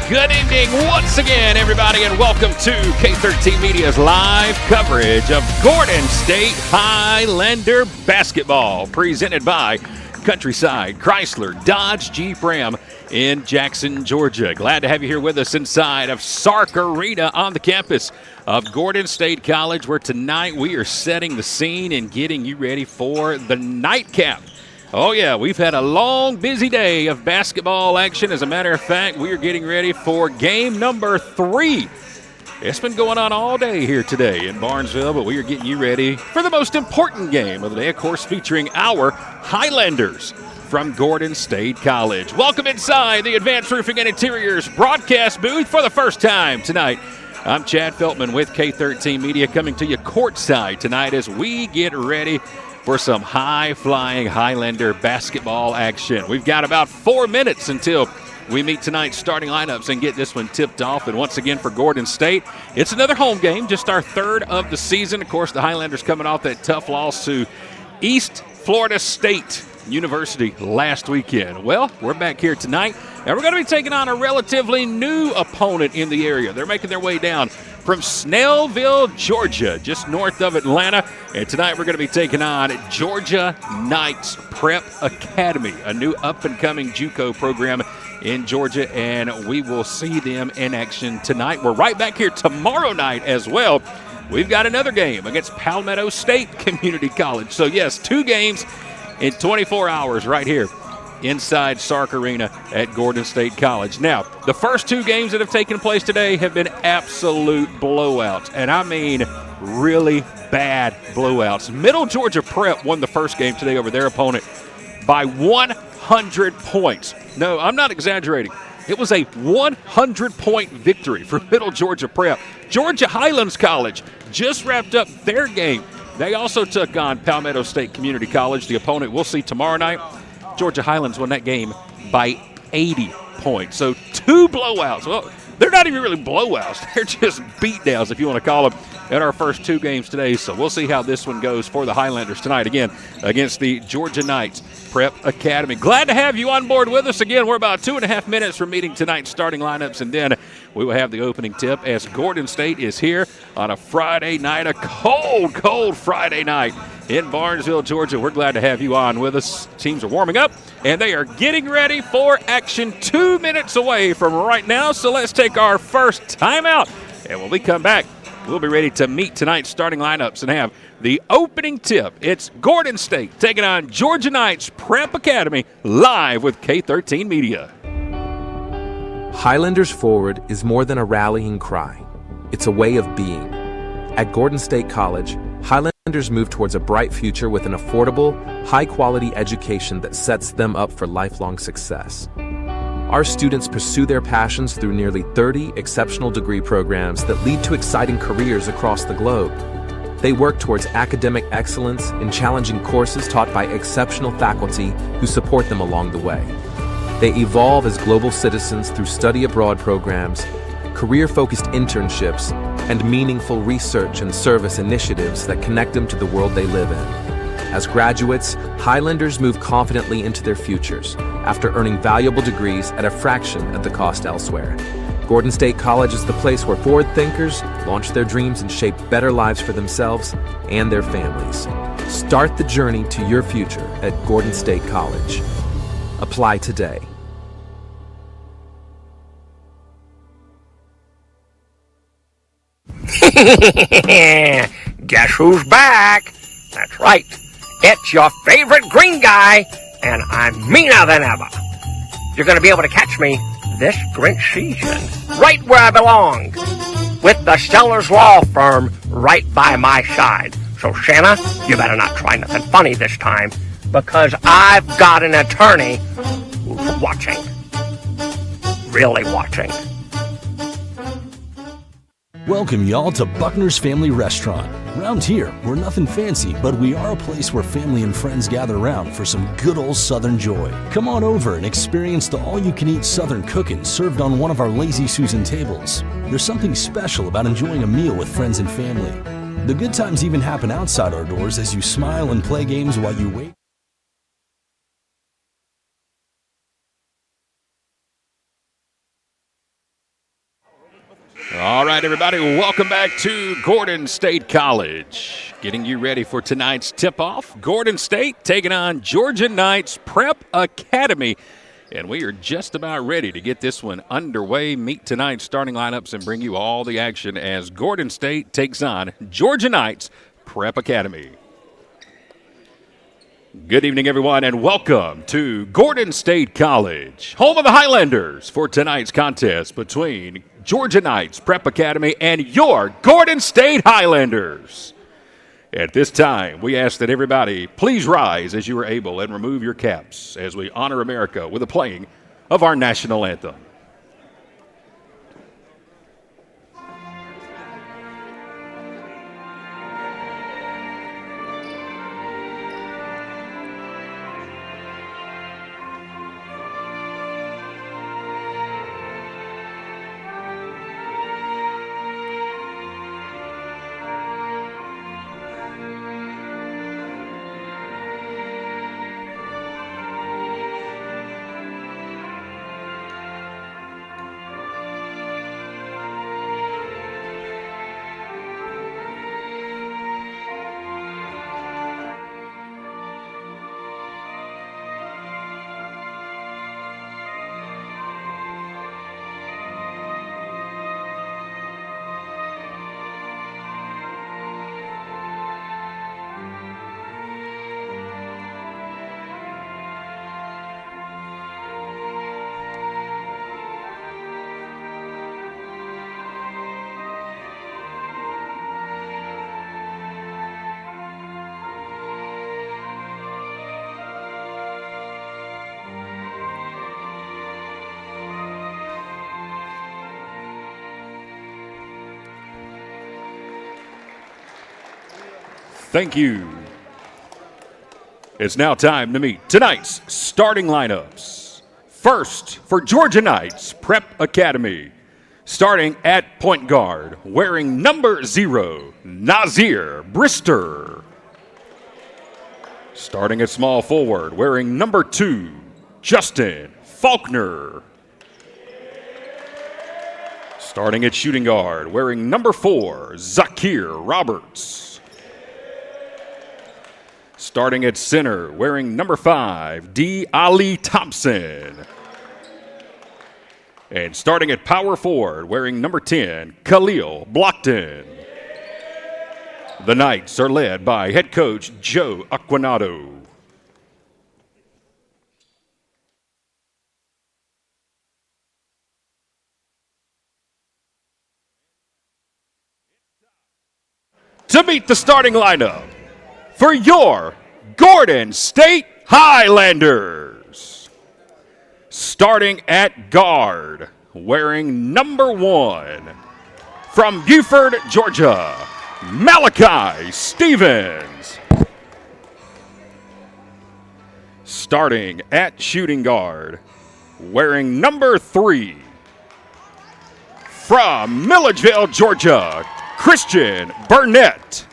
Good evening once again, everybody, and welcome to K13 Media's live coverage of Gordon State Highlander basketball, presented by Countryside Chrysler Dodge Jeep Ram in Jackson, Georgia. Glad to have you here with us inside of SARC Arena on the campus of Gordon State College, where tonight we are setting the scene and getting you ready for the nightcap. Oh, yeah, we've had a long, busy day of basketball action. As a matter of fact, we are getting ready for game number 3. It's been going on all day here today in Barnesville, but we are getting you ready for the most important game of the day, of course, featuring our Highlanders from Gordon State College. Welcome inside the Advanced Roofing and Interiors broadcast booth for the first time tonight. I'm Chad Feltman with K13 Media, coming to you courtside tonight as we get ready for some high-flying Highlander basketball action. We've got about 4 minutes until we meet tonight's starting lineups and get this one tipped off. And once again for Gordon State, it's another home game, just our third of the season. Of course, the Highlanders coming off that tough loss to East Florida State University last weekend. Well, we're back here tonight, and we're going to be taking on a relatively new opponent in the area. They're making their way down from Snellville, Georgia, just north of Atlanta. And tonight we're going to be taking on Georgia Knights Prep Academy, a new up-and-coming JUCO program in Georgia, and we will see them in action tonight. We're right back here tomorrow night as well. We've got another game against Palmetto State Community College. So, yes, 2 games in 24 hours right here inside SARC Arena at Gordon State College. Now, the first 2 games that have taken place today have been absolute blowouts, and I mean really bad blowouts. Middle Georgia Prep won the first game today over their opponent by 100 points. No, I'm not exaggerating. It was a 100-point victory for Middle Georgia Prep. Georgia Highlands College just wrapped up their game. They also took on Palmetto State Community College. The opponent we'll see tomorrow night. Georgia Highlands won that game by 80 points. So 2 blowouts. Well, they're not even really blowouts. They're just beatdowns, if you want to call them, in our first 2 games today. So we'll see how this one goes for the Highlanders tonight, again, against the Georgia Knights Prep Academy. Glad to have you on board with us. Again, we're about 2.5 minutes from meeting tonight's starting lineups, and then we will have the opening tip as Gordon State is here on a Friday night, a cold, cold Friday night in Barnesville, Georgia. We're glad to have you on with us. Teams are warming up, and they are getting ready for action 2 minutes away from right now. So let's take our first timeout, and when we come back, we'll be ready to meet tonight's starting lineups and have the opening tip. It's Gordon State taking on Georgia Knights Prep Academy live with K13 Media. Highlanders Forward is more than a rallying cry. It's a way of being. At Gordon State College, Highlanders move towards a bright future with an affordable, high-quality education that sets them up for lifelong success. Our students pursue their passions through nearly 30 exceptional degree programs that lead to exciting careers across the globe. They work towards academic excellence in challenging courses taught by exceptional faculty who support them along the way. They evolve as global citizens through study abroad programs, career-focused internships, and meaningful research and service initiatives that connect them to the world they live in. As graduates, Highlanders move confidently into their futures after earning valuable degrees at a fraction of the cost elsewhere. Gordon State College is the place where forward thinkers launch their dreams and shape better lives for themselves and their families. Start the journey to your future at Gordon State College. Apply today. Guess who's back? That's right. It's your favorite green guy, and I'm meaner than ever. You're going to be able to catch me this Grinch season, right where I belong, with the Sellers Law Firm right by my side. So, Shanna, you better not try nothing funny this time, because I've got an attorney who's watching. Really watching. Welcome y'all to Buckner's Family Restaurant. Around here, we're nothing fancy, but we are a place where family and friends gather around for some good old Southern joy. Come on over and experience the all-you-can-eat Southern cooking served on one of our Lazy Susan tables. There's something special about enjoying a meal with friends and family. The good times even happen outside our doors as you smile and play games while you wait. All right, everybody, welcome back to Gordon State College. Getting you ready for tonight's tip-off. Gordon State taking on Georgia Knights Prep Academy. And we are just about ready to get this one underway. Meet tonight's starting lineups and bring you all the action as Gordon State takes on Georgia Knights Prep Academy. Good evening, everyone, and welcome to Gordon State College, home of the Highlanders, for tonight's contest between Georgia Knights Prep Academy and your Gordon State Highlanders. At this time, we ask that everybody please rise as you are able and remove your caps as we honor America with the playing of our national anthem. Thank you. It's now time to meet tonight's starting lineups. First, for Georgia Knights Prep Academy, starting at point guard, wearing number 0, Nazir Brister. Starting at small forward, wearing number 2, Justin Faulkner. Starting at shooting guard, wearing number 4, Zakir Roberts. Starting at center, wearing number 5, D. Ali Thompson. And starting at power forward, wearing number 10, Khalil Blockton. The Knights are led by head coach Joe Aquinato. To meet the starting lineup for your Gordon State Highlanders. Starting at guard, wearing number 1, from Buford, Georgia, Malachi Stevens. Starting at shooting guard, wearing number 3, from Milledgeville, Georgia, Christian Burnett.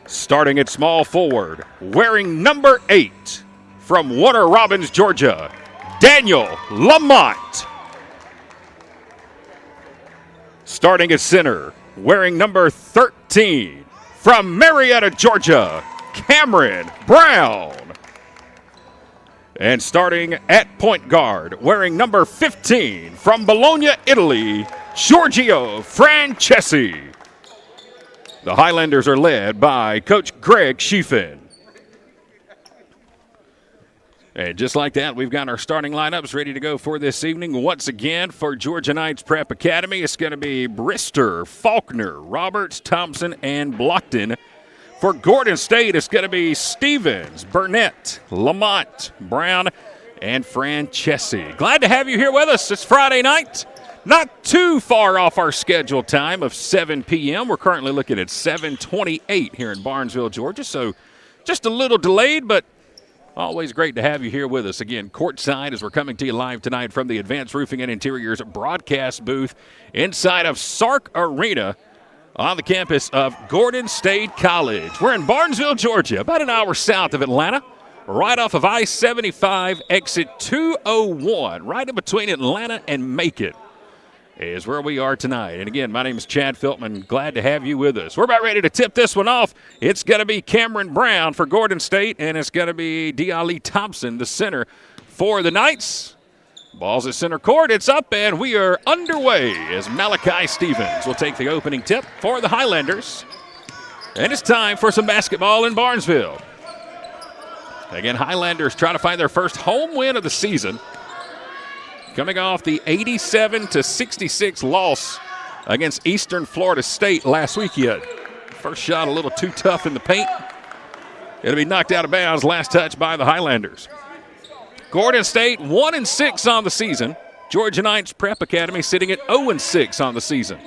Starting at small forward, wearing number 8, from Warner Robins, Georgia, Daniel Lamont. Starting at center, wearing number 13, from Marietta, Georgia, Cameron Brown. And starting at point guard, wearing number 15, from Bologna, Italy, Giorgio Francesi. The Highlanders are led by Coach Greg Schiffen. And just like that, we've got our starting lineups ready to go for this evening. Once again, for Georgia Knights Prep Academy, it's going to be Brister, Faulkner, Roberts, Thompson, and Blockton. For Gordon State, it's going to be Stevens, Burnett, Lamont, Brown, and Francesi. Glad to have you here with us. It's Friday night. Not too far off our scheduled time of 7 p.m. We're currently looking at 7:28 here in Barnesville, Georgia. So just a little delayed, but always great to have you here with us. Again, courtside as we're coming to you live tonight from the Advanced Roofing and Interiors broadcast booth inside of SARC Arena on the campus of Gordon State College. We're in Barnesville, Georgia, about an hour south of Atlanta, right off of I-75, exit 201, right in between Atlanta and Macon. is where we are tonight. And again, my name is Chad Filtman. Glad to have you with us. We're about ready to tip this one off. It's going to be Cameron Brown for Gordon State, and it's going to be D'Ali Thompson, the center for the Knights. Ball's at center court. It's up, and we are underway as Malachi Stevens will take the opening tip for the Highlanders. And it's time for some basketball in Barnesville. Again, Highlanders trying to find their first home win of the season, coming off the 87-66 loss against Eastern Florida State last weekend. First shot a little too tough in the paint. It'll be knocked out of bounds, last touch by the Highlanders. Gordon State 1-6 on the season. Georgia Knights Prep Academy sitting at 0-6 on the season.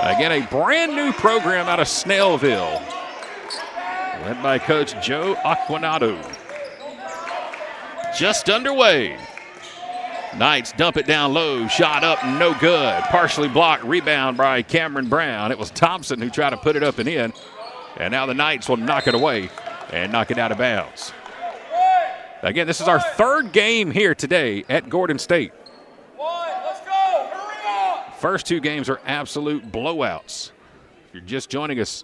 Again, a brand new program out of Snellville, led by Coach Joe Aquinato. Just underway. Knights dump it down low, shot up, no good. Partially blocked, rebound by Cameron Brown. It was Thompson who tried to put it up and in. And now the Knights will knock it away and knock it out of bounds. Again, this is our third game here today at Gordon State. First two games are absolute blowouts. If you're just joining us,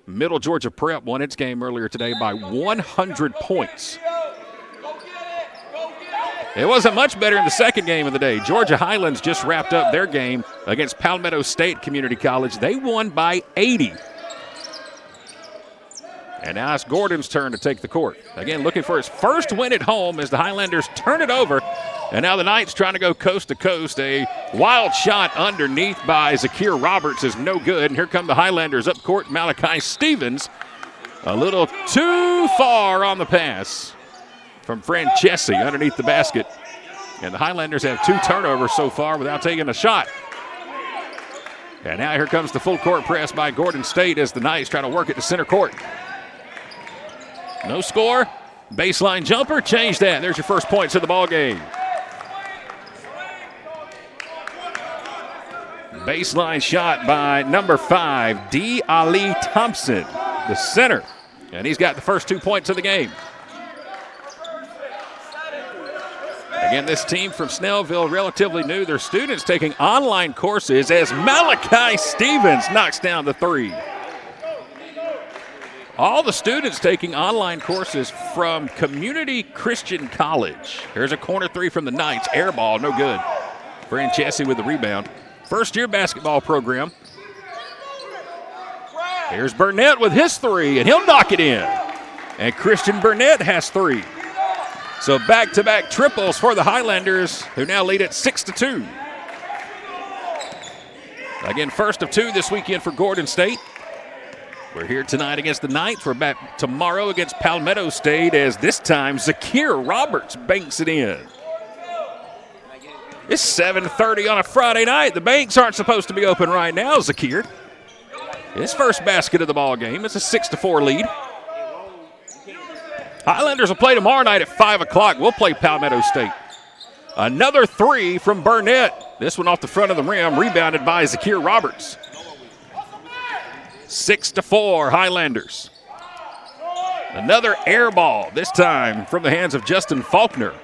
Middle Georgia Prep won its game earlier today by 100 points. It wasn't much better in the second game of the day. Georgia Highlands just wrapped up their game against Palmetto State Community College. They won by 80. And now it's Gordon's turn to take the court. Again, looking for his first win at home as the Highlanders turn it over. And now the Knights trying to go coast to coast. A wild shot underneath by Zakir Roberts is no good. And here come the Highlanders up court. Malachi Stevens a little too far on the pass from Francesi underneath the basket. And the Highlanders have 2 turnovers so far without taking a shot. And now here comes the full court press by Gordon State as the Knights try to work it to center court. No score. Baseline jumper. Change that. There's your first points of the ball game. Baseline shot by number 5, D'Ali Thompson, the center. And he's got the first 2 points of the game. Again, this team from Snellville, relatively new. Their students taking online courses as Malachi Stevens knocks down the 3. All the students taking online courses from Community Christian College. Here's a corner 3 from the Knights. Air ball, no good. Francesi with the rebound. First-year basketball program. Here's Burnett with his 3, and he'll knock it in. And Christian Burnett has 3. So back-to-back triples for the Highlanders, who now lead at 6-2. Again, first of 2 this weekend for Gordon State. We're here tonight against the Knights. We're back tomorrow against Palmetto State as this time Zakir Roberts banks it in. It's 7:30 on a Friday night. The banks aren't supposed to be open right now, Zakir. His first basket of the ball game. It's a 6-4 lead. Highlanders will play tomorrow night at 5 o'clock. We'll play Palmetto State. Another 3 from Burnett. This one off the front of the rim, rebounded by Zakir Roberts. 6-4 Highlanders. Another air ball, this time from the hands of Justin Faulkner.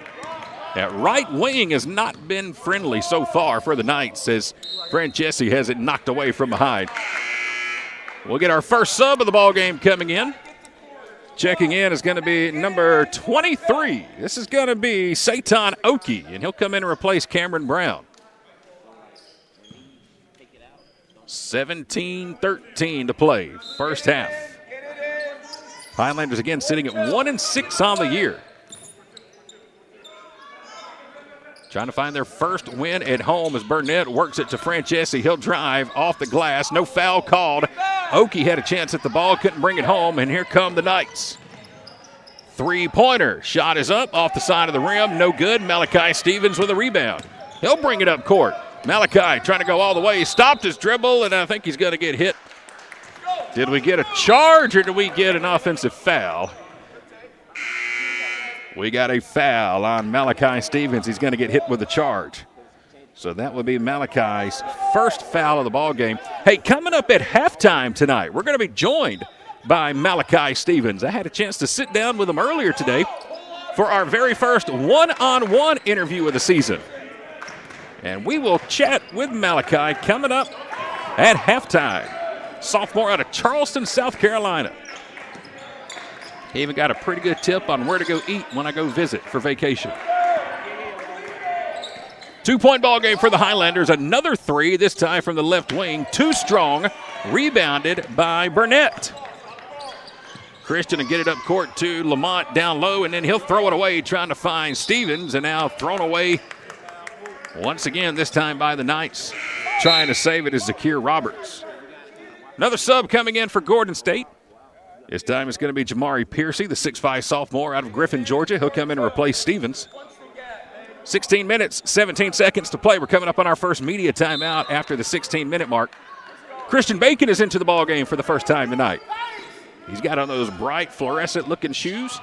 That right wing has not been friendly so far for the Knights as Francesi has it knocked away from behind. We'll get our first sub of the ball game coming in. Checking in is going to be number 23. This is going to be Satan Oki, and he'll come in and replace Cameron Brown. 17-13 to play, first half. Highlanders again sitting at 1-6 on the year. Trying to find their first win at home as Burnett works it to Francesi. He'll drive off the glass. No foul called. Oki had a chance at the ball, couldn't bring it home, and here come the Knights. 3-pointer. Shot is up off the side of the rim. No good. Malachi Stevens with a rebound. He'll bring it up court. Malachi trying to go all the way. He stopped his dribble, and I think he's going to get hit. Did we get a charge or did we get an offensive foul? We got a foul on Malachi Stevens. He's going to get hit with a charge. So that would be Malachi's first foul of the ball game. Hey, coming up at halftime tonight, we're going to be joined by Malachi Stevens. I had a chance to sit down with him earlier today for our very first one-on-one interview of the season. And we will chat with Malachi coming up at halftime. Sophomore out of Charleston, South Carolina. He even got a pretty good tip on where to go eat when I go visit for vacation. 2-point ball game for the Highlanders. Another three, this time from the left wing. Too strong. Rebounded by Burnett. Christian will get it up court to Lamont down low, and then he'll throw it away trying to find Stevens, and now thrown away once again, this time by the Knights. Trying to save it is Zakir Roberts. Another sub coming in for Gordon State. This time it's going to be Jamari Piercy, the 6'5 sophomore out of Griffin, Georgia. He'll come in and replace Stevens. 16 minutes, 17 seconds to play. We're coming up on our first media timeout after the 16-minute mark. Christian Bacon is into the ball game for the first time tonight. He's got on those bright fluorescent-looking shoes.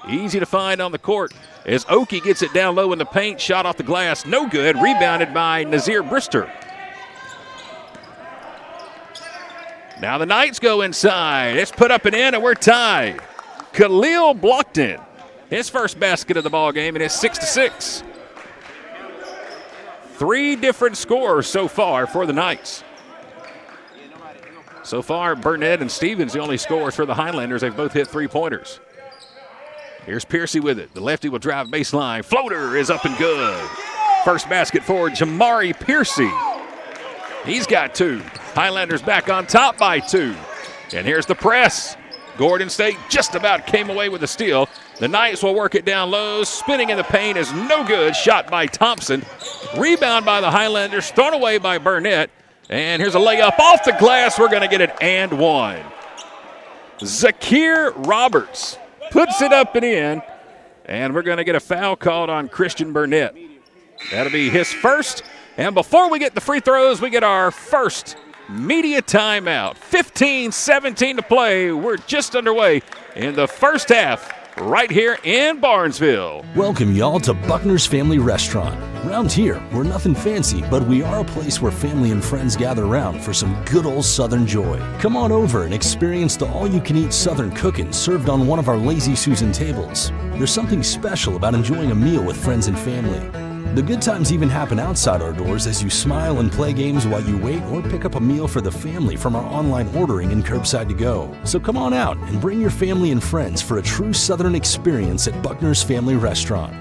Easy to find on the court as Oki gets it down low in the paint. Shot off the glass, no good. Rebounded by Nazir Brister. Now the Knights go inside. It's put up and in, and we're tied. Khalil Blockton, his first basket of the ball game, and it's 6-6. 3 different scores so far for the Knights. So far, Burnett and Stevens, the only scorers for the Highlanders. They've both hit 3-pointers. Here's Piercy with it. The lefty will drive baseline. Floater is up and good. First basket for Jamari Piercy. He's got 2. Highlanders back on top by 2. And here's the press. Gordon State just about came away with a steal. The Knights will work it down low. Spinning in the paint is no good. Shot by Thompson. Rebound by the Highlanders. Thrown away by Burnett. And here's a layup off the glass. We're going to get it and one. Zakir Roberts puts it up and in. And we're going to get a foul called on Christian Burnett. That'll be his first. And before we get the free throws, we get our first media timeout. 15-17 to play. We're just underway in the first half right here in Barnesville. Welcome y'all to Buckner's Family Restaurant. Around here, we're nothing fancy, but we are a place where family and friends gather around for some good old Southern joy. Come on over and experience the all-you-can-eat Southern cooking served on one of our Lazy Susan tables. There's something special about enjoying a meal with friends and family. The good times even happen outside our doors as you smile and play games while you wait or pick up a meal for the family from our online ordering and curbside to go. So come on out and bring your family and friends for a true Southern experience at Buckner's Family Restaurant.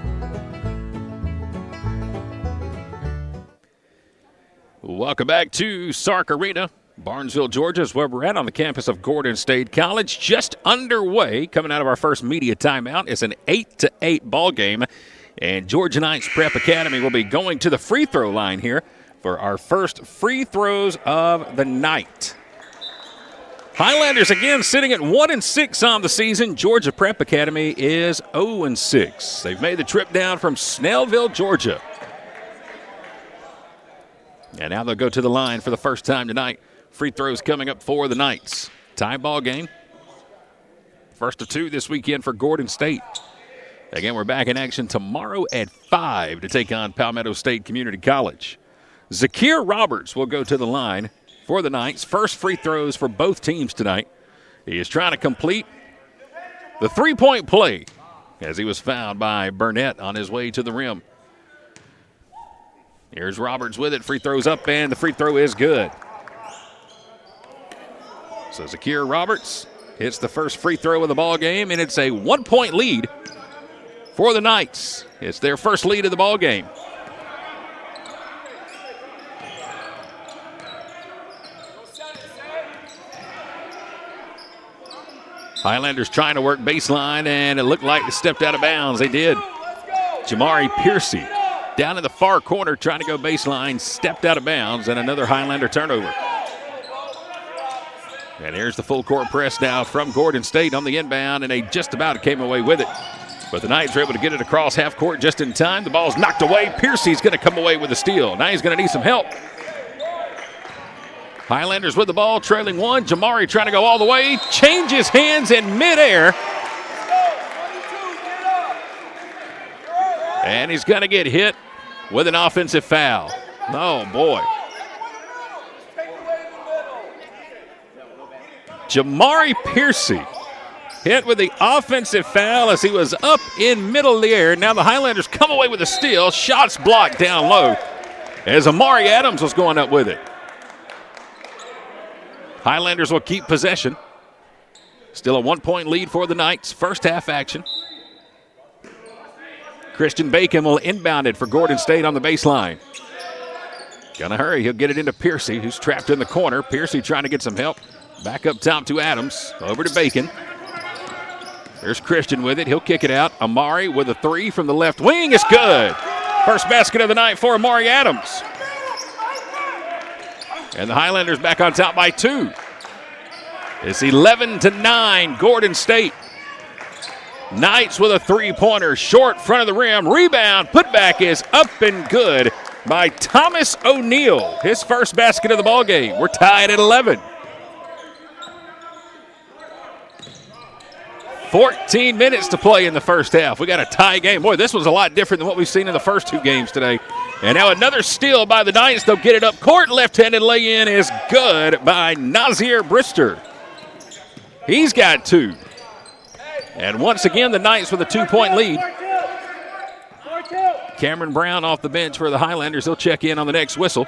Welcome back to SARC Arena. Barnesville, Georgia is where we're at on the campus of Gordon State College. Just underway, coming out of our first media timeout. It's an 8-8 ball game. And Georgia Knights Prep Academy will be going to the free throw line here for our first free throws of the night. Highlanders again sitting at 1-6 on the season. Georgia Prep Academy is 0-6. They've made the trip down from Snellville, Georgia. And now they'll go to the line for the first time tonight. Free throws coming up for the Knights. Tie ball game. First of 2 this weekend for Gordon State. Again, we're back in action tomorrow at 5 to take on Palmetto State Community College. Zakir Roberts will go to the line for the Knights. First free throws for both teams tonight. He is trying to complete the 3-point play as he was fouled by Burnett on his way to the rim. Here's Roberts with it. Free throws up, and the free throw is good. So Zakir Roberts hits the first free throw of the ball game, and it's a 1-point lead for the Knights. It's their first lead of the ball game. Highlanders trying to work baseline, and it looked like they stepped out of bounds. They did. Jamari Piercy down in the far corner trying to go baseline, stepped out of bounds, and another Highlander turnover. And here's the full court press now from Gordon State on the inbound, and they just about came away with it. But the Knights are able to get it across half court just in time. The ball's knocked away. Piercy's going to come away with a steal. Now he's going to need some help. Highlanders with the ball, trailing 1. Jamari trying to go all the way. Changes hands in midair. And he's going to get hit with an offensive foul. Oh, boy. Jamari Piercy hit with the offensive foul as he was up in middle of the air. Now the Highlanders come away with a steal. Shots blocked down low. as Amari Adams was going up with it. Highlanders will keep possession. Still a 1-point lead for the Knights. First half action. Christian Bacon will inbound it for Gordon State on the baseline. Gonna hurry. He'll get it into Piercy, who's trapped in the corner. Piercy trying to get some help. Back up top to Adams. Over to Bacon. There's Christian with it. He'll kick it out. Amari with a three from the left wing. It's good. First basket of the night for Amari Adams. And the Highlanders back on top by 2. It's 11-9, Gordon State. Knights with a three-pointer, short front of the rim. Rebound, putback is up and good by Thomas O'Neal. His first basket of the ball game. We're tied at 11. 14 minutes to play in the first half. We got a tie game. Boy, this was a lot different than what we've seen in the first 2 games today. And now another steal by the Knights. They'll get it up court. Left-handed lay-in is good by Nazir Brister. He's got 2. And once again, the Knights with a 2-point lead. Cameron Brown off the bench for the Highlanders. He'll check in on the next whistle.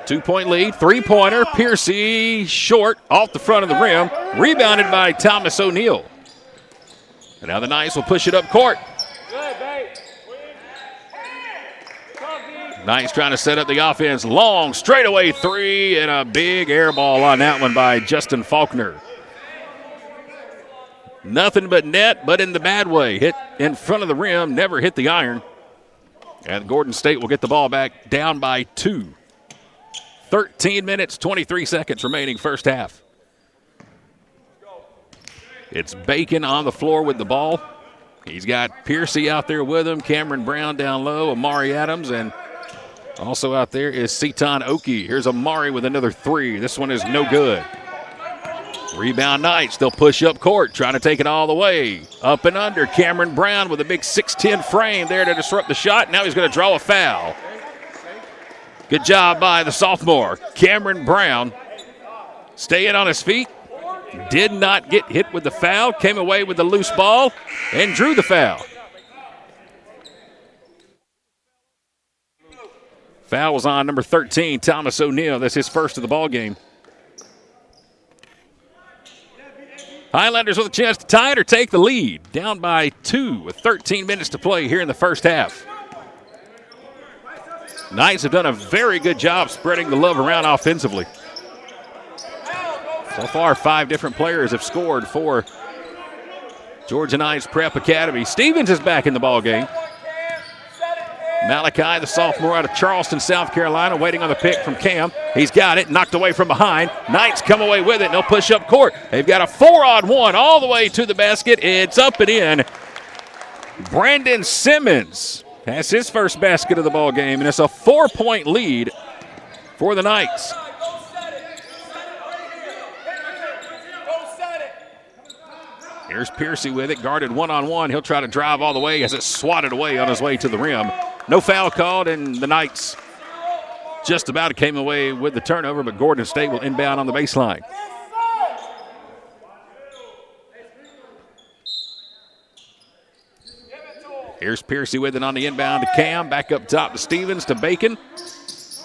2-point lead, three-pointer. Piercy short off the front of the rim. Rebounded by Thomas O'Neal. And now the Knights will push it up court. Knights trying to set up the offense. Long straightaway three and a big air ball on that one by Justin Faulkner. Nothing but net, but in the bad way. Hit in front of the rim, never hit the iron. And Gordon State will get the ball back down by 2. 13 minutes, 23 seconds remaining first half. It's Bacon on the floor with the ball. He's got Piercy out there with him, Cameron Brown down low, Amari Adams, and also out there is Seton Oki. Here's Amari with another three. This one is no good. Rebound Knights. They'll push up court, trying to take it all the way. Up and under. Cameron Brown with a big 6'10 frame there to disrupt the shot. Now he's going to draw a foul. Good job by the sophomore, Cameron Brown. Staying on his feet. Did not get hit with the foul. Came away with the loose ball and drew the foul. Foul was on number 13, Thomas O'Neal. That's his first of the ball game. Highlanders with a chance to tie it or take the lead. Down by 2 with 13 minutes to play here in the first half. Knights have done a very good job spreading the love around offensively. So far, 5 different players have scored for Georgia Knights Prep Academy. Stevens is back in the ball game. Malachi, the sophomore out of Charleston, South Carolina, waiting on the pick from Cam. He's got it, knocked away from behind. Knights come away with it, and they'll push up court. They've got a 4-on-1 all the way to the basket. It's up and in. Brandon Simmons has his first basket of the ball game, and it's a 4-point lead for the Knights. Here's Piercy with it, guarded 1-on-1. He'll try to drive all the way as it's swatted away on his way to the rim. No foul called, and the Knights just about came away with the turnover, but Gordon State will inbound on the baseline. Here's Piercy with it on the inbound to Cam. Back up top to Stevens to Bacon.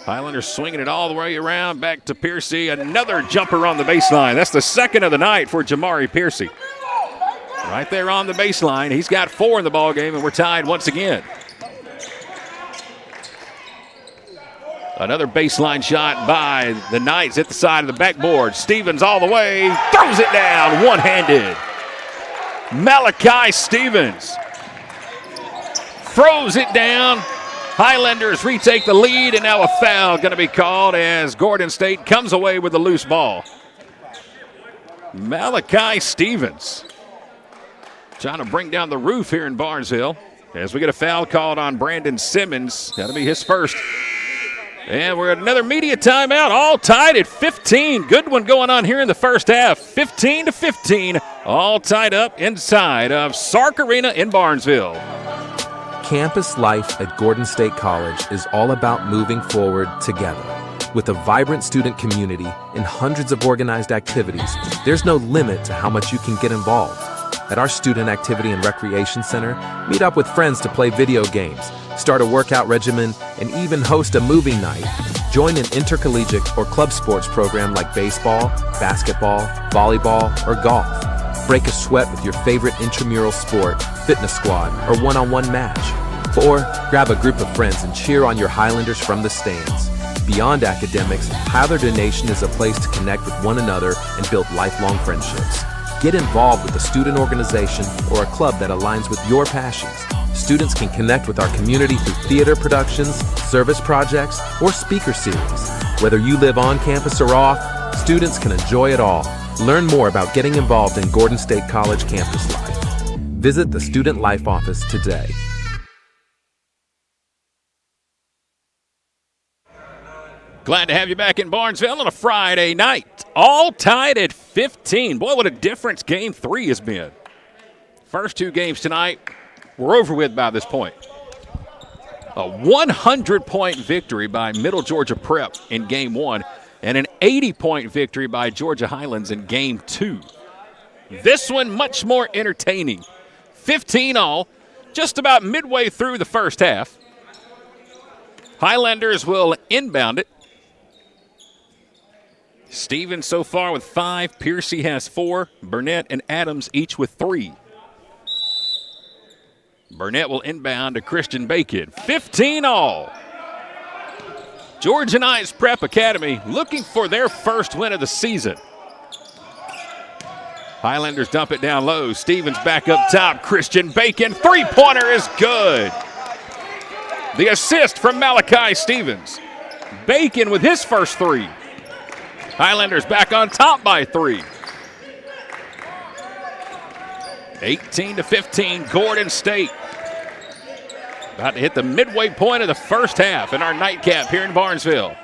Highlanders swinging it all the way around. Back to Piercy. Another jumper on the baseline. That's the second of the night for Jamari Piercy. Right there on the baseline. He's got 4 in the ball game, and we're tied once again. Another baseline shot by the Knights at the side of the backboard. Stevens all the way. Throws it down one-handed. Malachi Stevens throws it down. Highlanders retake the lead, and now a foul going to be called as Gordon State comes away with the loose ball. Malachi Stevens trying to bring down the roof here in Barnesville as we get a foul called on Brandon Simmons. That'll be his first. And we're at another media timeout, all tied at 15. Good one going on here in the first half. 15-15, all tied up inside of SARC Arena in Barnesville. Campus life at Gordon State College is all about moving forward together. With a vibrant student community and hundreds of organized activities, there's no limit to how much you can get involved. At our Student Activity and Recreation Center, meet up with friends to play video games, start a workout regimen, and even host a movie night. Join an intercollegiate or club sports program like baseball, basketball, volleyball, or golf. Break a sweat with your favorite intramural sport, fitness squad, or one-on-one match. Or grab a group of friends and cheer on your Highlanders from the stands. Beyond academics, Highlander Nation is a place to connect with one another and build lifelong friendships. Get involved with a student organization or a club that aligns with your passions. Students can connect with our community through theater productions, service projects, or speaker series. Whether you live on campus or off, students can enjoy it all. Learn more about getting involved in Gordon State College campus life. Visit the Student Life Office today. Glad to have you back in Barnesville on a Friday night. All tied at 15. Boy, what a difference Game 3 has been. First two games tonight were over with by this point. A 100-point victory by Middle Georgia Prep in Game 1 and an 80-point victory by Georgia Highlands in Game 2. This one much more entertaining. 15 all, just about midway through the first half. Highlanders will inbound it. Stevens so far with 5. Piercy has 4. Burnett and Adams each with 3. Burnett will inbound to Christian Bacon. 15 all. Georgia Knights Prep Academy looking for their first win of the season. Highlanders dump it down low. Stevens back up top. Christian Bacon. Three-pointer is good. The assist from Malachi Stevens. Bacon with his first 3. Highlanders back on top by 3. 18-15, Gordon State. About to hit the midway point of the first half in our nightcap here in Barnesville.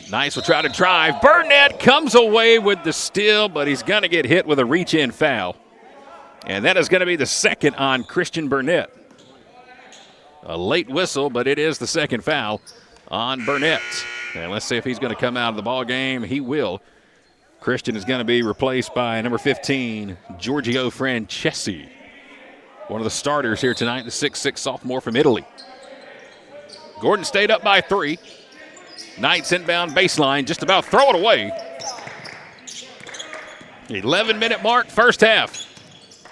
Knights will try to drive. Burnett comes away with the steal, but he's going to get hit with a reach-in foul. And that is going to be the second on Christian Burnett. A late whistle, but it is the second foul on Burnett. And let's see if he's going to come out of the ball game. He will. Christian is going to be replaced by number 15, Giorgio Francesi. One of the starters here tonight, the 6'6 sophomore from Italy. Gordon State up by 3. Knights inbound baseline, just about throw it away. 11-minute mark, first half.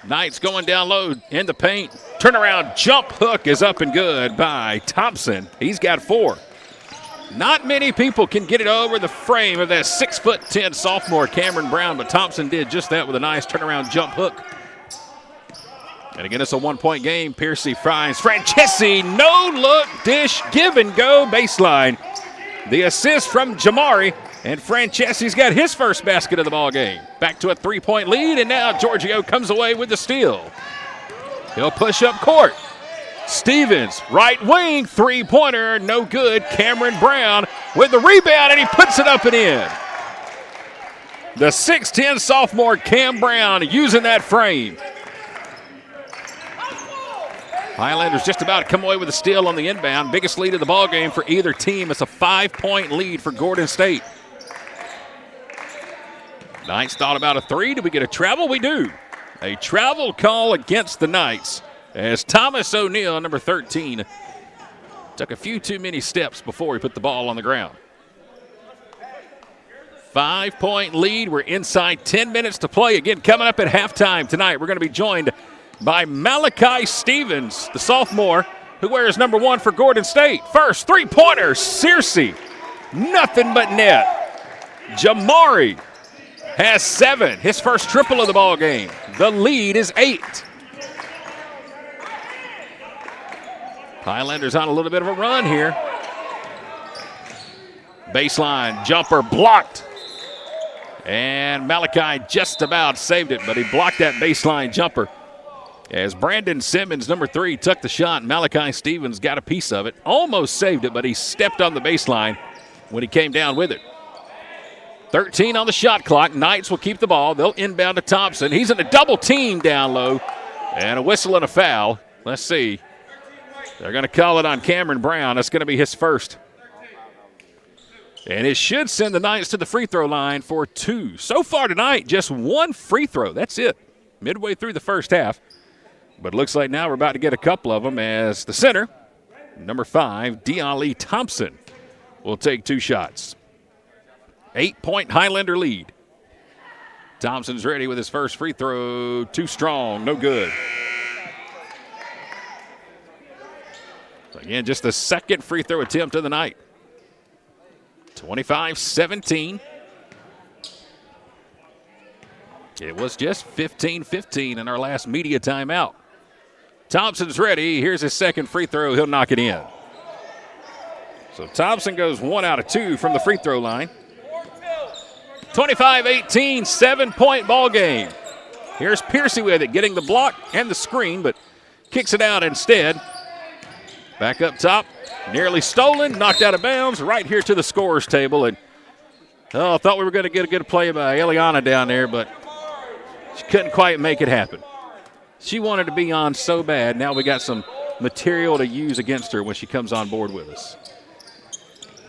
Knights going down low in the paint. Turnaround jump hook is up and good by Thompson. He's got 4. Not many people can get it over the frame of that 6'10" sophomore Cameron Brown, but Thompson did just that with a nice turnaround jump hook. And again, it's a 1-point game. Piercy finds Francesi, no-look dish, give and go baseline. The assist from Jamari, and Francesi's got his first basket of the ball game. Back to a 3-point lead, and now Giorgio comes away with the steal. He'll push up court. Stevens, right wing, 3-pointer, no good. Cameron Brown with the rebound, and he puts it up and in. The 6'10 sophomore Cam Brown using that frame. Highlanders just about to come away with a steal on the inbound. Biggest lead of the ball game for either team. It's a 5-point lead for Gordon State. Knights thought about a 3. Did we get a travel? We do. A travel call against the Knights as Thomas O'Neal, number 13, took a few too many steps before he put the ball on the ground. 5-point lead. We're inside 10 minutes to play. Again, coming up at halftime tonight, we're going to be joined by Malachi Stevens, the sophomore, who wears number 1 for Gordon State. First, 3-pointer, Searcy. Nothing but net. Jamari has 7, his first triple of the ball game. The lead is 8. Highlanders on a little bit of a run here. Baseline jumper blocked. And Malachi just about saved it, but he blocked that baseline jumper. As Brandon Simmons, number 3, took the shot, Malachi Stevens got a piece of it. Almost saved it, but he stepped on the baseline when he came down with it. 13 on the shot clock. Knights will keep the ball. They'll inbound to Thompson. He's in a double team down low. And a whistle and a foul. Let's see. They're going to call it on Cameron Brown. That's going to be his first. And it should send the Knights to the free throw line for 2. So far tonight, just 1 free throw. That's it. Midway through the first half. But it looks like now we're about to get a couple of them as the center, Number 5, Deali Thompson, will take 2 shots. 8-point Highlander lead. Thompson's ready with his first free throw. Too strong, no good. So again, just the second free throw attempt of the night. 25-17. It was just 15-15 in our last media timeout. Thompson's ready. Here's his second free throw. He'll knock it in. So Thompson goes 1 out of 2 from the free throw line. 25-18, 7-point ball game. Here's Piercy with it, getting the block and the screen, but kicks it out instead. Back up top, nearly stolen, knocked out of bounds, right here to the scorer's table. And thought we were going to get a good play by Eliana down there, but she couldn't quite make it happen. She wanted to be on so bad. Now we got some material to use against her when she comes on board with us.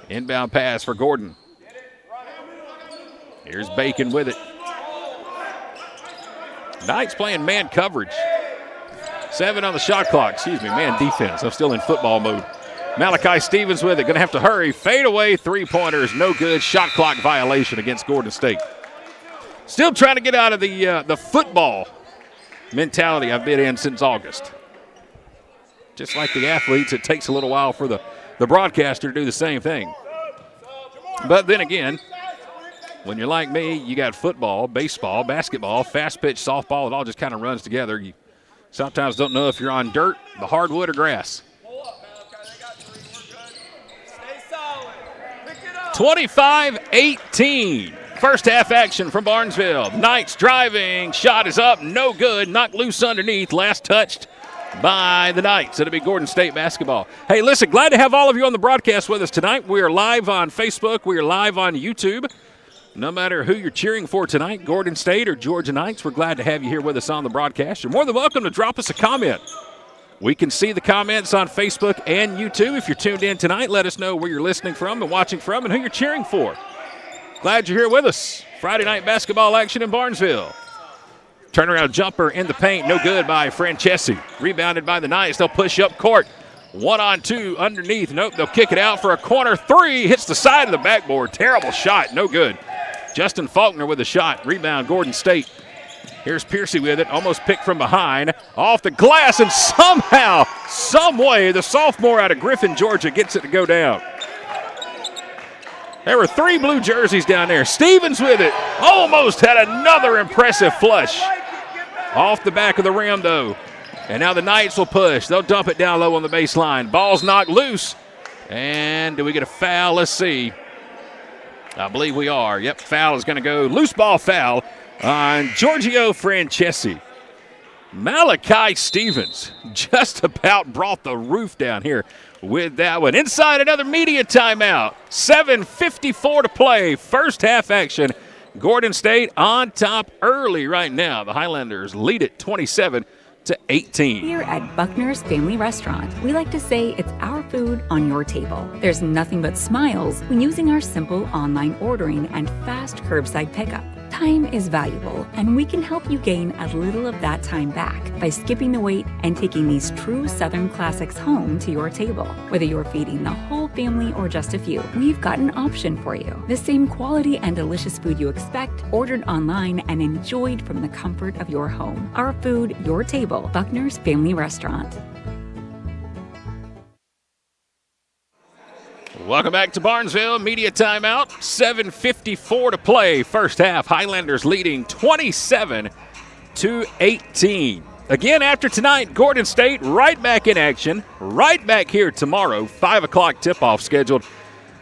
Inbound pass for Gordon. Here's Bacon with it. Knights playing man coverage. 7 on the shot clock. Man defense. I'm still in football mode. Malachi Stevens with it. Going to have to hurry. Fade away 3-pointers. No good. Shot clock violation against Gordon State. Still trying to get out of the football mentality I've been in since August. Just like the athletes, it takes a little while for the broadcaster to do the same thing. But then again, when you're like me, you got football, baseball, basketball, fast pitch, softball. It all just kind of runs together. You sometimes don't know if you're on dirt, the hardwood, or grass. 25-18. First half action from Barnesville. Knights driving. Shot is up. No good. Knocked loose underneath. Last touched by the Knights. It'll be Gordon State basketball. Hey, listen, glad to have all of you on the broadcast with us tonight. We are live on Facebook. We are live on YouTube. No matter who you're cheering for tonight, Gordon State or Georgia Knights, we're glad to have you here with us on the broadcast. You're more than welcome to drop us a comment. We can see the comments on Facebook and YouTube. If you're tuned in tonight, let us know where you're listening from and watching from and who you're cheering for. Glad you're here with us. Friday night basketball action in Barnesville. Turnaround jumper in the paint, no good by Francesi. Rebounded by the Knights. They'll push up court. 1-on-2 underneath. Nope, they'll kick it out for a corner 3. Hits the side of the backboard. Terrible shot, no good. Justin Faulkner with a shot. Rebound, Gordon State. Here's Piercy with it. Almost picked from behind. Off the glass, and somehow, some way, the sophomore out of Griffin, Georgia, gets it to go down. There were 3 blue jerseys down there. Stevens with it. Almost had another impressive flush. Off the back of the rim, though. And now the Knights will push. They'll dump it down low on the baseline. Ball's knocked loose. And do we get a foul? Let's see. I believe we are. Yep, foul is going to go. Loose ball foul on Giorgio Francesi. Malachi Stevens just about brought the roof down here with that one. Inside another media timeout. 7:54 to play. First half action. Gordon State on top early right now. The Highlanders lead it 27-18. Here at Buckner's Family Restaurant, we like to say it's our food on your table. There's nothing but smiles when using our simple online ordering and fast curbside pickup. Time is valuable, and we can help you gain a little of that time back by skipping the wait and taking these true Southern classics home to your table. Whether you're feeding the whole family or just a few, we've got an option for you. The same quality and delicious food you expect, ordered online and enjoyed from the comfort of your home. Our food, your table. Buckner's Family Restaurant. Welcome back to Barnesville. Media timeout. 7:54 to play. First half. Highlanders leading 27-18. Again, after tonight, Gordon State right back in action. Right back here tomorrow. 5 o'clock tip-off scheduled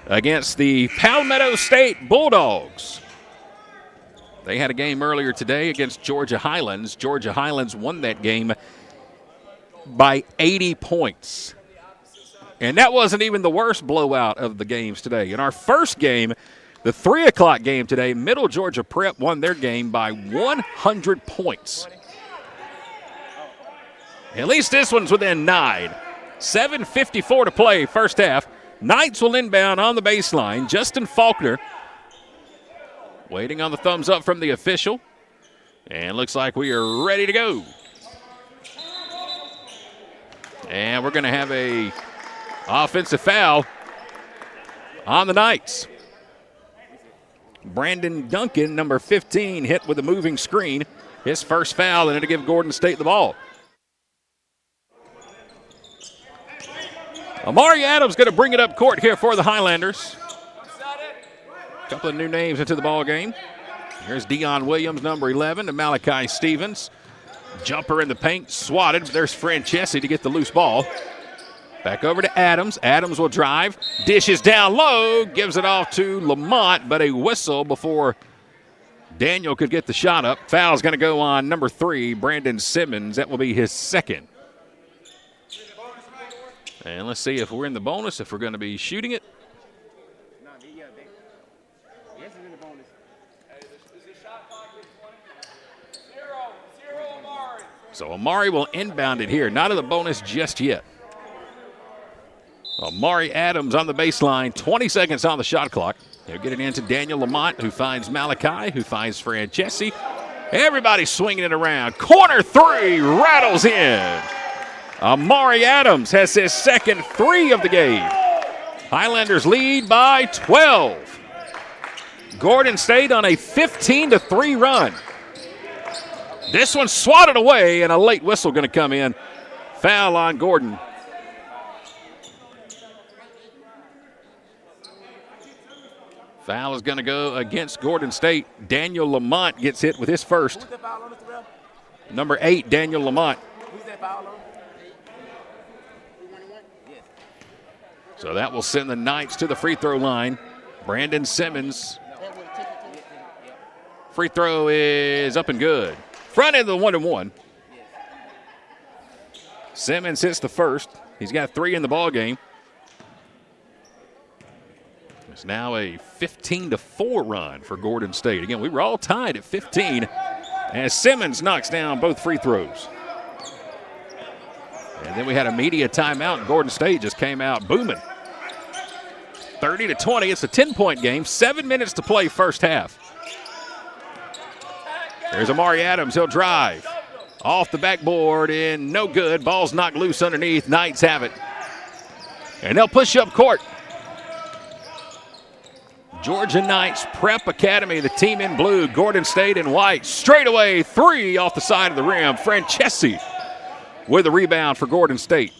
against the Palmetto State Bulldogs. They had a game earlier today against Georgia Highlands. Georgia Highlands won that game by 80 points. And that wasn't even the worst blowout of the games today. In our first game, the 3 o'clock game today, Middle Georgia Prep won their game by 100 points. At least this one's within 9. 7:54 to play, first half. Knights will inbound on the baseline. Justin Faulkner waiting on the thumbs up from the official. And looks like we are ready to go. And we're going to have a Offensive foul on the Knights. Brandon Duncan, number 15, hit with a moving screen. His first foul, and it'll give Gordon State the ball. Amari Adams going to bring it up court here for the Highlanders. A couple of new names into the ball game. Here's Dion Williams, number 11, to Malachi Stevens. Jumper in the paint, swatted. There's Francesi to get the loose ball. Back over to Adams. Adams will drive. Dishes down low. Gives it off to Lamont, but a whistle before Daniel could get the shot up. Foul's going to go on number 3, Brandon Simmons. That will be his second. And let's see if we're in the bonus, if we're going to be shooting it. So Amari will inbound it here. Not in the bonus just yet. Amari Adams on the baseline. 20 seconds on the shot clock. He'll get it into Daniel Lamont, who finds Malachi, who finds Francesi. Everybody swinging it around. Corner 3 rattles in. Amari Adams has his second 3 of the game. Highlanders lead by 12. Gordon State on a 15-3 run. This one swatted away, and a late whistle going to come in. Foul on Gordon. Foul is going to go against Gordon State. Daniel Lamont gets hit with his first. Number 8, Daniel Lamont. So that will send the Knights to the free throw line. Brandon Simmons. Free throw is up and good. Front end of the 1-1. Simmons hits the first. He's got 3 in the ball game. It's now a 15-4 run for Gordon State. Again, we were all tied at 15 as Simmons knocks down both free throws. And then we had a media timeout, and Gordon State just came out booming. 30-20. It's a 10-point game. 7 minutes to play first half. There's Amari Adams. He'll drive. Off the backboard and no good. Ball's knocked loose underneath. Knights have it. And they'll push up court. Georgia Knights Prep Academy, the team in blue. Gordon State in white. Straight away, 3 off the side of the rim. Francesi with a rebound for Gordon State.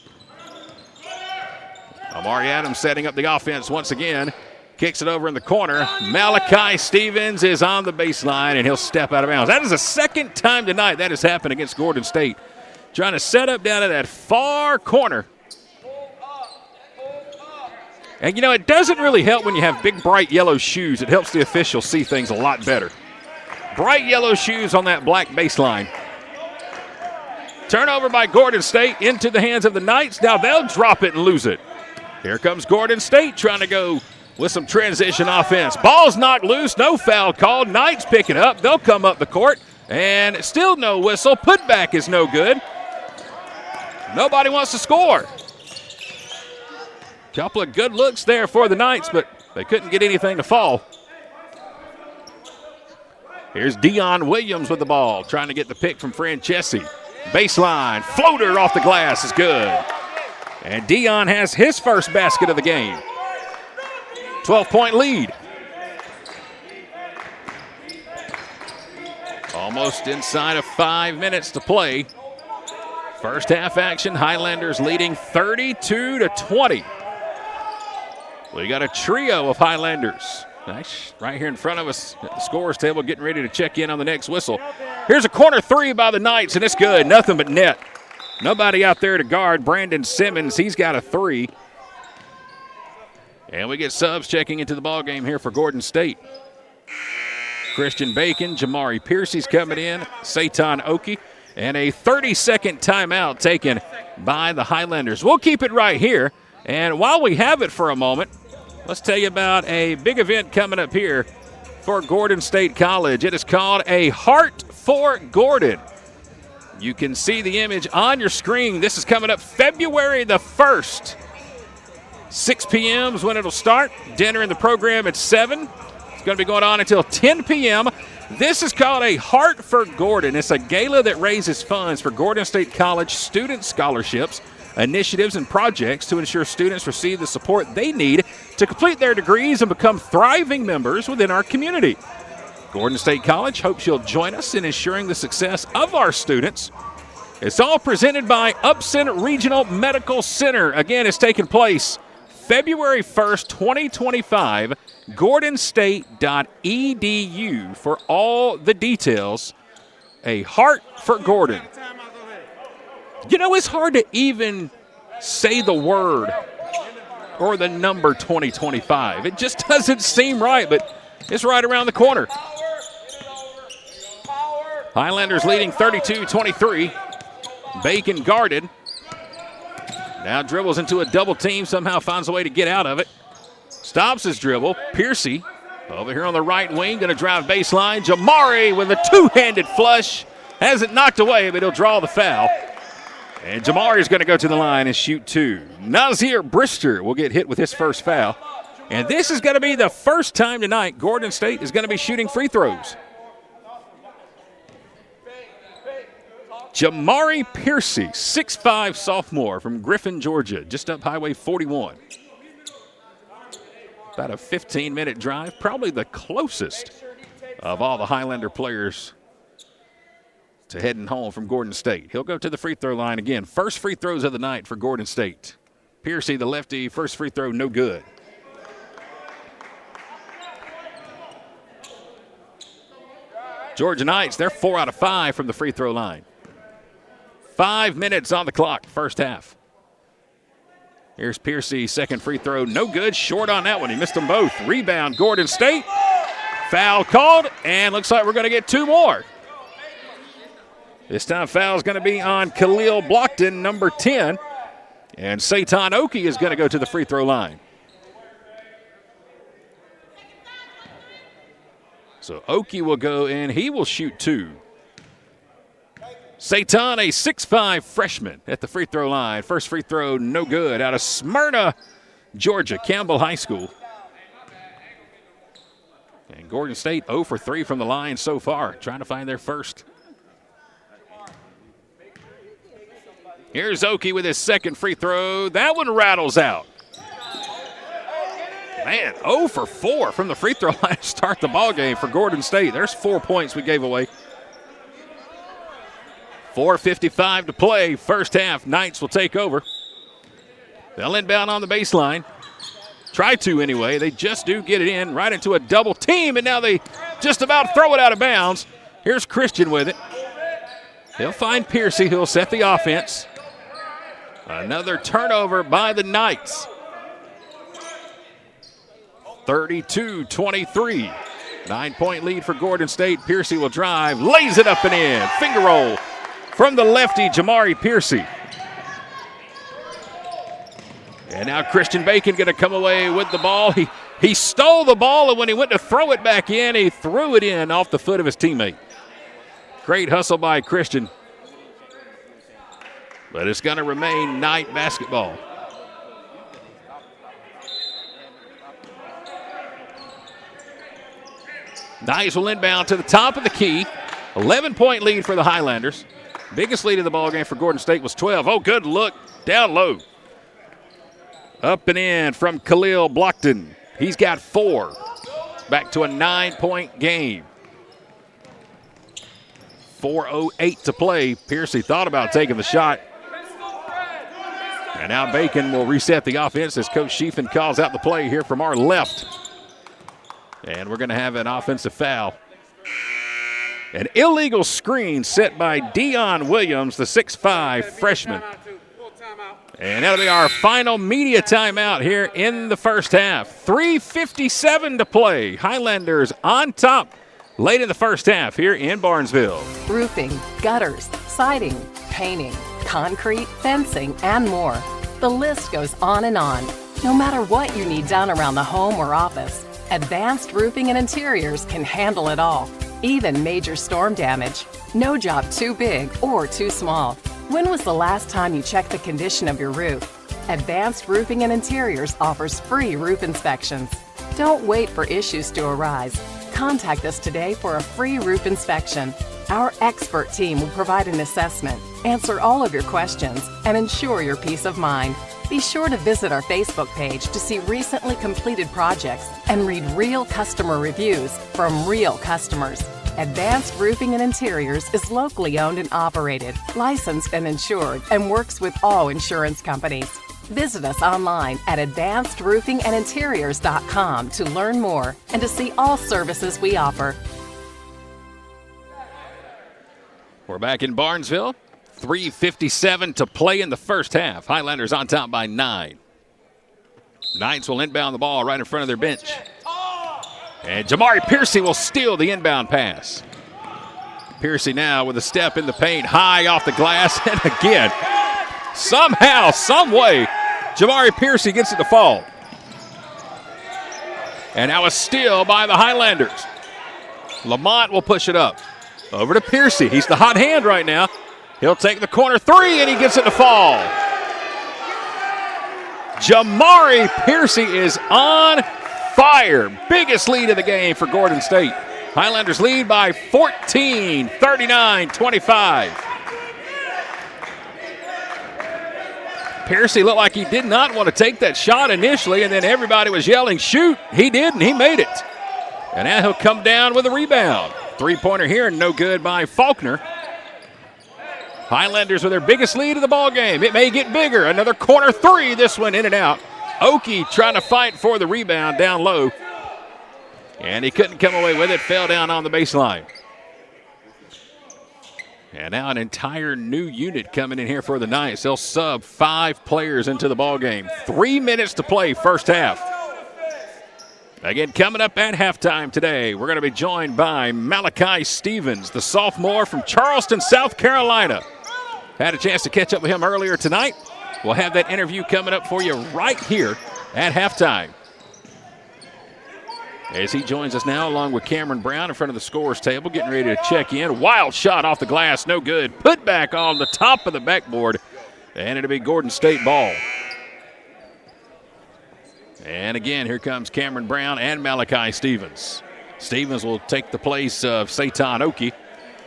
Amari Adams setting up the offense once again. Kicks it over in the corner. Malachi Stevens is on the baseline, and he'll step out of bounds. That is the second time tonight that has happened against Gordon State. Trying to set up down in that far corner. And, you know, it doesn't really help when you have big, bright yellow shoes. It helps the officials see things a lot better. Bright yellow shoes on that black baseline. Turnover by Gordon State into the hands of the Knights. Now they'll drop it and lose it. Here comes Gordon State trying to go with some transition offense. Ball's knocked loose, no foul called. Knights pick it up. They'll come up the court, and still no whistle. Putback is no good. Nobody wants to score. Couple of good looks there for the Knights, but they couldn't get anything to fall. Here's Dion Williams with the ball, trying to get the pick from Francesi. Baseline, floater off the glass is good. And Dion has his first basket of the game. 12-point lead. Almost inside of 5 minutes to play. First half action, Highlanders leading 32-20. We got a trio of Highlanders. Nice. Right here in front of us at the scores table, getting ready to check in on the next whistle. Here's a corner 3 by the Knights, and it's good. Nothing but net. Nobody out there to guard Brandon Simmons. He's got a 3. And we get subs checking into the ballgame here for Gordon State. Christian Bacon, Jamari Piercy's coming in, Satan Oki, and a 30-second timeout taken by the Highlanders. We'll keep it right here. And while we have it for a moment, let's tell you about a big event coming up here for Gordon State College. It is called A Heart for Gordon. You can see the image on your screen. This is coming up February the 1st. 6 p.m. is when it'll start. Dinner in the program at 7. It's going to be going on until 10 p.m. This is called A Heart for Gordon. It's a gala that raises funds for Gordon State College student scholarships initiatives and projects to ensure students receive the support they need to complete their degrees and become thriving members within our community. Gordon State College hopes you'll join us in ensuring the success of our students. It's all presented by Upson Regional Medical Center. Again, it's taking place February 1st, 2025, gordonstate.edu for all the details. A heart for Gordon. You know, it's hard to even say the word or the number 2025. It just doesn't seem right, but it's right around the corner. Highlanders leading 32-23. Bacon guarded. Now dribbles into a double team, somehow finds a way to get out of it. Stops his dribble. Piercy over here on the right wing, going to drive baseline. Jamari with a two-handed flush. Has it knocked away, but he'll draw the foul. And Jamari is going to go to the line and shoot two. Nazir Brister will get hit with his first foul. And this is going to be the first time tonight Gordon State is going to be shooting free throws. Jamari Piercy, 6'5" sophomore from Griffin, Georgia, just up Highway 41. About a 15-minute drive, probably the closest of all the Highlander players to heading home from Gordon State. He'll go to the free throw line again. First free throws of the night for Gordon State. Piercy, the lefty, first free throw, no good. Georgia Knights, they're 4 out of 5 from the free throw line. 5 minutes on the clock, first half. Here's Piercy, second free throw, no good. Short on that one, he missed them both. Rebound, Gordon State. Foul called, and looks like we're going to get two more. This time foul is going to be on Khalil Blockton, number 10. And Satan Oki is going to go to the free throw line. So Oki will go and he will shoot two. Satan, a 6'5" freshman at the free throw line. First free throw, no good. Out of Smyrna, Georgia, Campbell High School. And Gordon State 0 for 3 from the line so far, trying to find their first. Here's Oki with his second free throw. That one rattles out. Man, 0 for 4 from the free throw line to start the ball game for Gordon State. There's 4 points we gave away. 4:55 to play. First half, Knights will take over. They'll inbound on the baseline. Try to anyway. They just do get it in right into a double team, and now they just about throw it out of bounds. Here's Christian with it. He'll find Piercy. He'll set the offense. Another turnover by the Knights. 32-23. 9-point lead for Gordon State. Piercy will drive, lays it up and in. Finger roll from the lefty, Jamari Piercy. And now Christian Bacon going to come away with the ball. He stole the ball, and when he went to throw it back in, he threw it in off the foot of his teammate. Great hustle by Christian. But it's going to remain Knight basketball. Knights will inbound to the top of the key. 11-point lead for the Highlanders. Biggest lead of the ball game for Gordon State was 12. Oh, good look. Down low. Up and in from Khalil Blockton. He's got 4. Back to a 9-point game. 4:08 to play. Piercy thought about taking the shot. And now Bacon will reset the offense as Coach Schiefen calls out the play here from our left. And we're going to have an offensive foul. An illegal screen set by Dion Williams, the 6'5" freshman. And that'll be our final media timeout here in the first half. 3:57 to play. Highlanders on top late in the first half here in Barnesville. Roofing, gutters, siding, painting, concrete, fencing, and more. The list goes on and on. No matter what you need done around the home or office, Advanced Roofing and Interiors can handle it all, even major storm damage. No job too big or too small. When was the last time you checked the condition of your roof? Advanced Roofing and Interiors offers free roof inspections. Don't wait for issues to arise. Contact us today for a free roof inspection. Our expert team will provide an assessment, answer all of your questions, and ensure your peace of mind. Be sure to visit our Facebook page to see recently completed projects and read real customer reviews from real customers. Advanced Roofing and Interiors is locally owned and operated, licensed and insured, and works with all insurance companies. Visit us online at advancedroofingandinteriors.com to learn more and to see all services we offer. We're back in Barnesville. 3:57 to play in the first half. Highlanders on top by 9. Knights will inbound the ball right in front of their bench. And Jamari Piercy will steal the inbound pass. Piercy now with a step in the paint, high off the glass, and again, somehow, some way, Jamari Piercy gets it to fall. And now a steal by the Highlanders. Lamont will push it up. Over to Piercy. He's the hot hand right now. He'll take the corner three, and he gets it to fall. Jamari Piercy is on fire. Biggest lead of the game for Gordon State. Highlanders lead by 14, 39-25. Piercy looked like he did not want to take that shot initially, and then everybody was yelling, shoot. He did, and he made it. And now he'll come down with a rebound. Three-pointer here, no good by Faulkner. Highlanders with their biggest lead of the ball game. It may get bigger. Another corner three. This one in and out. Oki trying to fight for the rebound down low. And he couldn't come away with it. Fell down on the baseline. And now an entire new unit coming in here for the Knights. They'll sub 5 players into the ball game. 3 minutes to play first half. Again, coming up at halftime today, we're going to be joined by Malachi Stevens, the sophomore from Charleston, South Carolina. Had a chance to catch up with him earlier tonight. We'll have that interview coming up for you right here at halftime. As he joins us now along with Cameron Brown in front of the scorer's table, getting ready to check in. Wild shot off the glass, no good. Put back on the top of the backboard, and it'll be Gordon State ball. And again, here comes Cameron Brown and Malachi Stevens. Stevens will take the place of Satan Oki.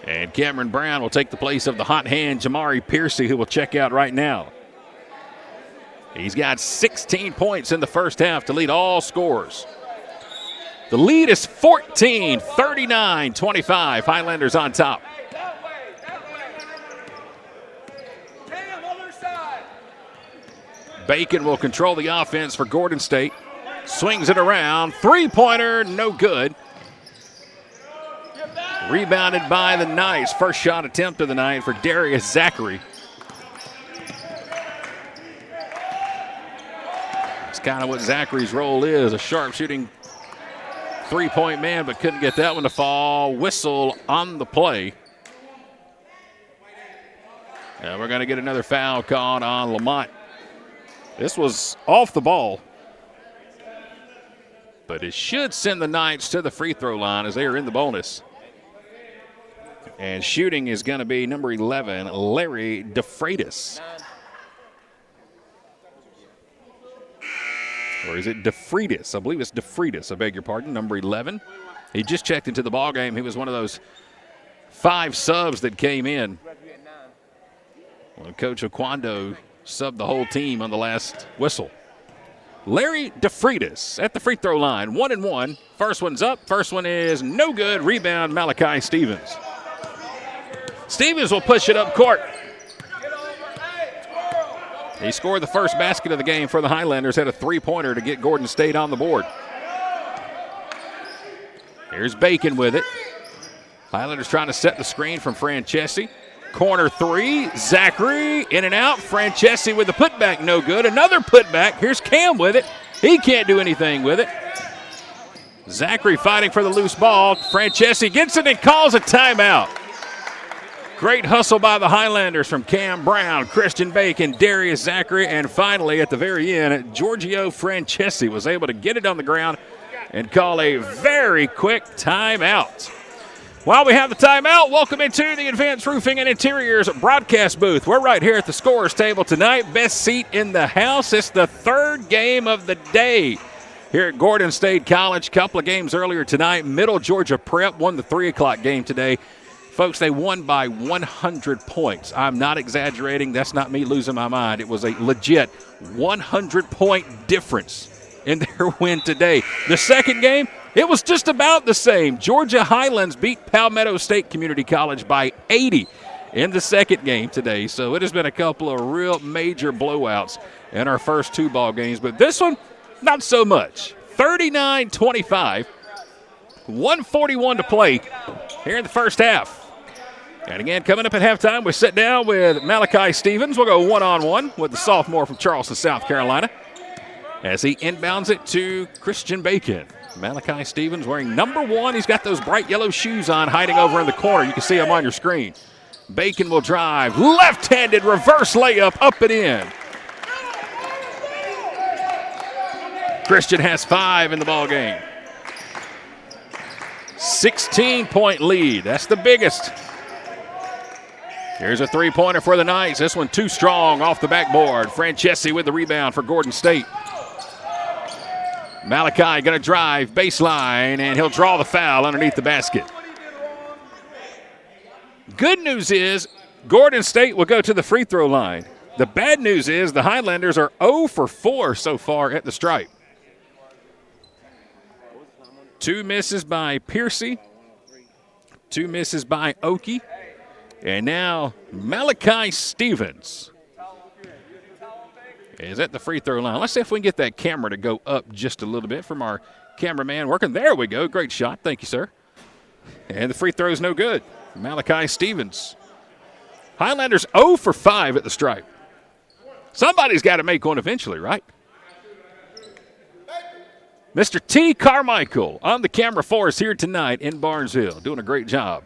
And Cameron Brown will take the place of the hot hand Jamari Piercy, who will check out right now. He's got 16 points in the first half to lead all scorers. The lead is 14, 39-25. Highlanders on top. Bacon will control the offense for Gordon State. Swings it around. Three-pointer, no good. Rebounded by the Knights. First shot attempt of the night for Darius Zachary. It's kind of what Zachary's role is, a sharpshooting three-point man, but couldn't get that one to fall. Whistle on the play. And we're going to get another foul called on Lamont. This was off the ball, but it should send the Knights to the free throw line as they are in the bonus. And shooting is going to be number 11, Larry DeFreitas. Or is it DeFreitas? I believe it's DeFreitas, I beg your pardon, number 11. He just checked into the ball game. He was one of those 5 subs that came in. Well, Coach Oquando subbed the whole team on the last whistle. Larry DeFreitas at the free throw line, 1-1. First one's up. First one is no good. Rebound, Malachi Stevens. Stevens will push it up court. He scored the first basket of the game for the Highlanders, had a three-pointer to get Gordon State on the board. Here's Bacon with it. Highlanders trying to set the screen from Francesi. Corner three, Zachary in and out. Francesi with the putback, no good. Another putback. Here's Cam with it. He can't do anything with it. Zachary fighting for the loose ball. Francesi gets it and calls a timeout. Great hustle by the Highlanders from Cam Brown, Christian Bacon, Darius Zachary, and finally at the very end, Giorgio Francesi was able to get it on the ground and call a very quick timeout. While we have the timeout, welcome into the Advanced Roofing and Interiors broadcast booth. We're right here at the scorer's table tonight. Best seat in the house. It's the third game of the day here at Gordon State College. Couple of games earlier tonight. Middle Georgia Prep won the 3 o'clock game today. Folks, they won by 100 points. I'm not exaggerating. That's not me losing my mind. It was a legit 100-point difference in their win today. The second game, it was just about the same. Georgia Highlands beat Palmetto State Community College by 80 in the second game today. So it has been a couple of real major blowouts in our first two ball games. But this one, not so much. 39-25, 141 to play here in the first half. And again, coming up at halftime, we sit down with Malachi Stevens. We'll go one-on-one with the sophomore from Charleston, South Carolina, as he inbounds it to Christian Bacon. Malachi Stevens wearing number 1. He's got those bright yellow shoes on, hiding over in the corner. You can see him on your screen. Bacon will drive. Left-handed reverse layup, up and in. Christian has 5 in the ball game. 16-point lead. That's the biggest. Here's a three-pointer for the Knights. This one too strong off the backboard. Francesi with the rebound for Gordon State. Malachi going to drive baseline, and he'll draw the foul underneath the basket. Good news is Gordon State will go to the free throw line. The bad news is the Highlanders are 0 for 4 so far at the stripe. 2 misses by Piercy, 2 misses by Oki. And now Malachi Stevens is at the free throw line. Let's see if we can get that camera to go up just a little bit from our cameraman working. There we go. Great shot. Thank you, sir. And the free throw is no good. Malachi Stevens. Highlanders 0 for 5 at the stripe. Somebody's got to make one eventually, right? Mr. T. Carmichael on the camera for us here tonight in Barnesville. Doing a great job.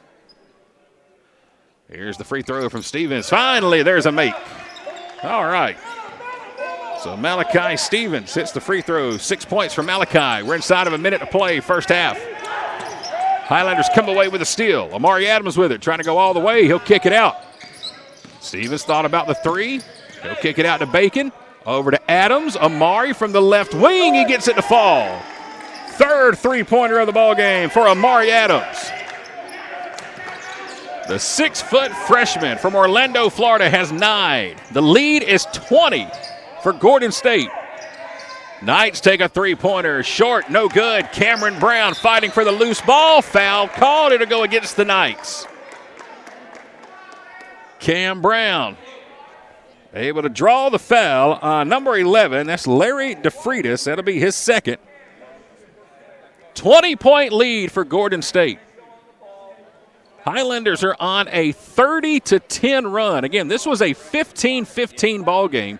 Here's the free throw from Stevens. Finally, there's a make. All right. So Malachi Stevens hits the free throw. 6 points for Malachi. We're inside of a minute to play, first half. Highlanders come away with a steal. Amari Adams with it, trying to go all the way. He'll kick it out. Stevens thought about the three. He'll kick it out to Bacon. Over to Adams. Amari from the left wing. He gets it to fall. Third three-pointer of the ball game for Amari Adams. The 6-foot freshman from Orlando, Florida has 9. The lead is 20 for Gordon State. Knights take a three-pointer. Short, no good. Cameron Brown fighting for the loose ball. Foul called. It'll go against the Knights. Cam Brown able to draw the foul on number 11. That's Larry DeFreitas. That'll be his second. 20-point lead for Gordon State. Highlanders are on a 30-10 run. Again, this was a 15-15 ball game.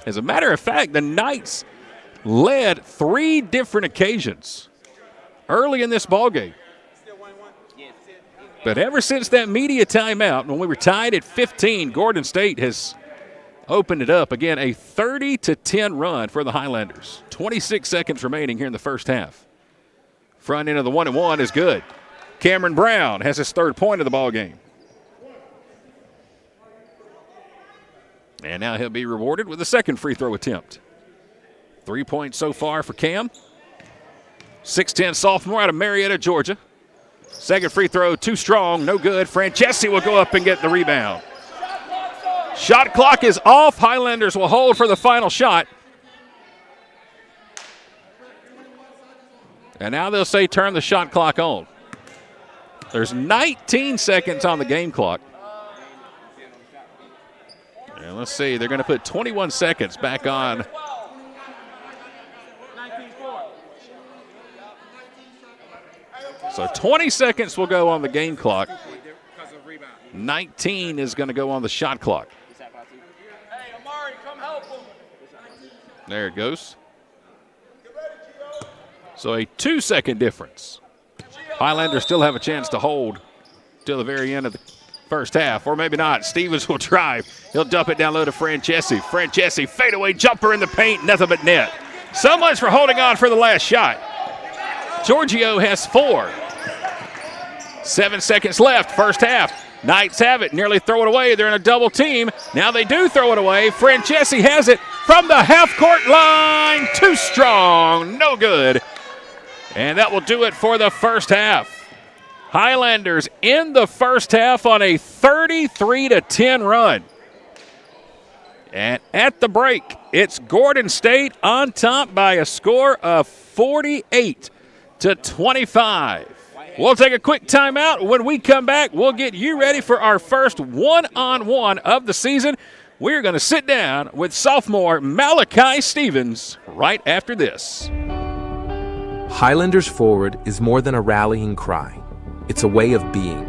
As a matter of fact, the Knights led 3 different occasions early in this ball game. But ever since that media timeout, when we were tied at 15, Gordon State has opened it up. Again, a 30-10 run for the Highlanders. 26 seconds remaining here in the first half. Front end of the 1-and-1 is good. Cameron Brown has his third point of the ball game. And now he'll be rewarded with a second free throw attempt. 3 points so far for Cam. 6'10 sophomore out of Marietta, Georgia. Second free throw, too strong, no good. Francesi will go up and get the rebound. Shot clock is off. Highlanders will hold for the final shot. And now they'll say turn the shot clock on. There's 19 seconds on the game clock. And let's see, they're going to put 21 seconds back on. So 20 seconds will go on the game clock. 19 is going to go on the shot clock. There it goes. So a 2-second difference. Highlanders still have a chance to hold till the very end of the first half, or maybe not. Stevens will drive. He'll dump it down low to Francesi. Francesi, fadeaway jumper in the paint, nothing but net. So much for holding on for the last shot. Giorgio has 4. 7 seconds left, first half. Knights have it, nearly throw it away. They're in a double team. Now they do throw it away. Francesi has it from the half-court line. Too strong, no good. And that will do it for the first half. Highlanders in the first half on a 33-10 run. And at the break, it's Gordon State on top by a score of 48-25. We'll take a quick timeout. When we come back, we'll get you ready for our first one-on-one of the season. We're going to sit down with sophomore Malachi Stevens right after this. Highlanders forward is more than a rallying cry. It's a way of being.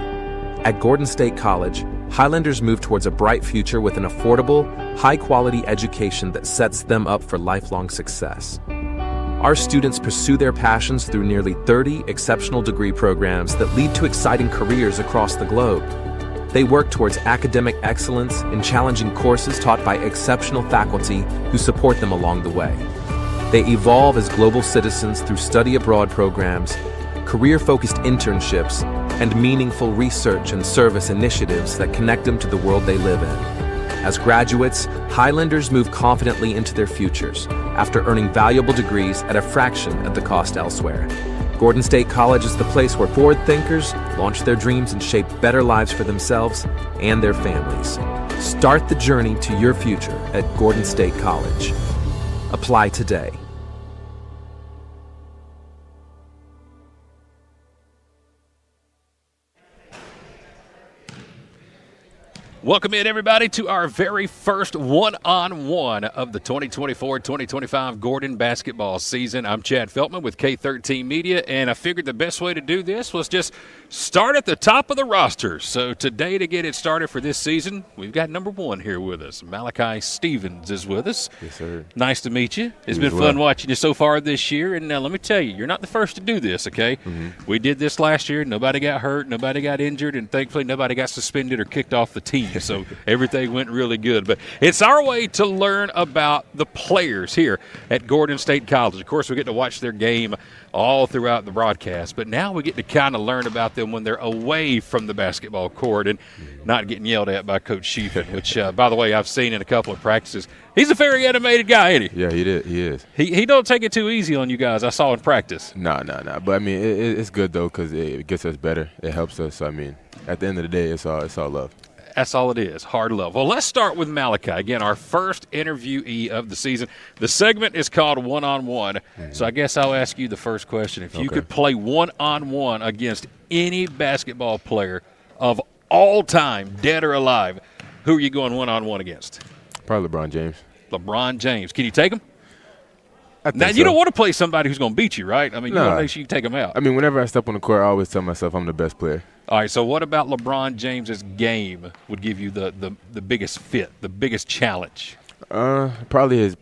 At Gordon State College, Highlanders move towards a bright future with an affordable, high-quality education that sets them up for lifelong success. Our students pursue their passions through nearly 30 exceptional degree programs that lead to exciting careers across the globe. They work towards academic excellence in challenging courses taught by exceptional faculty who support them along the way. They evolve as global citizens through study abroad programs, career-focused internships, and meaningful research and service initiatives that connect them to the world they live in. As graduates, Highlanders move confidently into their futures after earning valuable degrees at a fraction of the cost elsewhere. Gordon State College is the place where forward thinkers launch their dreams and shape better lives for themselves and their families. Start the journey to your future at Gordon State College. Apply today. Welcome in, everybody, to our very first one-on-one of the 2024-2025 Gordon basketball season. I'm Chad Feltman with K13 Media, and I figured the best way to do this was just start at the top of the roster. So today, to get it started for this season, we've got number one here with us. Malachi Stevens is with us. Yes, sir. Nice to meet you. It's been fun watching you so far this year, and let me tell you, you're not the first to do this, okay? We did this last year. Nobody got hurt. Nobody got injured, and thankfully nobody got suspended or kicked off the team. So everything went really good. But it's our way to learn about the players here at Gordon State College. Of course, we get to watch their game all throughout the broadcast, but now we get to kind of learn about them when they're away from the basketball court and not getting yelled at by Coach Sheehan, which, by the way, I've seen in a couple of practices. He's a very animated guy, ain't he? Yeah, he is. He don't take it too easy on you guys. I saw in practice. Nah. But, I mean, it's good, though, because it gets us better. It helps us. I mean, at the end of the day, it's all love. That's all it is, hard love. Well, let's start with Malachi. Again, our first interviewee of the season. The segment is called One-on-One. So I guess I'll ask you the first question. If you could play one-on-one against any basketball player of all time, dead or alive, who are you going one-on-one against? Probably LeBron James. LeBron James. Can you take him? I think Now, so. you don't want to play somebody who's going to beat you, right? I mean, you want to make sure you take him out. I mean, whenever I step on the court, I always tell myself I'm the best player. All right, so what about LeBron James's game would give you the biggest fit, the biggest challenge? Probably his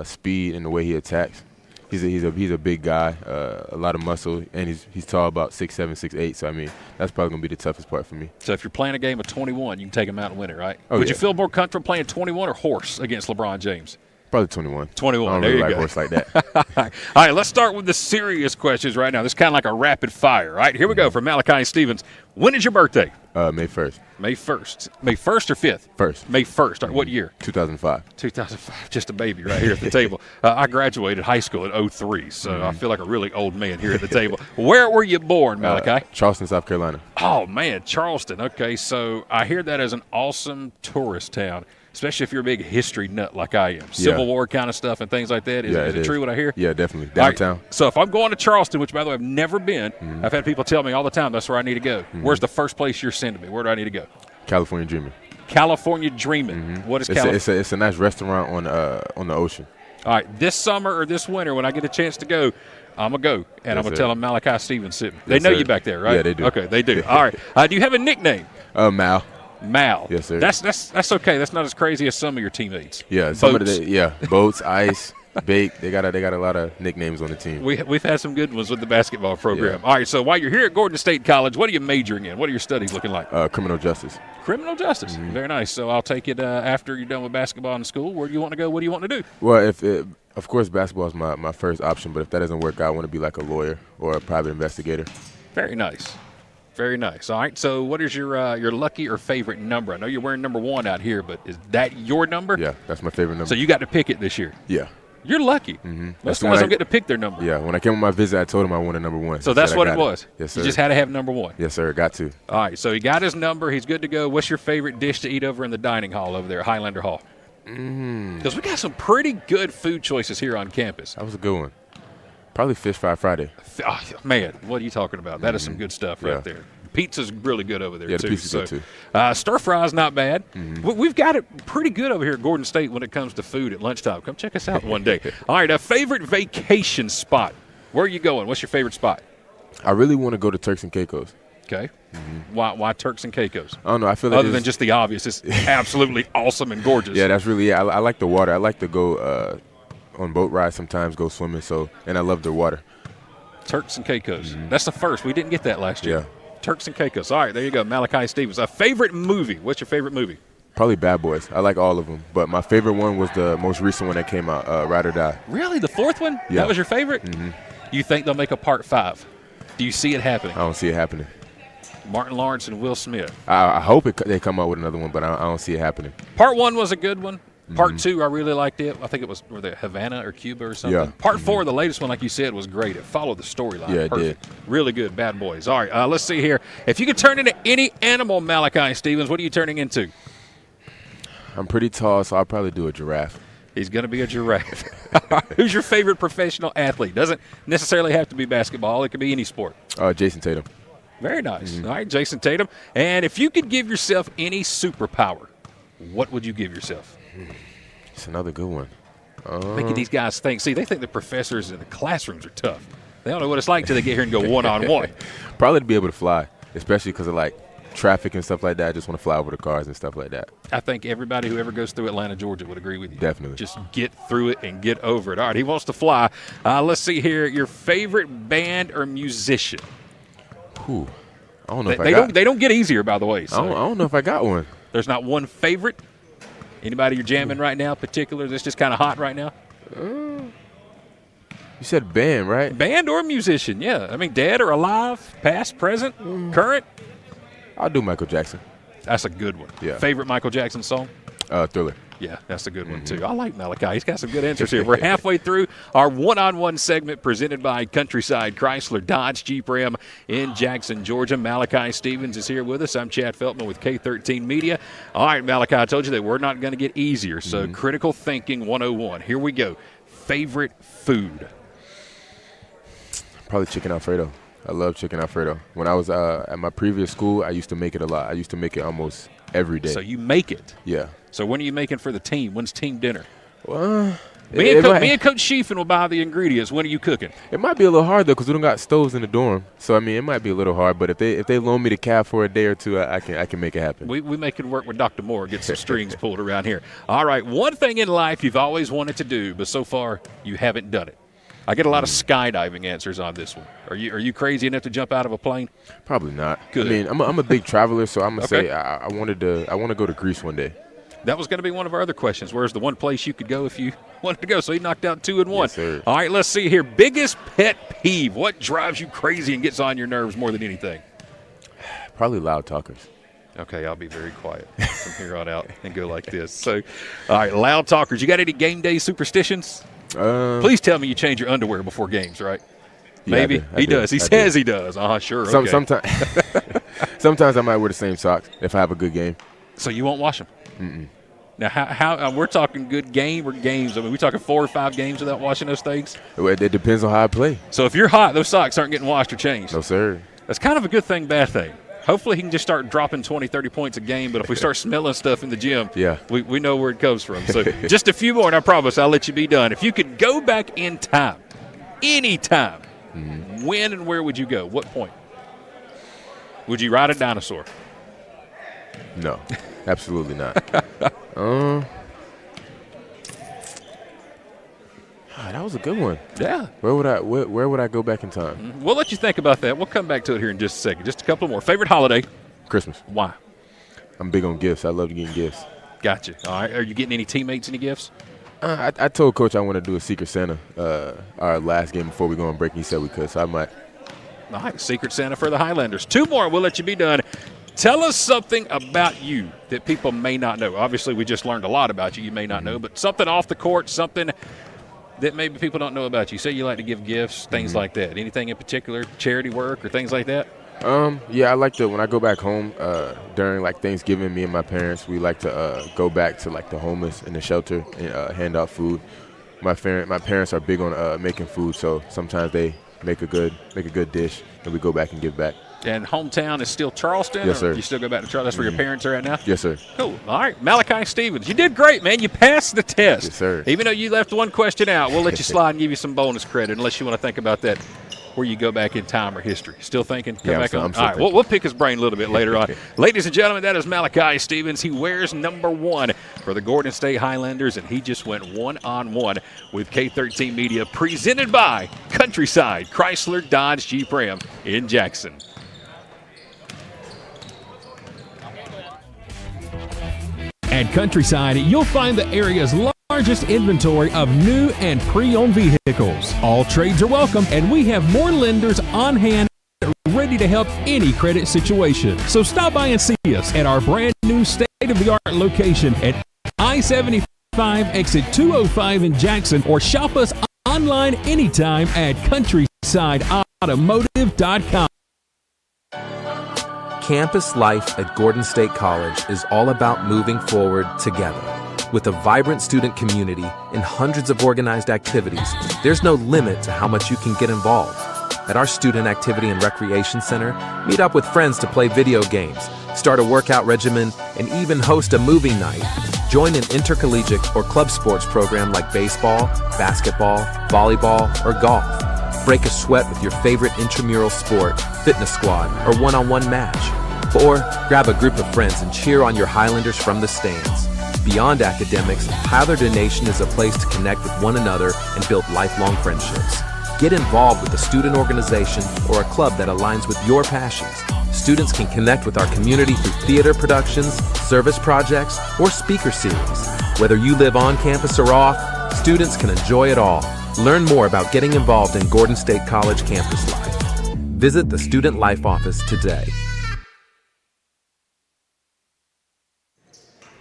speed and the way he attacks. He's a big guy, a lot of muscle, and he's tall, about 6'7", 6'8". So I mean, that's probably gonna be the toughest part for me. So if you're playing a game of 21, you can take him out and win it, right? Oh, Would yeah. you feel more comfortable playing 21 or horse against LeBron James? Probably 21. 21. I don't there really you like go. horse like that. All right, let's start with the serious questions right now. This is kind of like a rapid fire. All right, here we go for Malachi Stevens. When is your birthday? May 1st. May 1st. May 1st or 5th? 1st. May 1st. All right, what year? 2005. 2005. Just a baby right here at the table. I graduated high school in 03, so I feel like a really old man here at the table. Where were you born, Malachi? Charleston, South Carolina. Oh, man, Charleston. Okay, so I hear that as an awesome tourist town, especially if you're a big history nut like I am. Civil War kind of stuff and things like that. Is it true what I hear? Yeah, definitely. Downtown. Right, so if I'm going to Charleston, which, by the way, I've never been, I've had people tell me all the time that's where I need to go. Where's the first place you're sending me? Where do I need to go? California Dreaming. California Dreaming. What is California? It's a nice restaurant on the ocean. All right, this summer or this winter when I get a chance to go, I'm going to go, and I'm going to tell them Malachi Stevens sitting. They know you back there, right? Yeah, they do. Okay, they do. All right. Do you have a nickname? Mal. Mal. Yes, sir. That's okay. That's not as crazy as some of your teammates. Yeah, Boats, Ice, Bake. They got a lot of nicknames on the team. We've had some good ones with the basketball program. Yeah. All right, so while you're here at Gordon State College, what are you majoring in? What are your studies looking like? Criminal justice. Criminal justice. Very nice. So I'll take it after you're done with basketball in school. Where do you want to go? What do you want to do? Well, of course, basketball is my first option, but if that doesn't work out, I want to be like a lawyer or a private investigator. Very nice. Very nice. All right, so what is your lucky or favorite number? I know you're wearing number 1 out here, but is that your number? Yeah, that's my favorite number. So you got to pick it this year. Yeah. You're lucky. Most guys don't get to pick their number. Yeah, when I came on my visit, I told him I wanted number 1. So that's what it was. Yes, sir. You just had to have number 1. Yes, sir. Got to. All right, so he got his number. He's good to go. What's your favorite dish to eat over in the dining hall over there at Highlander Hall? Because we got some pretty good food choices here on campus. That was a good one. Probably Fish Fry Friday. Oh, man, what are you talking about? That is some good stuff right there. Pizza's really good over there, too. Yeah, the pizza's good, too. Stir fry's not bad. We've got it pretty good over here at Gordon State when it comes to food at lunchtime. Come check us out one day. All right, a favorite vacation spot. Where are you going? What's your favorite spot? I really want to go to Turks and Caicos. Okay. Why Turks and Caicos? I don't know. I feel like other than just the obvious, it's absolutely awesome and gorgeous. Yeah, that's really I like the water. I like to go on boat rides sometimes, go swimming. And I love the water. Turks and Caicos. That's the first. We didn't get that last year. Yeah. Turks and Caicos. All right, there you go. Malachi Stevens. A favorite movie. What's your favorite movie? Probably Bad Boys. I like all of them, but my favorite one was the most recent one that came out, Ride or Die. Really? The 4th one? Yeah. That was your favorite? You think they'll make a part 5? Do you see it happening? I don't see it happening. Martin Lawrence and Will Smith. I hope they come out with another one, but I don't see it happening. Part 1 was a good one. Part 2, I really liked it. I think it was Havana or Cuba or something. Yeah. Part 4, the latest one, like you said, was great. It followed the storyline. Yeah, it did. Really good. Bad Boys. All right, let's see here. If you could turn into any animal, Malachi Stevens, what are you turning into? I'm pretty tall, so I'll probably do a giraffe. He's going to be a giraffe. Who's your favorite professional athlete? Doesn't necessarily have to be basketball. It could be any sport. Jason Tatum. Very nice. All right, Jason Tatum. And if you could give yourself any superpower, what would you give yourself? It's another good one. Making these guys think. See, they think the professors in the classrooms are tough. They don't know what it's like till they get here and go one-on-one. Probably to be able to fly, especially because of, traffic and stuff like that. I just want to fly over the cars and stuff like that. I think everybody who ever goes through Atlanta, Georgia would agree with you. Definitely. Just get through it and get over it. All right, he wants to fly. Let's see here. Your favorite band or musician? I don't know They don't get easier, by the way. So. I don't know if I got one. There's not one favorite? Anybody you're jamming right now, particular, that's just kind of hot right now? You said band, right? Band or musician, yeah. I mean, dead or alive, past, present, current? I'll do Michael Jackson. That's a good one. Yeah. Favorite Michael Jackson song? Thriller. Yeah, that's a good one, too. I like Malachi. He's got some good answers here. We're halfway through our one-on-one segment presented by Countryside Chrysler Dodge Jeep Ram in Jackson, Georgia. Malachi Stevens is here with us. I'm Chad Feltman with K13 Media. All right, Malachi, I told you that we're not going to get easier, so critical thinking 101. Here we go. Favorite food? Probably chicken Alfredo. I love chicken Alfredo. When I was at my previous school, I used to make it a lot. I used to make it almost every day. So you make it? Yeah. So when are you making for the team? When's team dinner? Well, me and Coach Sheefen will buy the ingredients. When are you cooking? It might be a little hard, though, because we don't got stoves in the dorm. So, I mean, it might be a little hard. But if they loan me the cab for a day or two, I can make it happen. We make it work with Dr. Moore, get some strings pulled around here. All right, one thing in life you've always wanted to do, but so far you haven't done it. I get a lot of skydiving answers on this one. Are you crazy enough to jump out of a plane? Probably not. Good. I mean, I'm a big traveler, so I'm gonna say I want to go to Greece one day. That was going to be one of our other questions. Where's the one place you could go if you wanted to go? So he knocked out 2 and 1. Yes, sir. All right, let's see here. Biggest pet peeve. What drives you crazy and gets on your nerves more than anything? Probably loud talkers. Okay, I'll be very quiet from here on out and go like this. So, all right, loud talkers. You got any game day superstitions? Please tell me you change your underwear before games, right? Yeah, Maybe. He does. He says he does. Sure. Okay. Sometimes I might wear the same socks if I have a good game. So you won't wash them? Mm-mm. Now, how we're talking good game or games? I mean, we talking 4 or 5 games without washing those things? It depends on how I play. So if you're hot, those socks aren't getting washed or changed? No, sir. That's kind of a good thing, bad thing. Hopefully he can just start dropping 20, 30 points a game, but if we start smelling stuff in the gym, we know where it comes from. So just a few more, and I promise I'll let you be done. If you could go back in time, any time, when and where would you go? What point? Would you ride a dinosaur? No, absolutely not. That was a good one. Yeah. Where would I go back in time? We'll let you think about that. We'll come back to it here in just a second. Just a couple more. Favorite holiday? Christmas. Why? I'm big on gifts. I love getting gifts. Gotcha. All right. Are you getting any teammates any gifts? I told Coach I want to do a Secret Santa our last game before we go on break. He said we could, so I might. All right. Secret Santa for the Highlanders. 2 more. We'll let you be done. Tell us something about you that people may not know. Obviously, we just learned a lot about you. You may not know, but something off the court, something that maybe people don't know about you? Say you like to give gifts, things like that. Anything in particular, charity work or things like that? Yeah, I like to, when I go back home during like Thanksgiving, me and my parents, we like to go back to like the homeless in the shelter and hand out food. My parents are big on making food, so sometimes they make a good dish, and we go back and give back. And hometown is still Charleston? Yes, sir. You still go back to Charleston? That's where your parents are at now? Yes, sir. Cool. All right. Malachi Stevens, you did great, man. You passed the test. Yes, sir. Even though you left one question out, we'll let you slide and give you some bonus credit unless you want to think about that where you go back in time or history. Still thinking? Come back on. All right. We'll pick his brain a little bit later on. Ladies and gentlemen, that is Malachi Stevens. He wears number 1 for the Gordon State Highlanders, and he just went one-on-one with K13 Media, presented by Countryside Chrysler Dodge Jeep Ram in Jackson. At Countryside, you'll find the area's largest inventory of new and pre-owned vehicles. All trades are welcome, and we have more lenders on hand ready to help any credit situation. So stop by and see us at our brand new state-of-the-art location at I-75 exit 205 in Jackson, or shop us online anytime at countrysideautomotive.com. Campus life at Gordon State College is all about moving forward together. With a vibrant student community and hundreds of organized activities, there's no limit to how much you can get involved. At our Student Activity and Recreation Center, meet up with friends to play video games, start a workout regimen, and even host a movie night. Join an intercollegiate or club sports program like baseball, basketball, volleyball, or golf. Break a sweat with your favorite intramural sport, fitness squad, or one-on-one match. Or grab a group of friends and cheer on your Highlanders from the stands. Beyond academics, Highlander Nation is a place to connect with one another and build lifelong friendships. Get involved with a student organization or a club that aligns with your passions. Students can connect with our community through theater productions, service projects, or speaker series. Whether you live on campus or off, students can enjoy it all. Learn more about getting involved in Gordon State College campus life. Visit the Student Life Office today.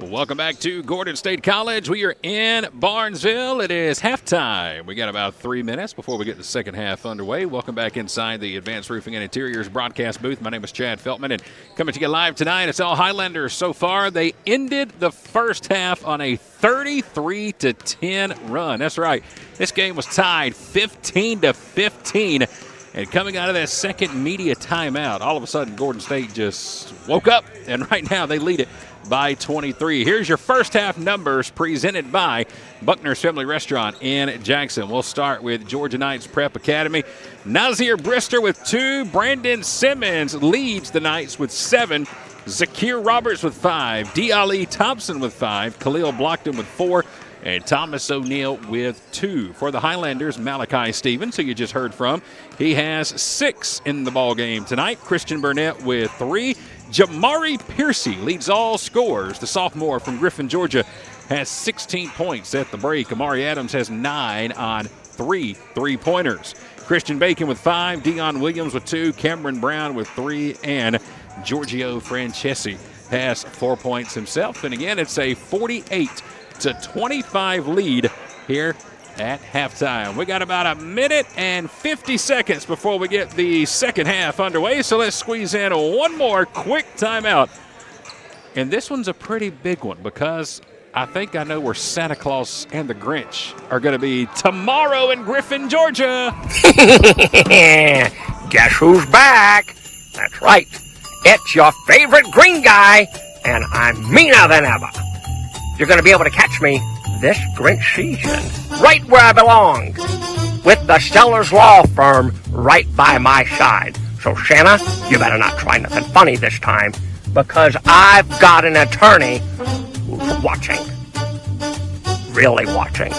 Welcome back to Gordon State College. We are in Barnesville. It is halftime. We got about 3 minutes before we get the second half underway. Welcome back inside the Advanced Roofing and Interiors broadcast booth. My name is Chad Feltman, and coming to you live tonight, it's all Highlanders so far. They ended the first half on a 33-10 run. That's right. This game was tied 15-15. And coming out of that second media timeout, all of a sudden Gordon State just woke up, and right now they lead it by 23. Here's your first half numbers presented by Buckner's Family Restaurant in Jackson. We'll start with Georgia Knights Prep Academy. Nazir Brister with 2. Brandon Simmons leads the Knights with 7. Zakir Roberts with 5. D. Ali Thompson with 5. Khalil Blockton with 4. And Thomas O'Neill with 2. For the Highlanders, Malachi Stevens, who you just heard from, he has 6 in the ball game tonight. Christian Burnett with 3. Jamari Piercy leads all scorers. The sophomore from Griffin, Georgia, has 16 points at the break. Amari Adams has 9 on 3 3-pointers. Christian Bacon with 5. Dion Williams with 2. Cameron Brown with 3. And Giorgio Francesi has 4 points himself. And again, it's a 48-25 lead here at halftime. We got about a minute and 50 seconds before we get the second half underway, so let's squeeze in one more quick timeout. And this one's a pretty big one because I think I know where Santa Claus and the Grinch are going to be tomorrow in Griffin, Georgia. Guess who's back? That's right. It's your favorite green guy, and I'm meaner than ever. You're going to be able to catch me this Grinch season, right where I belong, with the Stellar's Law Firm right by my side. So, Shanna, you better not try nothing funny this time, because I've got an attorney who's watching. Really watching.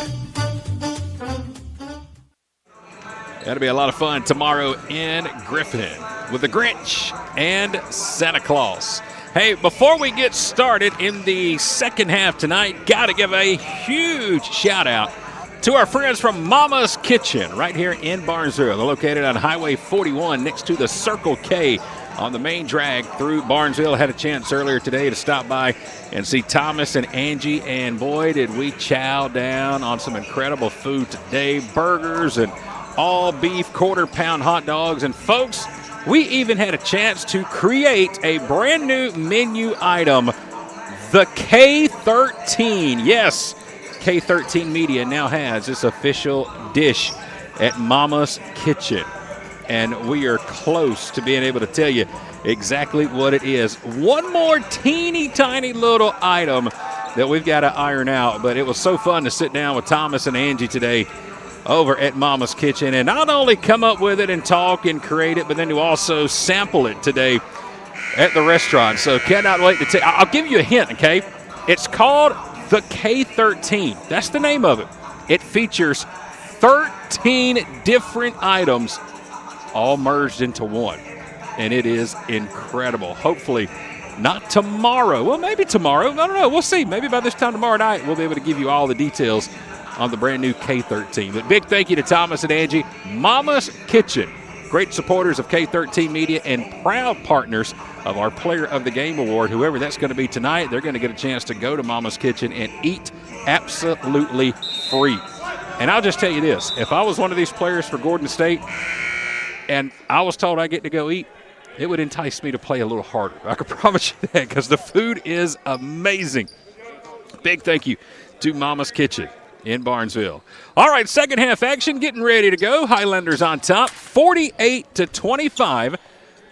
That'll be a lot of fun tomorrow in Griffin with the Grinch and Santa Claus. Hey, before we get started in the second half tonight, got to give a huge shout-out to our friends from Mama's Kitchen right here in Barnesville. They're located on Highway 41 next to the Circle K on the main drag through Barnesville. Had a chance earlier today to stop by and see Thomas and Angie, and boy, did we chow down on some incredible food today. Burgers and all beef quarter-pound hot dogs. And folks, we even had a chance to create a brand new menu item, the K13. Yes, K13 Media now has this official dish at Mama's Kitchen. And we are close to being able to tell you exactly what it is. One more teeny tiny little item that we've got to iron out. But it was so fun to sit down with Thomas and Angie today over at Mama's Kitchen and not only come up with it and talk and create it, but then to also sample it today at the restaurant. So cannot wait to tell you. I'll give you a hint, okay? It's called the K13. That's the name of it. It features 13 different items all merged into one. And it is incredible. Hopefully not tomorrow. Well, maybe tomorrow. I don't know. We'll see. Maybe by this time tomorrow night we'll be able to give you all the details on the brand new K13. But big thank you to Thomas and Angie. Mama's Kitchen, great supporters of K13 Media and proud partners of our Player of the Game Award. Whoever that's going to be tonight, they're going to get a chance to go to Mama's Kitchen and eat absolutely free. And I'll just tell you this. If I was one of these players for Gordon State and I was told I get to go eat, it would entice me to play a little harder. I can promise you that, because the food is amazing. Big thank you to Mama's Kitchen in Barnesville. All right, second half action getting ready to go. Highlanders on top, 48-25.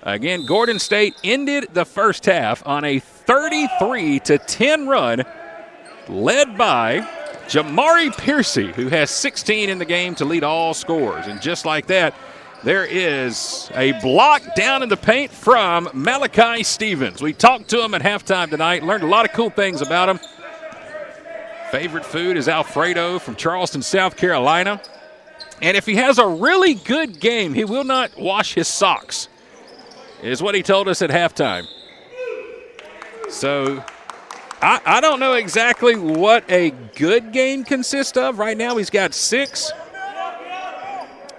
Again, Gordon State ended the first half on a 33-10 run, led by Jamari Piercy, who has 16 in the game to lead all scorers. And just like that, there is a block down in the paint from Malachi Stevens. We talked to him at halftime tonight, learned a lot of cool things about him. Favorite food is Alfredo from Charleston, South Carolina. And if he has a really good game, he will not wash his socks, is what he told us at halftime. So I don't know exactly what a good game consists of. Right now he's got 6.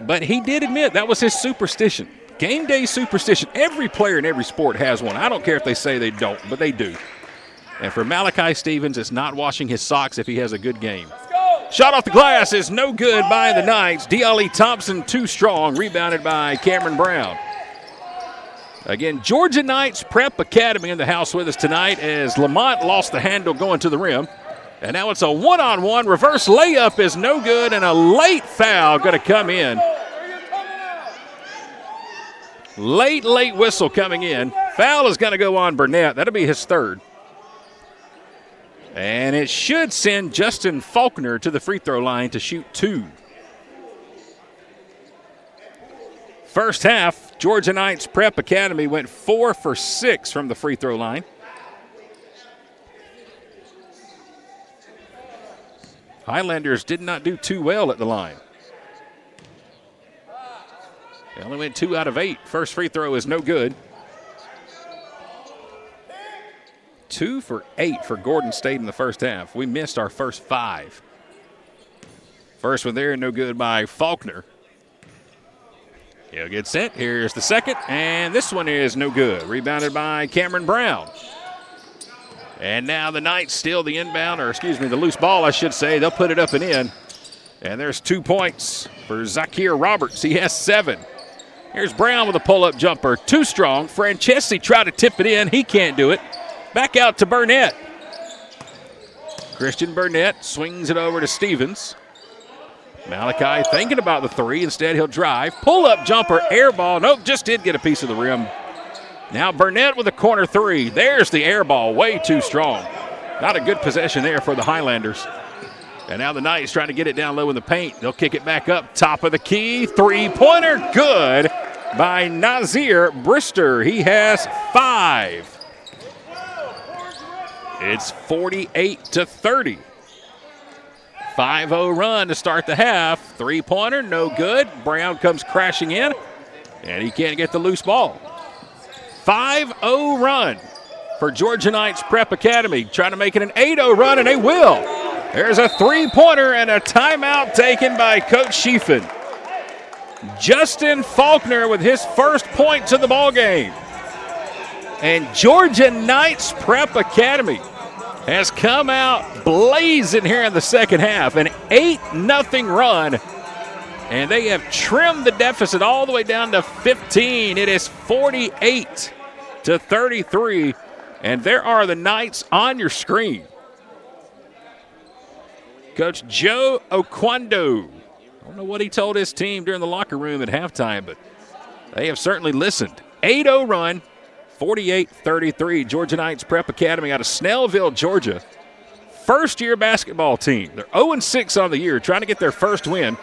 But he did admit that was his superstition. Game day superstition. Every player in every sport has one. I don't care if they say they don't, but they do. And for Malachi Stevens, it's not washing his socks if he has a good game. Shot off the glass is no good by the Knights. D.L.E. Thompson too strong, rebounded by Cameron Brown. Again, Georgia Knights Prep Academy in the house with us tonight as Lamont lost the handle going to the rim. And now it's a one-on-one. Reverse layup is no good, and a late foul going to come in. Late whistle coming in. Foul is going to go on Burnett. That'll be his third. And it should send Justin Faulkner to the free throw line to shoot 2. First half, Georgia Knights Prep Academy went 4 for 6 from the free throw line. Highlanders did not do too well at the line. They only went 2 out of 8. First free throw is no good. 2 for 8 for Gordon State in the first half. We missed our first 5. First one there, no good by Faulkner. He'll get set. Here's the second, and this one is no good. Rebounded by Cameron Brown. And now the Knights steal the inbound, or excuse me, the loose ball, I should say. They'll put it up and in. And there's 2 points for Zakir Roberts. He has 7. Here's Brown with a pull-up jumper. Too strong. Francesi tried to tip it in. He can't do it. Back out to Burnett. Christian Burnett swings it over to Stevens. Malachi thinking about the 3. Instead, he'll drive. Pull-up jumper, air ball. Nope, just did get a piece of the rim. Now Burnett with a corner 3. There's the air ball, way too strong. Not a good possession there for the Highlanders. And now the Knights trying to get it down low in the paint. They'll kick it back up, top of the key. 3-pointer, good by Nazir Brister. He has 5. It's 48-30. 5-0 run to start the half. 3-pointer, no good. Brown comes crashing in, and he can't get the loose ball. 5-0 run for Georgia Knights Prep Academy. Trying to make it an 8-0 run, and they will. There's a 3-pointer and a timeout taken by Coach Schiefen. Justin Faulkner with his first point to the ball game. And Georgia Knights Prep Academy has come out blazing here in the second half. An 8-0 run. And they have trimmed the deficit all the way down to 15. It is 48-33. And there are the Knights on your screen. Coach Joe Oquendo. I don't know what he told his team during the locker room at halftime, but they have certainly listened. 8-0 run, 48-33. Georgia Knights Prep Academy out of Snellville, Georgia. First-year basketball team. They're 0-6 on the year, trying to get their first win.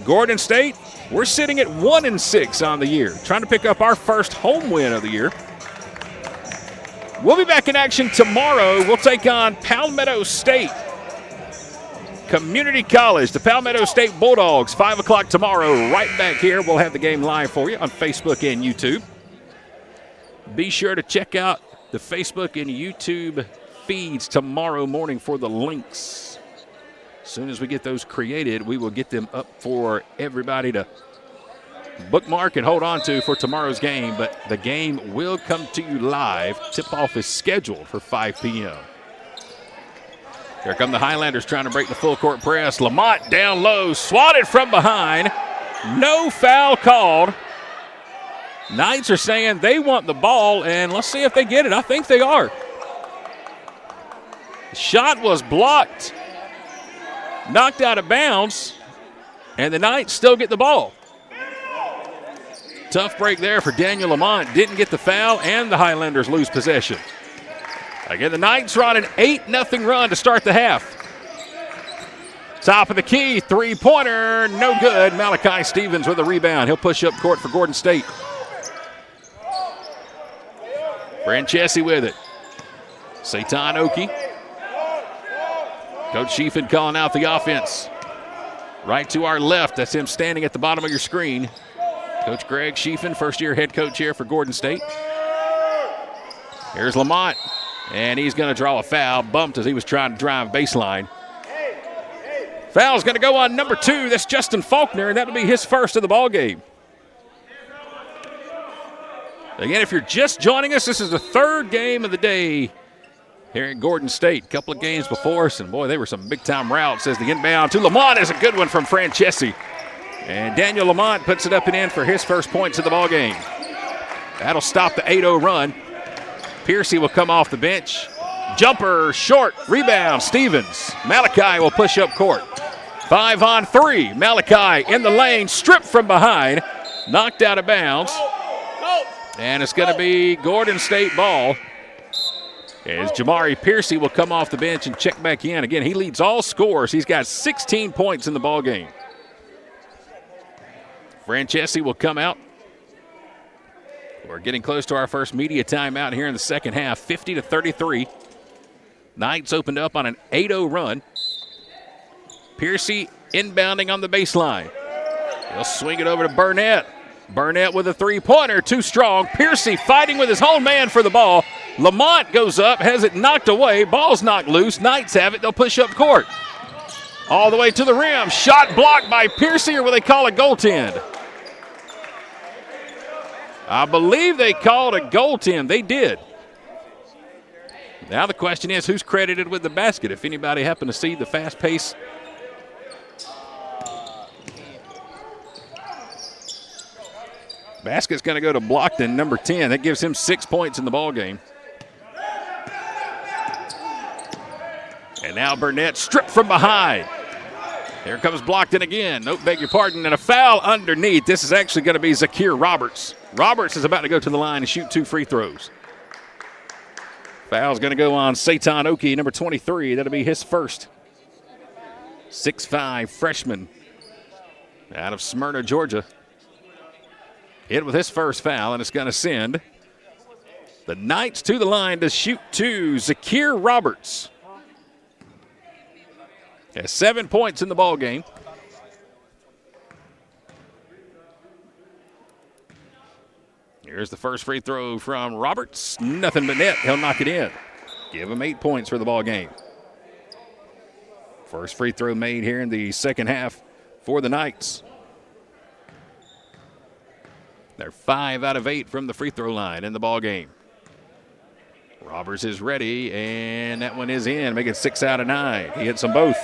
Gordon State, we're sitting at 1-6 on the year, trying to pick up our first home win of the year. We'll be back in action tomorrow. We'll take on Palmetto State Community College, the Palmetto State Bulldogs, 5 o'clock tomorrow, right back here. We'll have the game live for you on Facebook and YouTube. Be sure to check out the Facebook and YouTube feeds tomorrow morning for the links. As soon as we get those created, we will get them up for everybody to bookmark and hold on to for tomorrow's game. But the game will come to you live. Tip-off is scheduled for 5 p.m. Here come the Highlanders trying to break the full court press. Lamont down low, swatted from behind. No foul called. Knights are saying they want the ball, and let's see if they get it. I think they are. The shot was blocked, knocked out of bounds, and the Knights still get the ball. Tough break there for Daniel Lamont. Didn't get the foul, and the Highlanders lose possession. Again, the Knights are on an 8-0 run to start the half. Top of the key, three-pointer, no good. Malachi Stevens with a rebound. He'll push up court for Gordon State. Francesi with it. Seitan Oki. Coach Sheehan calling out the offense. Right to our left, that's him standing at the bottom of your screen. Coach Greg Sheehan, first-year head coach here for Gordon State. Here's Lamont. And he's going to draw a foul, bumped as he was trying to drive baseline. Foul's going to go on number 2. That's Justin Faulkner, and that'll be his first of the ball game. Again, if you're just joining us, this is the third game of the day here at Gordon State. A couple of games before us, and boy, they were some big-time routes as the inbound to Lamont is a good one from Francesi. And Daniel Lamont puts it up and in for his first points of the ball game. That'll stop the 8-0 run. Piercy will come off the bench. Jumper, short, rebound, Stevens. Malachi will push up court. 5-on-3. Malachi in the lane, stripped from behind, knocked out of bounds. And it's going to be Gordon State ball as Jamari Piercy will come off the bench and check back in. Again, he leads all scorers. He's got 16 points in the ball game. Francesi will come out. We're getting close to our first media timeout here in the second half, 50-33. Knights opened up on an 8-0 run. Piercy inbounding on the baseline. He'll swing it over to Burnett. Burnett with a three-pointer, too strong. Piercy fighting with his own man for the ball. Lamont goes up, has it knocked away. Ball's knocked loose. Knights have it. They'll push up court. All the way to the rim. Shot blocked by Piercy, or will they call a goaltend? I believe they called a goaltend. They did. Now the question is, who's credited with the basket? If anybody happened to see the fast pace. Basket's going to go to Blockton, number 10. That gives him 6 points in the ball game. And now Burnett stripped from behind. Here comes Blockton again. Nope, beg your pardon. And a foul underneath. This is actually going to be Zakir Roberts. Roberts is about to go to the line and shoot 2 free throws. Foul's going to go on Seitan Oki, number 23. That'll be his first. 6'5", freshman out of Smyrna, Georgia. Hit with his first foul, and it's going to send the Knights to the line to shoot 2. Zakir Roberts has 7 points in the ball game. Here's the first free throw from Roberts. Nothing but net. He'll knock it in. Give him 8 points for the ball game. First free throw made here in the second half for the Knights. They're 5 out of 8 from the free throw line in the ball game. Roberts is ready, and that one is in, making 6 out of 9. He hits them both.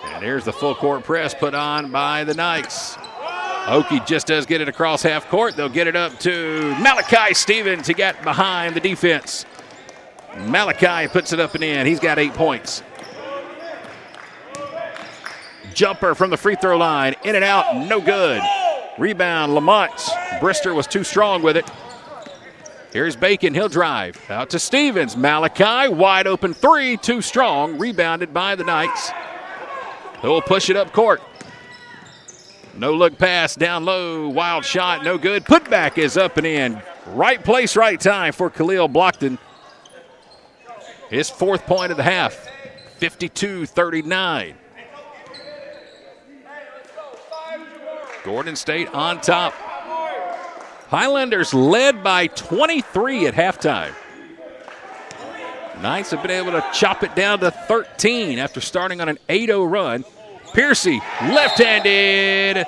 And there's the full court press put on by the Knights. Oki just does get it across half court. They'll get it up to Malachi Stevens. He got behind the defense. Malachi puts it up and in. He's got 8 points. Jumper from the free throw line. In and out, no good. Rebound, Lamont. Brister was too strong with it. Here's Bacon. He'll drive. Out to Stevens. Malachi, wide open three. Too strong. Rebounded by the Knights. He'll push it up court. No look pass down low. Wild shot, no good. Putback is up and in. Right place, right time for Khalil Blockton. His 4th point of the half. 52-39. Gordon State on top. Highlanders led by 23 at halftime. Knights have been able to chop it down to 13 after starting on an 8-0 run. Piercy, left-handed.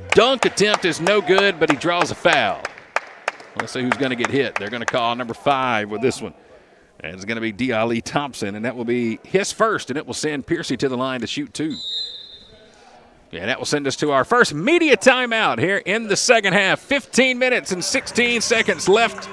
Dunk attempt is no good, but he draws a foul. Let's see who's going to get hit. They're going to call number 5 with this one. And it's going to be D'Ali Thompson, and that will be his first, and it will send Piercy to the line to shoot 2. Yeah, that will send us to our first media timeout here in the second half. 15 minutes and 16 seconds left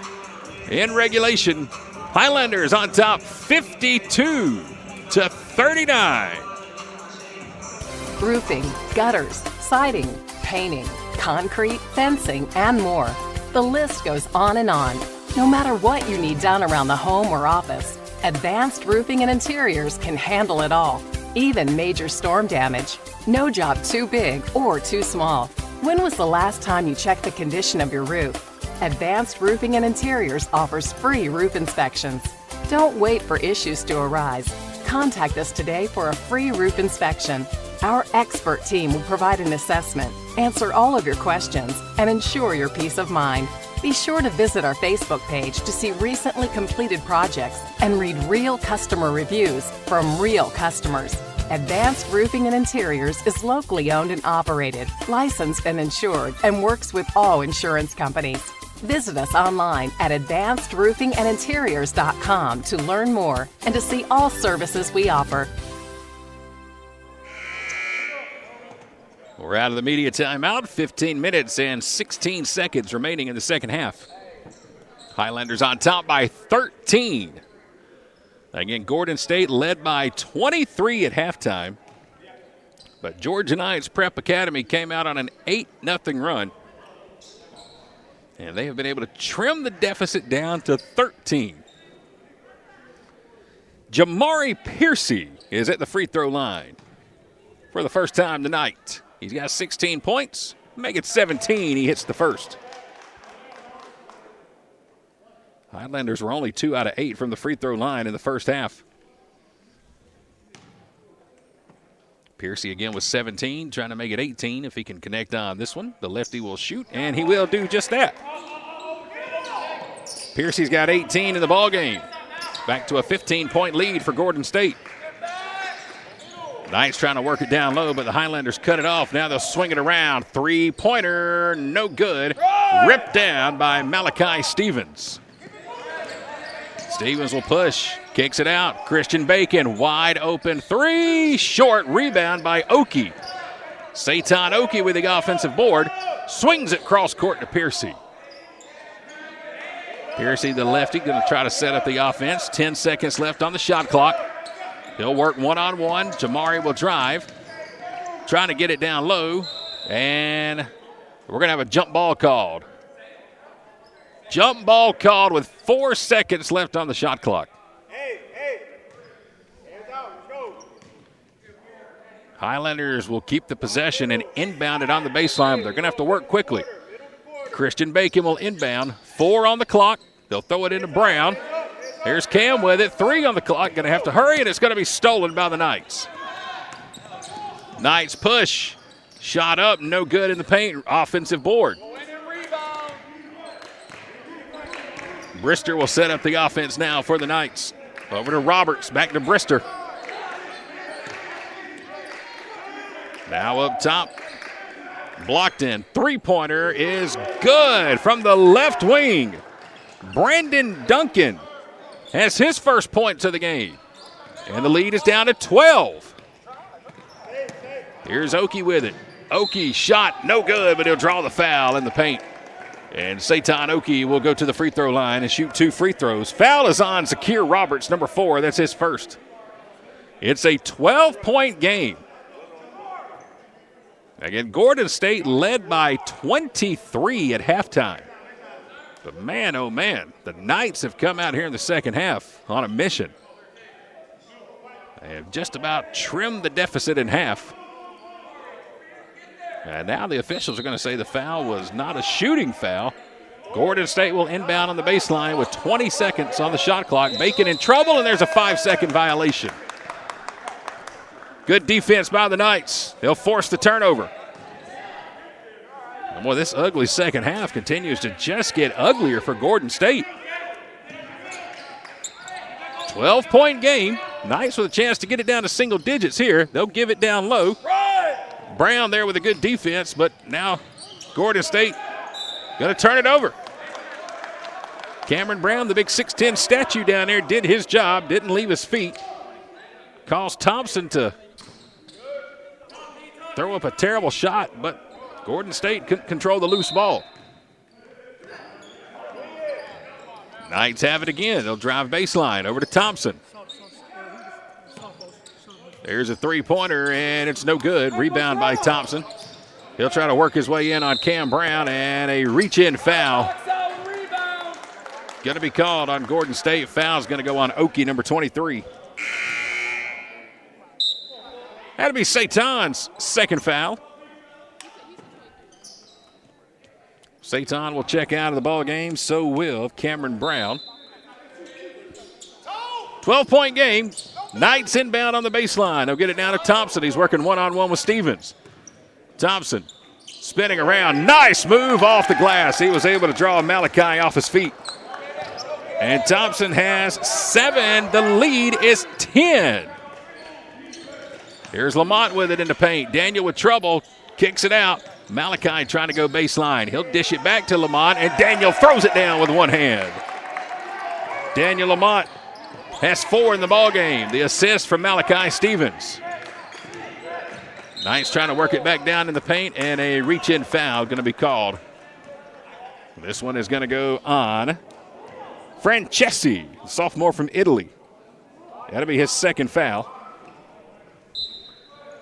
in regulation. Highlanders on top 52-39. Roofing, gutters, siding, painting, concrete, fencing, and more. The list goes on and on. No matter what you need done around the home or office, Advanced Roofing and Interiors can handle it all, even major storm damage. No job too big or too small. When was the last time you checked the condition of your roof? Advanced Roofing and Interiors offers free roof inspections. Don't wait for issues to arise. Contact us today for a free roof inspection. Our expert team will provide an assessment, answer all of your questions, and ensure your peace of mind. Be sure to visit our Facebook page to see recently completed projects and read real customer reviews from real customers. Advanced Roofing and Interiors is locally owned and operated, licensed and insured, and works with all insurance companies. Visit us online at advancedroofingandinteriors.com to learn more and to see all services we offer. We're out of the media timeout. 15 minutes and 16 seconds remaining in the second half. Highlanders on top by 13. Again, Gordon State led by 23 at halftime. But Georgia Knights Prep Academy came out on an 8-0 run. And they have been able to trim the deficit down to 13. Jamari Piercy is at the free throw line for the first time tonight. He's got 16 points. Make it 17. He hits the first. Highlanders were only 2 out of 8 from the free throw line in the first half. Piercy again with 17, trying to make it 18 if he can connect on this one. The lefty will shoot, and he will do just that. Piercy's got 18 in the ballgame. Back to a 15-point lead for Gordon State. Knights trying to work it down low, but the Highlanders cut it off. Now they'll swing it around. Three-pointer, no good. Ripped down by Malachi Stevens. Stevens will push, kicks it out. Christian Bacon, wide open three. Short rebound by Oki. Satan Oki with the offensive board. Swings it cross court to Piercy. Piercy, the lefty, going to try to set up the offense. 10 seconds left on the shot clock. He'll work one-on-one. Jamari will drive. Trying to get it down low. And we're going to have a jump ball called. Jump ball called with 4 seconds left on the shot clock. Hands out, let's go. Highlanders will keep the possession and inbound it on the baseline. They're going to have to work quickly. Christian Bacon will inbound. 4 on the clock. They'll throw it into Brown. Here's Cam with it. 3 on the clock. Going to have to hurry, and it's going to be stolen by the Knights. Knights push. Shot up, no good in the paint. Offensive board. Brister will set up the offense now for the Knights. Over to Roberts, back to Brister. Now up top, Blocked in. Three-pointer is good from the left wing. Brandon Duncan has his first points of the game. And the lead is down to 12. Here's Oki with it. Oki shot, no good, but he'll draw the foul in the paint. And Satan Oki will go to the free throw line and shoot 2 free throws. Foul is on Zakir Roberts, number 4. That's his first. It's a 12-point game. Again, Gordon State led by 23 at halftime. But man, oh man, the Knights have come out here in the second half on a mission. They have just about trimmed the deficit in half. And now the officials are going to say the foul was not a shooting foul. Gordon State will inbound on the baseline with 20 seconds on the shot clock. Bacon in trouble, and there's a 5-second violation. Good defense by the Knights. They'll force the turnover. And boy, this ugly second half continues to just get uglier for Gordon State. 12-point game. Knights with a chance to get it down to single digits here. They'll give it down low. Brown there with a good defense, but now Gordon State going to turn it over. Cameron Brown, the big 6'10 statue down there, did his job, didn't leave his feet. Caused Thompson to throw up a terrible shot, but Gordon State couldn't control the loose ball. Knights have it again. They'll drive baseline over to Thompson. There's a three-pointer, and it's no good. Rebound by Thompson. He'll try to work his way in on Cam Brown, and a reach-in foul. Going to be called on Gordon State. Foul's going to go on Oki, number 23. That'll be Satan's second foul. Satan will check out of the ball game. So will Cameron Brown. 12-point game. Knights inbound on the baseline. They'll get it down to Thompson. He's working one-on-one with Stevens. Thompson spinning around. Nice move off the glass. He was able to draw Malachi off his feet. And Thompson has 7. The lead is 10. Here's Lamont with it in the paint. Daniel with trouble. Kicks it out. Malachi trying to go baseline. He'll dish it back to Lamont, and Daniel throws it down with one hand. Daniel Lamont has 4 in the ball game. The assist from Malachi Stevens. Knights trying to work it back down in the paint, and a reach-in foul going to be called. This one is going to go on Francesi, sophomore from Italy. That'll be his second foul.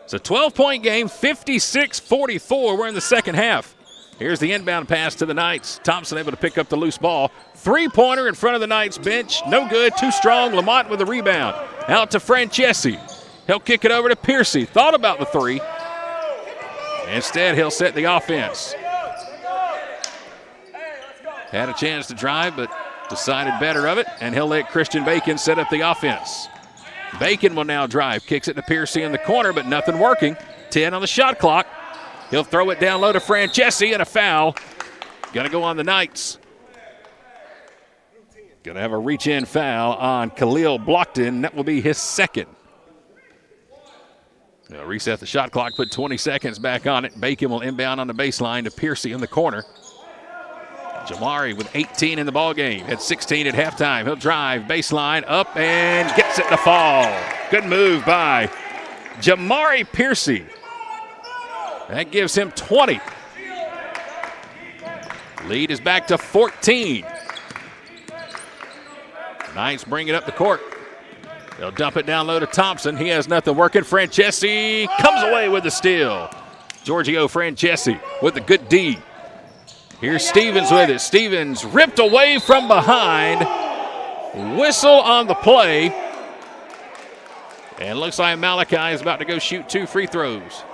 It's a 12-point game, 56-44. We're in the second half. Here's the inbound pass to the Knights. Thompson able to pick up the loose ball. Three-pointer in front of the Knights bench. No good, too strong. Lamont with the rebound. Out to Francesi. He'll kick it over to Piercy. Thought about the three. Instead, he'll set the offense. Had a chance to drive, but decided better of it, and he'll let Christian Bacon set up the offense. Bacon will now drive. Kicks it to Piercy in the corner, but nothing working. 10 on the shot clock. He'll throw it down low to Francesi, and a foul. Going to go on the Knights. Going to have a reach-in foul on Khalil Blockton. That will be his second. They'll reset the shot clock, put 20 seconds back on it. Bacon will inbound on the baseline to Piercy in the corner. Jamari with 18 in the ballgame. Had 16 at halftime. He'll drive baseline up and gets it to fall. Good move by Jamari Piercy. That gives him 20. Lead is back to 14. Knights bring it up the court. They'll dump it down low to Thompson. He has nothing working. Francesi comes away with the steal. Giorgio Francesi with a good D. Here's Stevens with it. Stevens ripped away from behind. Whistle on the play. And looks like Malachi is about to go shoot 2 free throws.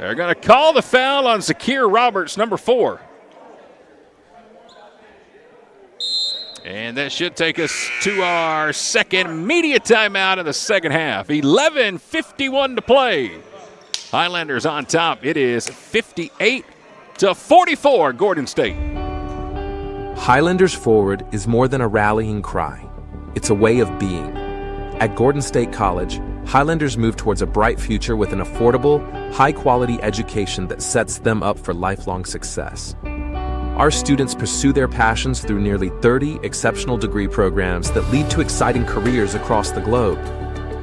They're going to call the foul on Zakir Roberts, number 4. And that should take us to our second media timeout in the second half. 11:51 to play. Highlanders on top. It is 58-44, Gordon State. Highlanders forward is more than a rallying cry. It's a way of being. At Gordon State College, Highlanders move towards a bright future with an affordable, high-quality education that sets them up for lifelong success. Our students pursue their passions through nearly 30 exceptional degree programs that lead to exciting careers across the globe.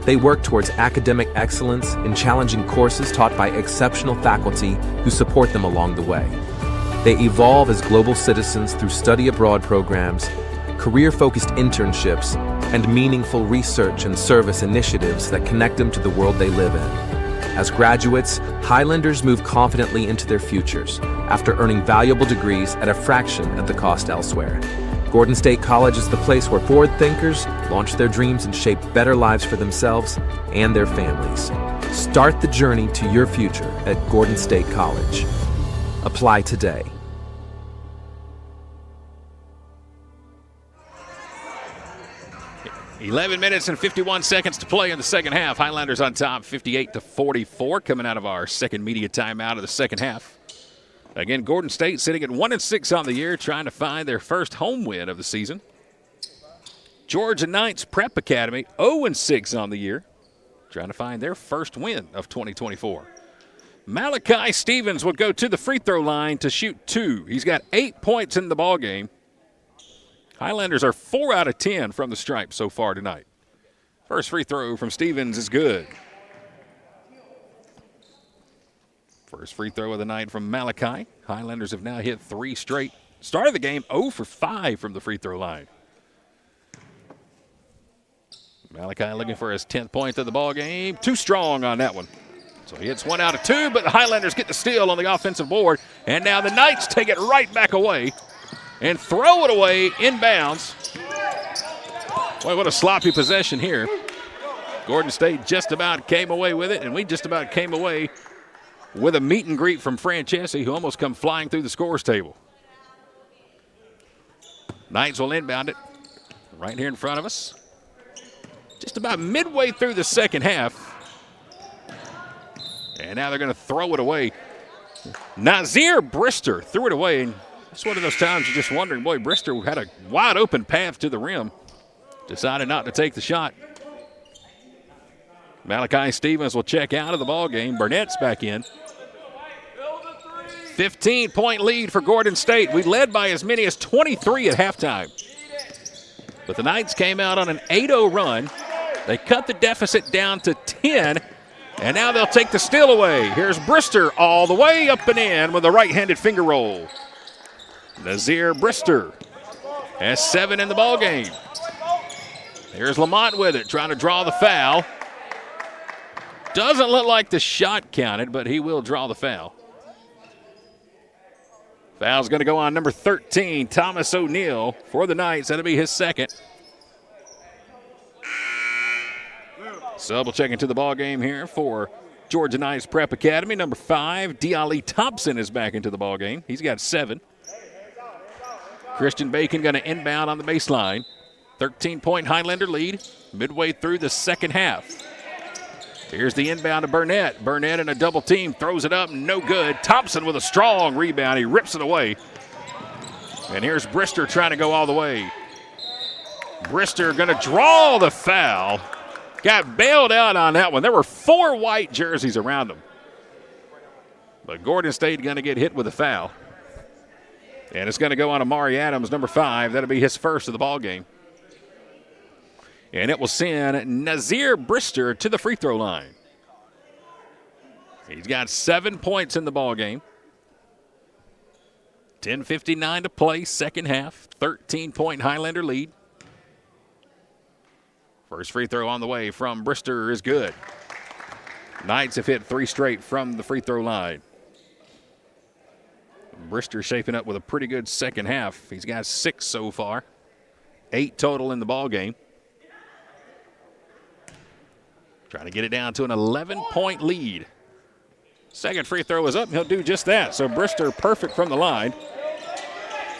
They work towards academic excellence in challenging courses taught by exceptional faculty who support them along the way. They evolve as global citizens through study abroad programs, career-focused internships, and meaningful research and service initiatives that connect them to the world they live in. As graduates, Highlanders move confidently into their futures after earning valuable degrees at a fraction of the cost elsewhere. Gordon State College is the place where forward thinkers launch their dreams and shape better lives for themselves and their families. Start the journey to your future at Gordon State College. Apply today. .11 minutes and 51 seconds to play in the second half. Highlanders on top, 58-44, coming out of our second media timeout of the second half. Again, Gordon State sitting at 1-6 on the year, trying to find their first home win of the season. Georgia Knights Prep Academy, 0-6 on the year, trying to find their first win of 2024. Malachi Stevens will go to the free throw line to shoot 2. He's got 8 points in the ballgame. Highlanders are 4 out of 10 from the stripe so far tonight. First free throw from Stevens is good. First free throw of the night from Malachi. Highlanders have now hit 3 straight. Started the game 0 for 5 from the free throw line. Malachi looking for his 10th point of the ball game. Too strong on that one. So he hits 1 out of 2, but the Highlanders get the steal on the offensive board. And now the Knights take it right back away and throw it away inbounds. Boy, what a sloppy possession here. Gordon State just about came away with it, and we just about came away with a meet and greet from Francesi, who almost come flying through the scores table. Knights will inbound it right here in front of us. Just about midway through the second half. And now they're going to throw it away. Nazir Brister threw it away, and it's one of those times you're just wondering, boy, Brister had a wide open path to the rim. Decided not to take the shot. Malachi Stevens will check out of the ball game. Burnett's back in. 15-point lead for Gordon State. We led by as many as 23 at halftime. But the Knights came out on an 8-0 run. They cut the deficit down to 10, and now they'll take the steal away. Here's Brister all the way up and in with a right-handed finger roll. Nazir Brister has 7 in the ball game. Here's Lamont with it, trying to draw the foul. Doesn't look like the shot counted, but he will draw the foul. Foul's going to go on number 13, Thomas O'Neal, for the Knights. That'll be his second. Sub will check into the ball game here for Georgia Knights Prep Academy. Number 5, Diali Thompson is back into the ball game. He's got 7. Christian Bacon going to inbound on the baseline. 13-point Highlander lead midway through the second half. Here's the inbound to Burnett. Burnett in a double team, throws it up, no good. Thompson with a strong rebound. He rips it away. And here's Brister trying to go all the way. Brister going to draw the foul. Got bailed out on that one. There were 4 white jerseys around him. But Gordon State going to get hit with a foul. And it's going to go on Amari Adams, number 5. That'll be his first of the ball game. And it will send Nazir Brister to the free throw line. He's got 7 points in the ball game. 10:59 to play, second half. 13-point Highlander lead. First free throw on the way from Brister is good. Knights have hit 3 straight from the free throw line. Brister shaping up with a pretty good second half. He's got 6 so far. 8 total in the ball game. Trying to get it down to an 11-point lead. Second free throw is up. He'll do just that. So Brister perfect from the line.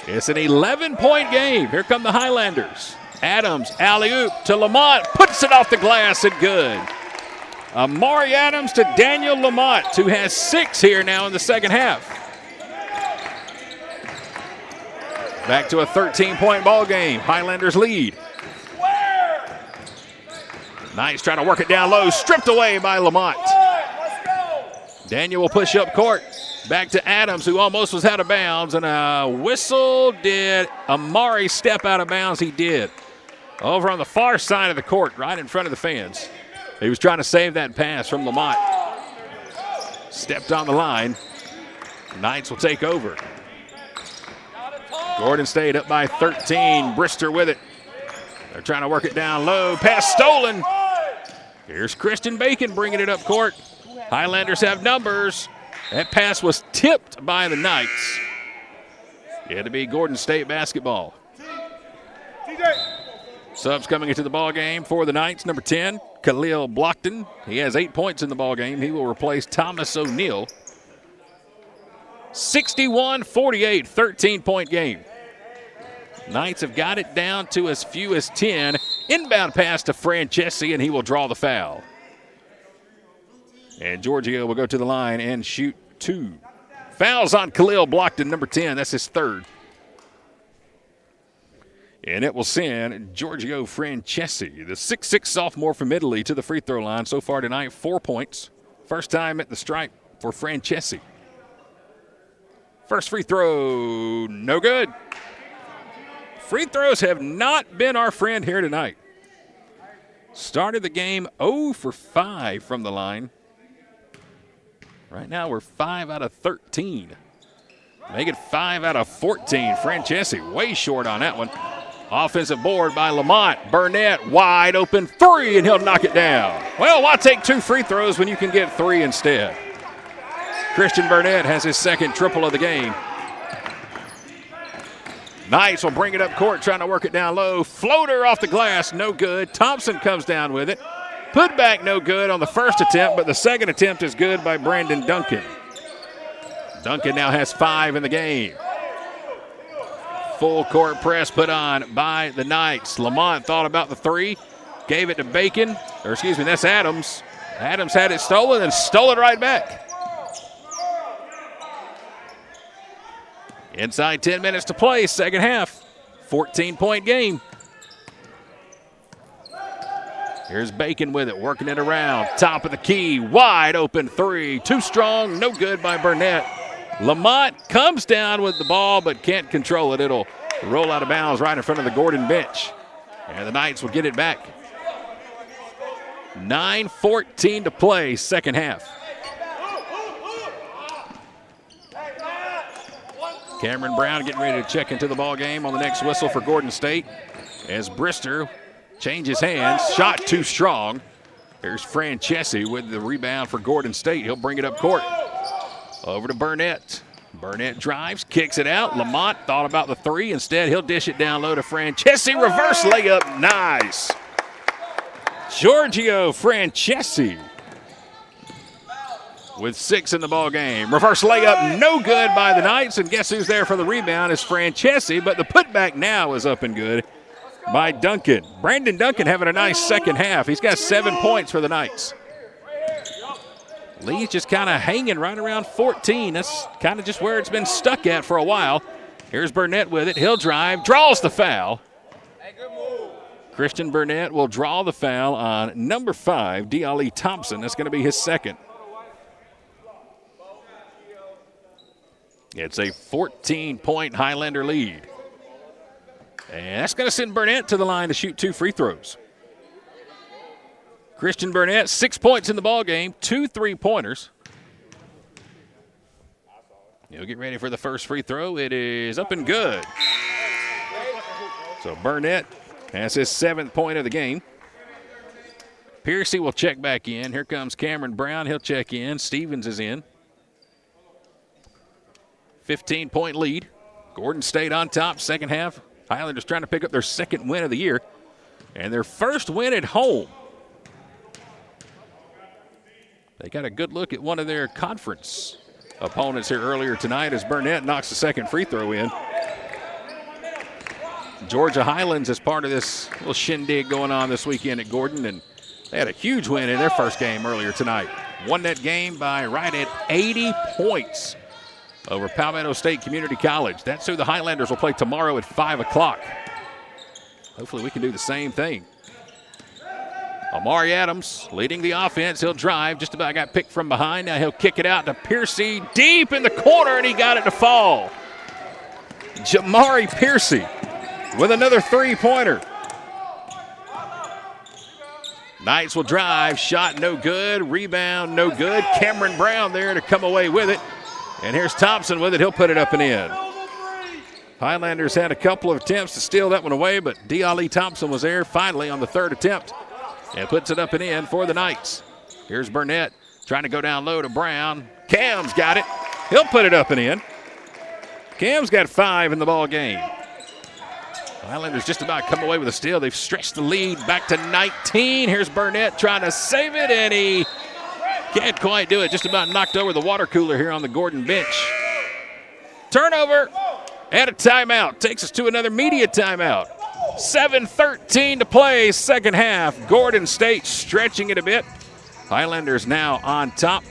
It's an 11-point game. Here come the Highlanders. Adams, alley-oop to Lamont. Puts it off the glass and good. Amari Adams to Daniel Lamont, who has 6 here now in the second half. Back to a 13-point ball game. Highlanders lead. Knights trying to work it down low, stripped away by Lamont. Daniel will push up court. Back to Adams, who almost was out of bounds, and a whistle. Did Amari step out of bounds? He did. Over on the far side of the court, right in front of the fans. He was trying to save that pass from Lamont. Stepped on the line. Knights will take over. Gordon State up by 13. Brister with it. They're trying to work it down low. Pass stolen. Here's Christian Bacon bringing it up court. Highlanders have numbers. That pass was tipped by the Knights. It had to be Gordon State basketball. Subs coming into the ball game for the Knights. Number 10, Khalil Blockton. He has 8 points in the ball game. He will replace Thomas O'Neill. 61-48, 13-point game. Knights have got it down to as few as 10. Inbound pass to Francesi, and he will draw the foul. And Giorgio will go to the line and shoot 2. Fouls on Khalil Blockton, number 10. That's his 3rd. And it will send Giorgio Francesi, the 6'6 sophomore from Italy, to the free throw line. So far tonight, 4 points. First time at the stripe for Francesi. First free throw, no good. Free throws have not been our friend here tonight. Started the game 0 for 5 from the line. Right now we're 5 out of 13. Make it 5 out of 14. Francesi way short on that one. Offensive board by Lamont. Burnett wide open 3, and he'll knock it down. Well, why take 2 free throws when you can get 3 instead? Christian Burnett has his 2nd triple of the game. Knights will bring it up court, trying to work it down low. Floater off the glass, no good. Thompson comes down with it. Put back no good on the first attempt, but the second attempt is good by Brandon Duncan. Duncan now has 5 in the game. Full court press put on by the Knights. Lamont thought about the 3, gave it to Bacon, or excuse me, that's Adams. Adams had it stolen and stole it right back. Inside 10 minutes to play, second half. 14-point game. Here's Bacon with it, working it around. Top of the key, wide open 3. Too strong, no good by Burnett. Lamont comes down with the ball but can't control it. It'll roll out of bounds right in front of the Gordon bench. And the Knights will get it back. 9:14 to play, second half. Cameron Brown getting ready to check into the ball game on the next whistle for Gordon State as Brister changes hands. Shot too strong. Here's Francesi with the rebound for Gordon State. He'll bring it up court. Over to Burnett. Burnett drives, kicks it out. Lamont thought about the 3. Instead, he'll dish it down low to Francesi. Reverse layup, nice. Giorgio Francesi with 6 in the ball game. Reverse layup, no good by the Knights. And guess who's there for the rebound is Francesi. But the putback now is up and good by Duncan. Brandon Duncan having a nice second half. He's got 7 points for the Knights. Lee's just kind of hanging right around 14. That's kind of just where it's been stuck at for a while. Here's Burnett with it. He'll drive, draws the foul. Christian Burnett will draw the foul on number 5, D'Ali Thompson. That's going to be his 2nd. It's a 14-point Highlander lead. And that's going to send Burnett to the line to shoot 2 free throws. Christian Burnett, 6 points in the ball game, 2 3-pointers. He'll get ready for the first free throw. It is up and good. So Burnett has his 7th point of the game. Piercy will check back in. Here comes Cameron Brown. He'll check in. Stevens is in. 15-point lead. Gordon State on top, second half. Highlanders trying to pick up their 2nd win of the year and their first win at home. They got a good look at one of their conference opponents here earlier tonight as Burnett knocks the 2nd free throw in. Georgia Highlands is part of this little shindig going on this weekend at Gordon, and they had a huge win in their first game earlier tonight. Won that game by right at 80 points over Palmetto State Community College. That's who the Highlanders will play tomorrow at 5 o'clock. Hopefully we can do the same thing. Amari Adams leading the offense. He'll drive. Just about got picked from behind. Now he'll kick it out to Piercy deep in the corner, and he got it to fall. Jamari Piercy with another three-pointer. Knights will drive. Shot no good. Rebound no good. Cameron Brown there to come away with it. And here's Thompson with it. He'll put it up and in. Highlanders had a couple of attempts to steal that one away, but D. Thompson was there finally on the third attempt and puts it up and in for the Knights. Here's Burnett trying to go down low to Brown. Cam's got it. He'll put it up and in. Cam's got 5 in the ball game. Highlanders just about come away with a steal. They've stretched the lead back to 19. Here's Burnett trying to save it, and he can't quite do it. Just about knocked over the water cooler here on the Gordon bench. Turnover and a timeout. Takes us to another media timeout. 7:13 to play, second half. Gordon State stretching it a bit. Highlanders now on top,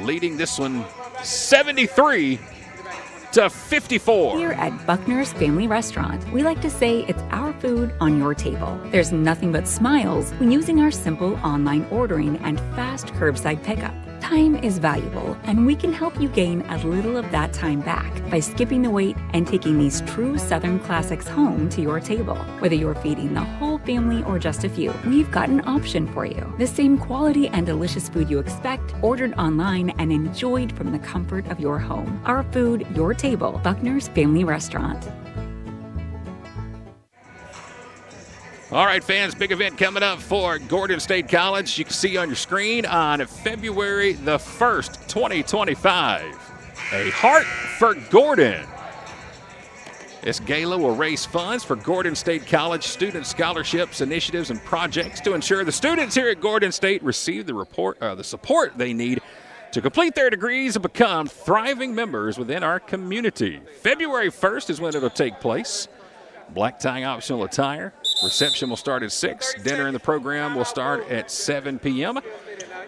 leading this one 73-54. Here at Buckner's Family Restaurant, we like to say it's our food on your table. There's nothing but smiles when using our simple online ordering and fast curbside pickup. Time is valuable, and we can help you gain a little of that time back by skipping the wait and taking these true Southern classics home to your table. Whether you're feeding the whole family or just a few, we've got an option for you. The same quality and delicious food you expect, ordered online and enjoyed from the comfort of your home. Our food, your table. Buckner's Family Restaurant. All right, fans, big event coming up for Gordon State College. You can see on your screen on February the 1st, 2025. A Heart for Gordon. This gala will raise funds for Gordon State College student scholarships, initiatives, and projects to ensure the students here at Gordon State receive the support they need to complete their degrees and become thriving members within our community. February 1st is when it'll take place. Black tie optional attire. Reception will start at 6. Dinner in the program will start at 7 p.m.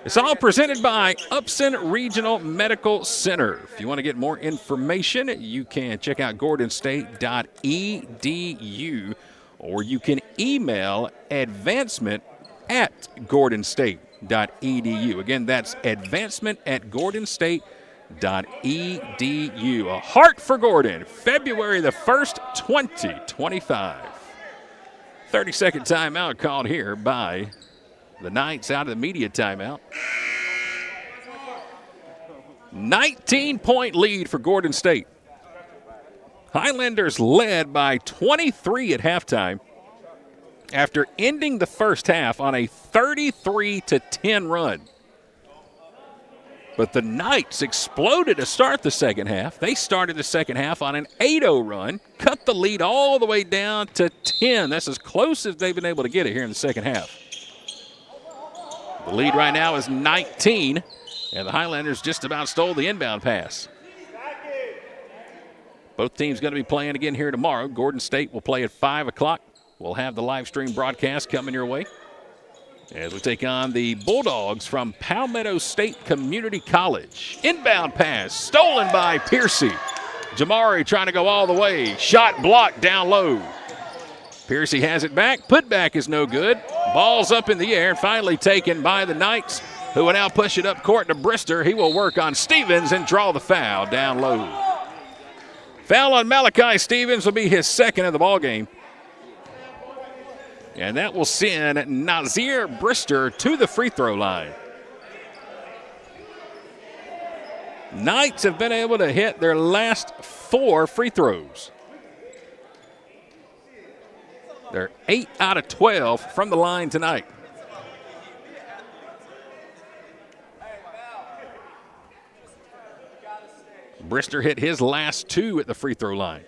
It's all presented by Upson Regional Medical Center. If you want to get more information, you can check out gordonstate.edu, or you can email advancement@gordonstate.edu. Again, that's advancement@gordonstate.edu. A Heart for Gordon, February the 1st, 2025. 30-second timeout called here by the Knights out of the media timeout. 19-point lead for Gordon State. Highlanders led by 23 at halftime after ending the first half on a 33-10 run. But the Knights exploded to start the second half. They started the second half on an 8-0 run, cut the lead all the way down to 10. That's as close as they've been able to get it here in the second half. The lead right now is 19, and the Highlanders just about stole the inbound pass. Both teams going to be playing again here tomorrow. Gordon State will play at 5 o'clock. We'll have the live stream broadcast coming your way as we take on the Bulldogs from Palmetto State Community College. Inbound pass stolen by Piercy. Jamari trying to go all the way. Shot blocked down low. Piercy has it back. Putback is no good. Ball's up in the air and finally taken by the Knights, who will now push it up court to Brister. He will work on Stevens and draw the foul down low. Foul on Malachi Stevens will be his second of the ball game. And that will send Nazir Brister to the free throw line. Knights have been able to hit their last 4 free throws. They're 8 out of 12 from the line tonight. Brister hit his last 2 at the free throw line.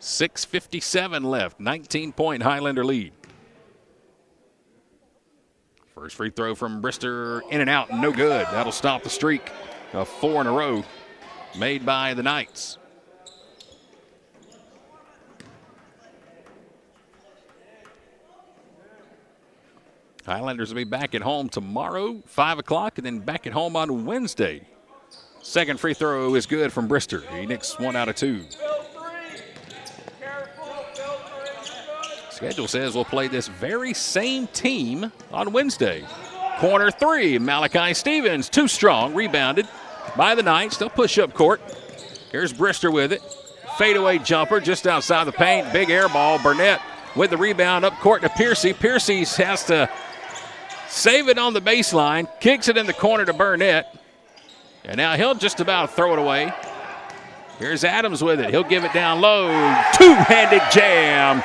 6:57 left, 19-point Highlander lead. First free throw from Brister, in and out, no good. That'll stop the streak of 4 in a row made by the Knights. Highlanders will be back at home tomorrow, 5 o'clock, and then back at home on Wednesday. Second free throw is good from Brister. He nicks 1 out of 2. Schedule says we'll play this very same team on Wednesday. Corner 3, Malachi Stevens, too strong, rebounded by the Knights. They'll push up court. Here's Brister with it. Fadeaway jumper just outside the paint. Big air ball. Burnett with the rebound up court to Piercy. Piercy has to save it on the baseline. Kicks it in the corner to Burnett. And now he'll just about throw it away. Here's Adams with it. He'll give it down low. Two-handed jam.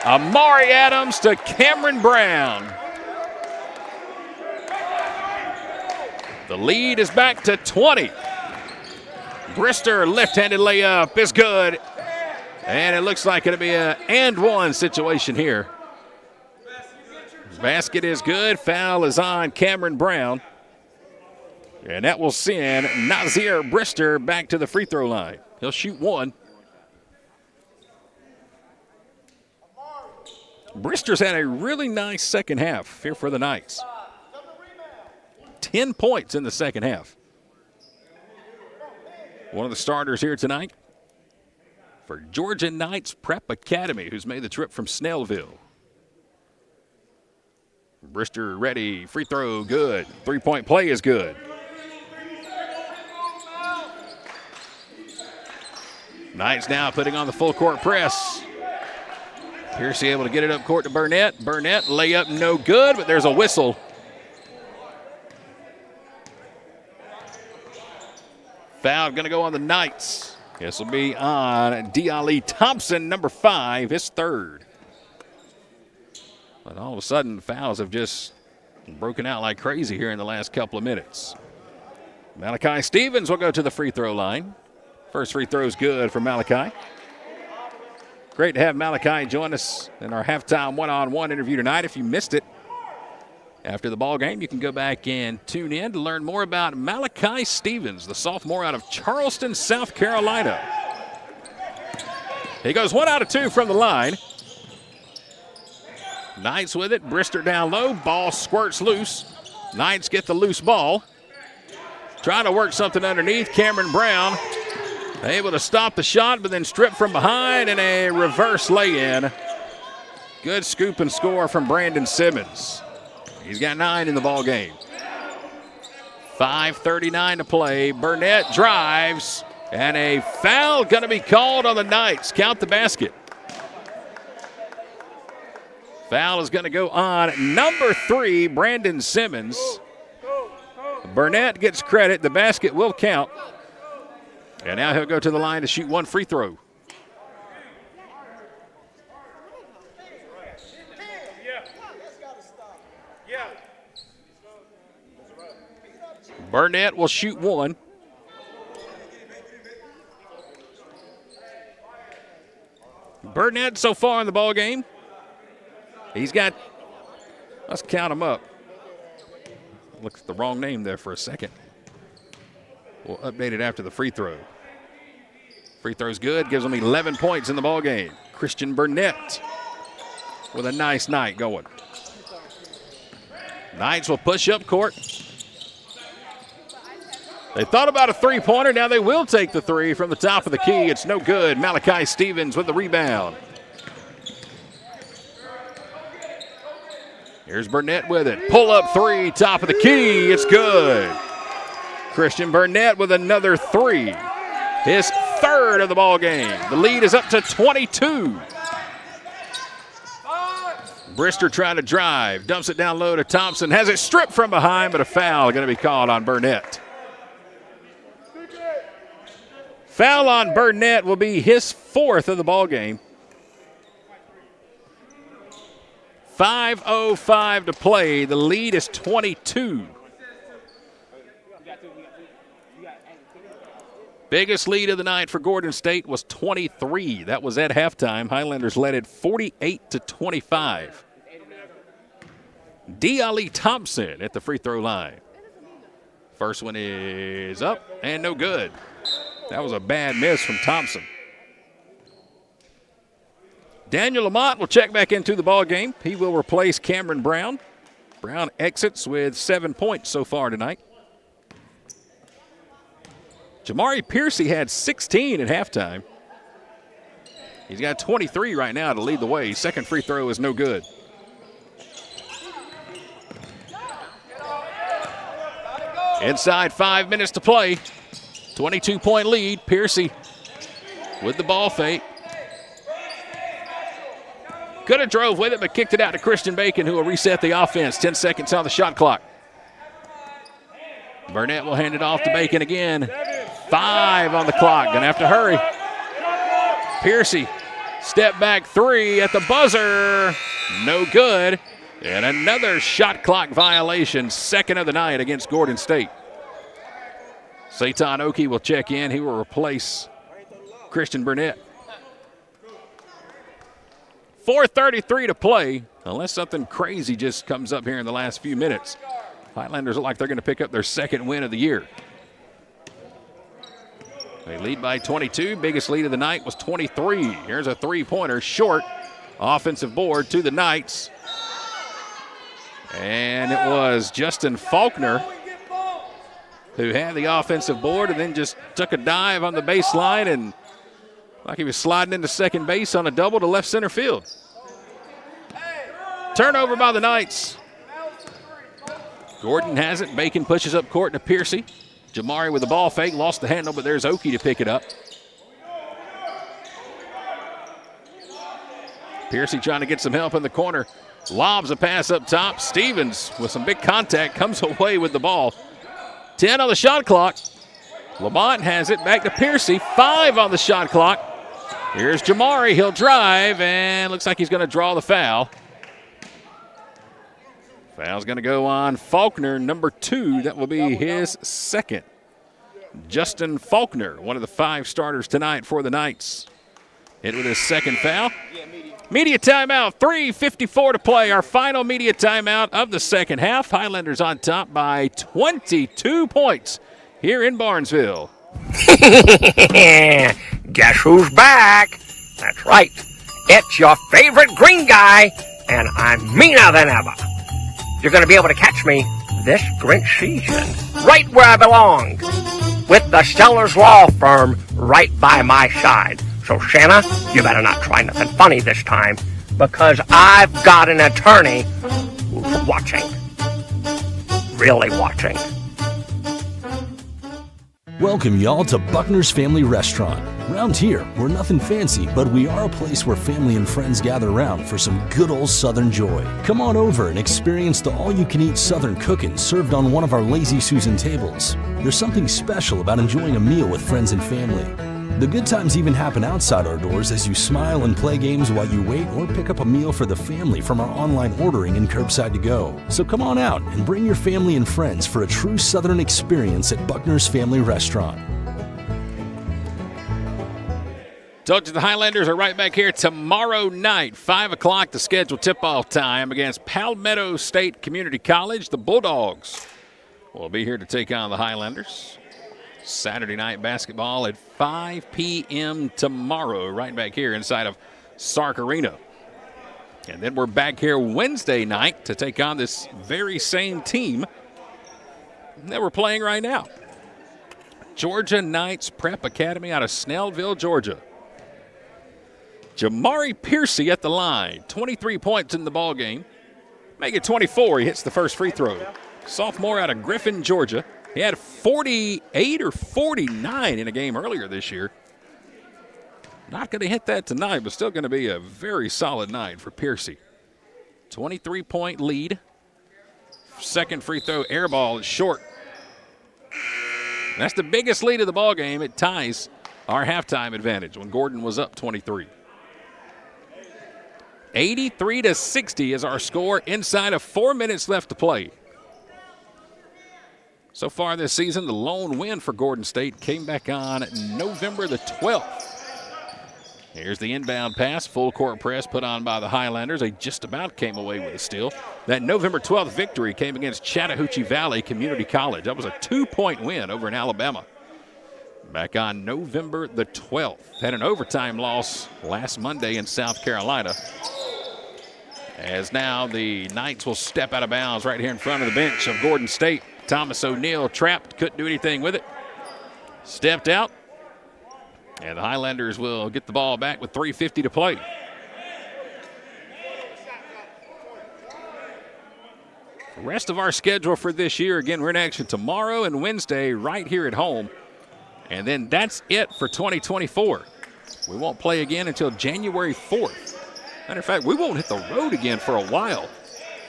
Amari Adams to Cameron Brown. The lead is back to 20. Brister left-handed layup is good. And it looks like it'll be an and-one situation here. Basket is good. Foul is on Cameron Brown. And that will send Nazir Brister back to the free throw line. He'll shoot one. Brister's had a really nice second half here for the Knights. 10 points in the second half. One of the starters here tonight for Georgia Knights Prep Academy, who's made the trip from Snellville. Brister ready, free throw good, three-point play is good. Knights now putting on the full court press. Piercy able to get it up court to Burnett. Burnett layup no good, but there's a whistle. Foul going to go on the Knights. This will be on D'Ali Thompson, number 5, his third. But all of a sudden, fouls have just broken out like crazy here in the last couple of minutes. Malachi Stevens will go to the free throw line. First free throw is good for Malachi. Great to have Malachi join us in our halftime one-on-one interview tonight. If you missed it after the ball game, you can go back and tune in to learn more about Malachi Stevens, the sophomore out of Charleston, South Carolina. He goes 1 out of 2 from the line. Knights with it. Brister down low. Ball squirts loose. Knights get the loose ball. Trying to work something underneath. Cameron Brown able to stop the shot, but then stripped from behind and a reverse lay-in. Good scoop and score from Brandon Simmons. He's got 9 in the ball game. 5:39 to play. Burnett drives, and a foul going to be called on the Knights. Count the basket. Foul is going to go on number 3, Brandon Simmons. Burnett gets credit. The basket will count. And now he'll go to the line to shoot one free throw. Burnett will shoot one. Burnett so far in the ball game, he's got, let's count them up. Looks the wrong name there for a second. We'll update it after the free throw. Free throw's good, gives him 11 points in the ball game. Christian Burnett with a nice night going. Knights will push up court. They thought about a three-pointer. Now they will take the three from the top of the key. It's no good. Malachi Stevens with the rebound. Here's Burnett with it. Pull-up three, top of the key. It's good. Christian Burnett with another three. His third of the ball game. The lead is up to 22. Brister trying to drive. Dumps it down low to Thompson. Has it stripped from behind, but a foul going to be called on Burnett. Foul on Burnett will be his fourth of the ball game. 5:05 to play. The lead is 22. Biggest lead of the night for Gordon State was 23. That was at halftime. Highlanders led it 48-25. D'Ali Thompson at the free throw line. First one is up and no good. That was a bad miss from Thompson. Daniel Lamont will check back into the ball game. He will replace Cameron Brown. Brown exits with 7 points so far tonight. Jamari Piercy had 16 at halftime. He's got 23 right now to lead the way. Second free throw is no good. Inside 5 minutes to play. 22-point lead. Piercy with the ball fake. Could have drove with it, but kicked it out to Christian Bacon, who will reset the offense. 10 seconds on the shot clock. Burnett will hand it off to Bacon again. 5 on the clock. Gonna have to hurry. Piercy, step back 3 at the buzzer. No good. And another shot clock violation, second of the night against Gordon State. Satan Oki will check in. He will replace Christian Burnett. 4:33 to play, unless something crazy just comes up here in the last few minutes. Highlanders look like they're going to pick up their second win of the year. They lead by 22. Biggest lead of the night was 23. Here's a three-pointer, short. Offensive board to the Knights. And it was Justin Faulkner who had the offensive board and then just took a dive on the baseline and like he was sliding into second base on a double to left center field. Turnover by the Knights. Gordon has it. Bacon pushes up court to Piercy. Jamari with the ball fake, lost the handle, but there's Oki to pick it up. Piercy trying to get some help in the corner. Lobs a pass up top. Stevens with some big contact comes away with the ball. 10 on the shot clock. Lamont has it back to Piercy. 5 on the shot clock. Here's Jamari. He'll drive and looks like he's going to draw the foul. Foul's going to go on Faulkner, number 2. That will be his second. Justin Faulkner, one of the 5 starters tonight for the Knights. Hit with his second foul. Media timeout, 3:54 to play. Our final media timeout of the second half. Highlanders on top by 22 points here in Barnesville. Guess who's back? That's right. It's your favorite green guy, and I'm meaner than ever. You're going to be able to catch me this Grinch season, right where I belong, with the Stellar's Law Firm right by my side. So, Shanna, you better not try nothing funny this time, because I've got an attorney who's watching. Really watching. Welcome, y'all, to Buckner's Family Restaurant. Round here, we're nothing fancy, but we are a place where family and friends gather around for some good old Southern joy. Come on over and experience the all-you-can-eat Southern cooking served on one of our Lazy Susan tables. There's something special about enjoying a meal with friends and family. The good times even happen outside our doors as you smile and play games while you wait or pick up a meal for the family from our online ordering and curbside to go. So come on out and bring your family and friends for a true Southern experience at Buckner's Family Restaurant. Told you the Highlanders are right back here tomorrow night, 5 o'clock, the scheduled tip-off time against Palmetto State Community College. The Bulldogs will be here to take on the Highlanders. Saturday night basketball at 5 p.m. tomorrow, right back here inside of SARC Arena. And then we're back here Wednesday night to take on this very same team that we're playing right now. Georgia Knights Prep Academy out of Snellville, Georgia. Jamari Piercy at the line, 23 points in the ball game. Make it 24, he hits the first free throw. Sophomore out of Griffin, Georgia. He had 48 or 49 in a game earlier this year. Not going to hit that tonight, but still going to be a very solid night for Piercy. 23-point lead. Second free throw, air ball is short. That's the biggest lead of the ball game. It ties our halftime advantage when Gordon was up 23. 83-60 is our score inside of 4 minutes left to play. So far this season, the lone win for Gordon State came back on November the 12th. Here's the inbound pass, full court press put on by the Highlanders. They just about came away with a steal. That November 12th victory came against Chattahoochee Valley Community College. That was a 2-point win over in Alabama. Back on November the 12th. Had an overtime loss last Monday in South Carolina. As now the Knights will step out of bounds right here in front of the bench of Gordon State. Thomas O'Neal trapped, couldn't do anything with it. Stepped out. And the Highlanders will get the ball back with 3:50 to play. The rest of our schedule for this year, again, we're in action tomorrow and Wednesday right here at home. And then that's it for 2024. We won't play again until January 4th. Matter of fact, we won't hit the road again for a while.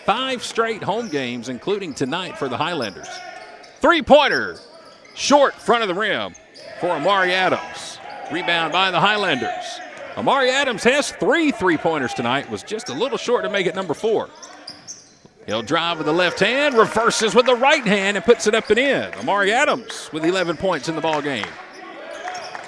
5 straight home games, including tonight for the Highlanders. Three-pointer, short front of the rim for Amari Adams. Rebound by the Highlanders. Amari Adams has 3 3-pointers tonight, was just a little short to make it number 4. He'll drive with the left hand, reverses with the right hand, and puts it up and in. Amari Adams with 11 points in the ball game.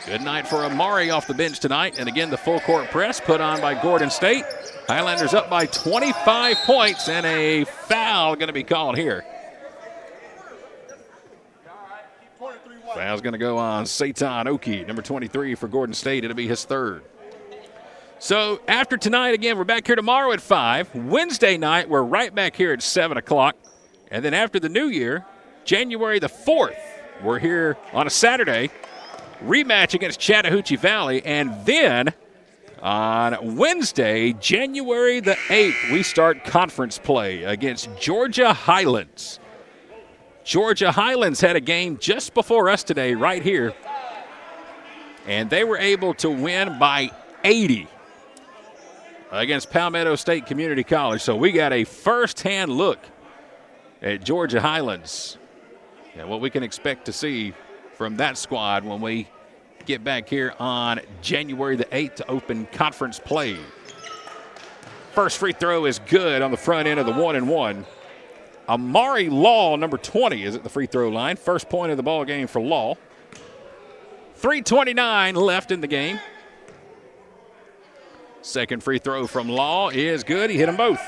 Good night for Amari off the bench tonight. And again, the full court press put on by Gordon State. Highlanders up by 25 points, and a foul going to be called here. Foul's going to go on Satan Oki, number 23 for Gordon State. It'll be his 3rd. So after tonight, again, we're back here tomorrow at 5. Wednesday night, we're right back here at 7 o'clock. And then after the new year, January the 4th, we're here on a Saturday. Rematch against Chattahoochee Valley. And then on Wednesday, January the 8th, we start conference play against Georgia Highlands. Georgia Highlands had a game just before us today right here. And they were able to win by 80 against Palmetto State Community College. So we got a first-hand look at Georgia Highlands and what we can expect to see from that squad when we get back here on January the 8th to open conference play. First free throw is good on the front end of the 1-and-1. Amari Law, number 20, is at the free throw line. First point of the ball game for Law. 3:29 left in the game. Second free throw from Law is good. He hit them both.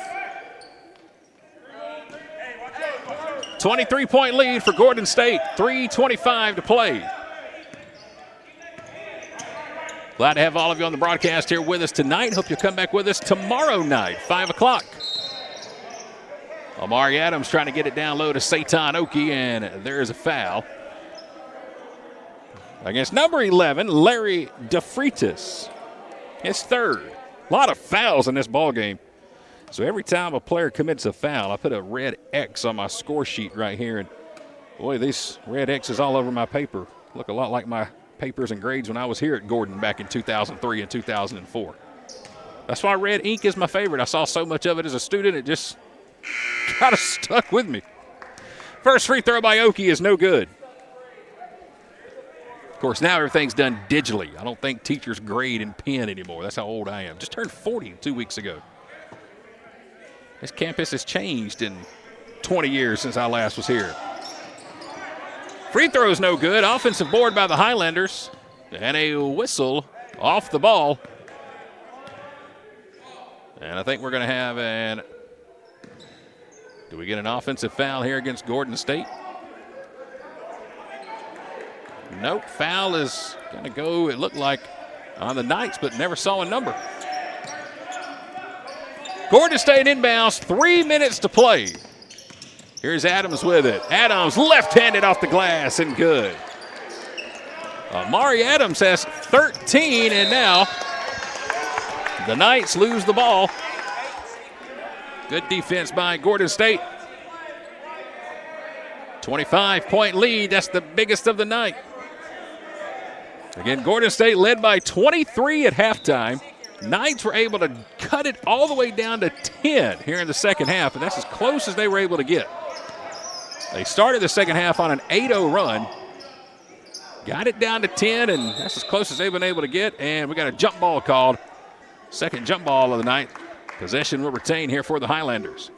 23-point lead for Gordon State. 3:25 to play. Glad to have all of you on the broadcast here with us tonight. Hope you'll come back with us tomorrow night, 5 o'clock. Amari Adams trying to get it down low to Satan Oki, and there's a foul against number 11, Larry DeFreitas. His 3rd. A lot of fouls in this ball game. So every time a player commits a foul, I put a red X on my score sheet right here. And boy, these red X's all over my paper look a lot like my papers and grades when I was here at Gordon back in 2003 and 2004. That's why red ink is my favorite. I saw so much of it as a student, it just kind of stuck with me. First free throw by Oki is no good. Of course, now everything's done digitally. I don't think teachers grade in pen anymore. That's how old I am. Just turned 40 2 weeks ago. This campus has changed in 20 years since I last was here. Free throw is no good. Offensive board by the Highlanders. And a whistle off the ball. And I think we're going to have an... Do we get an offensive foul here against Gordon State? Nope, foul is going to go, it looked like, on the Knights, but never saw a number. Gordon State inbounds, 3 minutes to play. Here's Adams with it. Adams left-handed off the glass and good. Amari Adams has 13, and now the Knights lose the ball. Good defense by Gordon State. 25-point lead, that's the biggest of the night. Again, Gordon State led by 23 at halftime. Knights were able to cut it all the way down to 10 here in the second half, and that's as close as they were able to get. They started the second half on an 8-0 run, got it down to 10, and that's as close as they've been able to get, and we got a jump ball called. Second jump ball of the night. Possession will retain here for the Highlanders.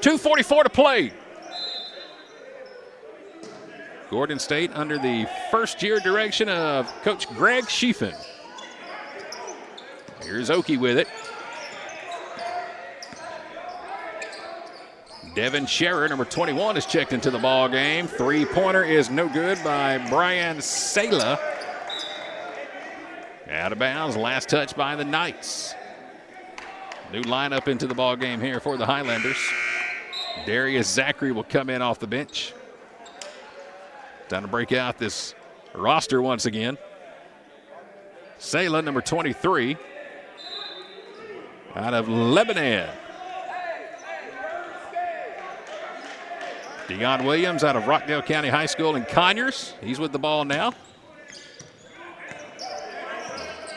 2:44 to play. Gordon State under the first-year direction of Coach Greg Schiefen. Here's Oki with it. Devin Scherer, number 21, is checked into the ball game. Three-pointer is no good by Brian Sala. Out of bounds, last touch by the Knights. New lineup into the ball game here for the Highlanders. Darius Zachary will come in off the bench. Time to break out this roster once again. Sayla, number 23, out of Lebanon. Deion Williams out of Rockdale County High School in Conyers. He's with the ball now.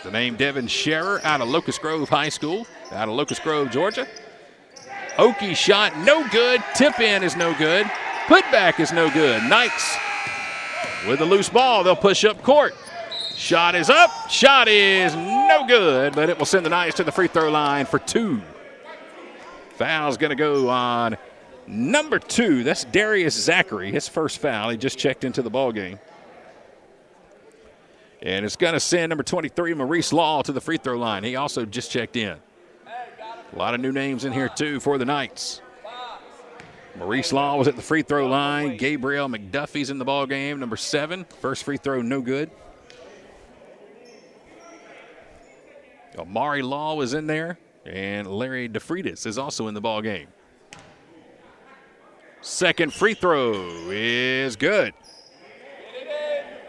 The name Devin Scherer out of Locust Grove High School, out of Locust Grove, Georgia. Okie shot, no good. Tip in is no good. Putback is no good. Knights with a loose ball. They'll push up court. Shot is up. Shot is no good, but it will send the Knights to the free throw line for 2. Foul's going to go on number 2. That's Darius Zachary, his first foul. He just checked into the ball game. And it's going to send number 23, Maurice Law, to the free throw line. He also just checked in. A lot of new names in here, too, for the Knights. Maurice Law was at the free throw line. Gabriel McDuffie's in the ball game, number 7. First free throw, no good. Amari Law was in there, and Larry DeFreitas is also in the ball game. Second free throw is good.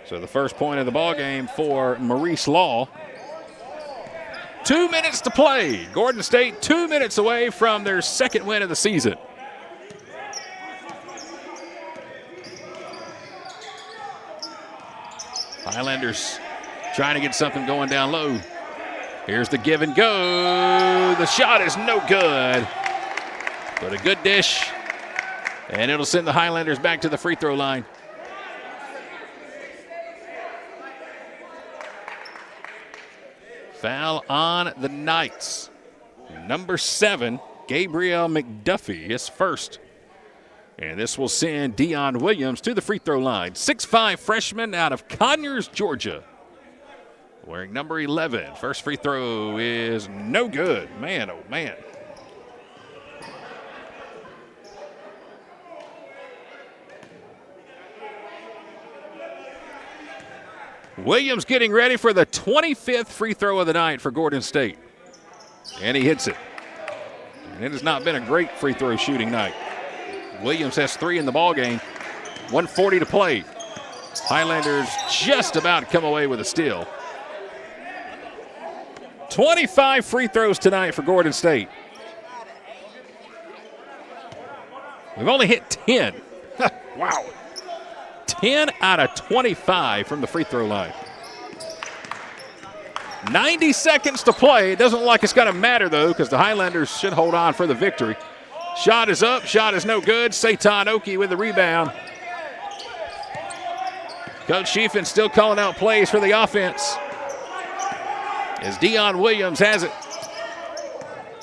So the first point of the ball game for Maurice Law. 2 minutes to play. Gordon State 2 minutes away from their second win of the season. Highlanders trying to get something going down low. Here's the give and go. The shot is no good, but a good dish, and it'll send the Highlanders back to the free throw line. Foul on the Knights. Number 7, Gabriel McDuffie, his first. And this will send Deion Williams to the free throw line. 6'5" freshman out of Conyers, Georgia. Wearing number 11. First free throw is no good. Man, oh man. Williams getting ready for the 25th free throw of the night for Gordon State. And he hits it. And it has not been a great free throw shooting night. Williams has 3 in the ball game. 1:40 to play. Highlanders just about come away with a steal. 25 free throws tonight for Gordon State. We've only hit 10. Wow. 10 out of 25 from the free throw line. 90 seconds to play. It doesn't look like it's going to matter, though, because the Highlanders should hold on for the victory. Shot is up. Shot is no good. Satan Oki with the rebound. Coach Sheehan still calling out plays for the offense. As Deion Williams has it.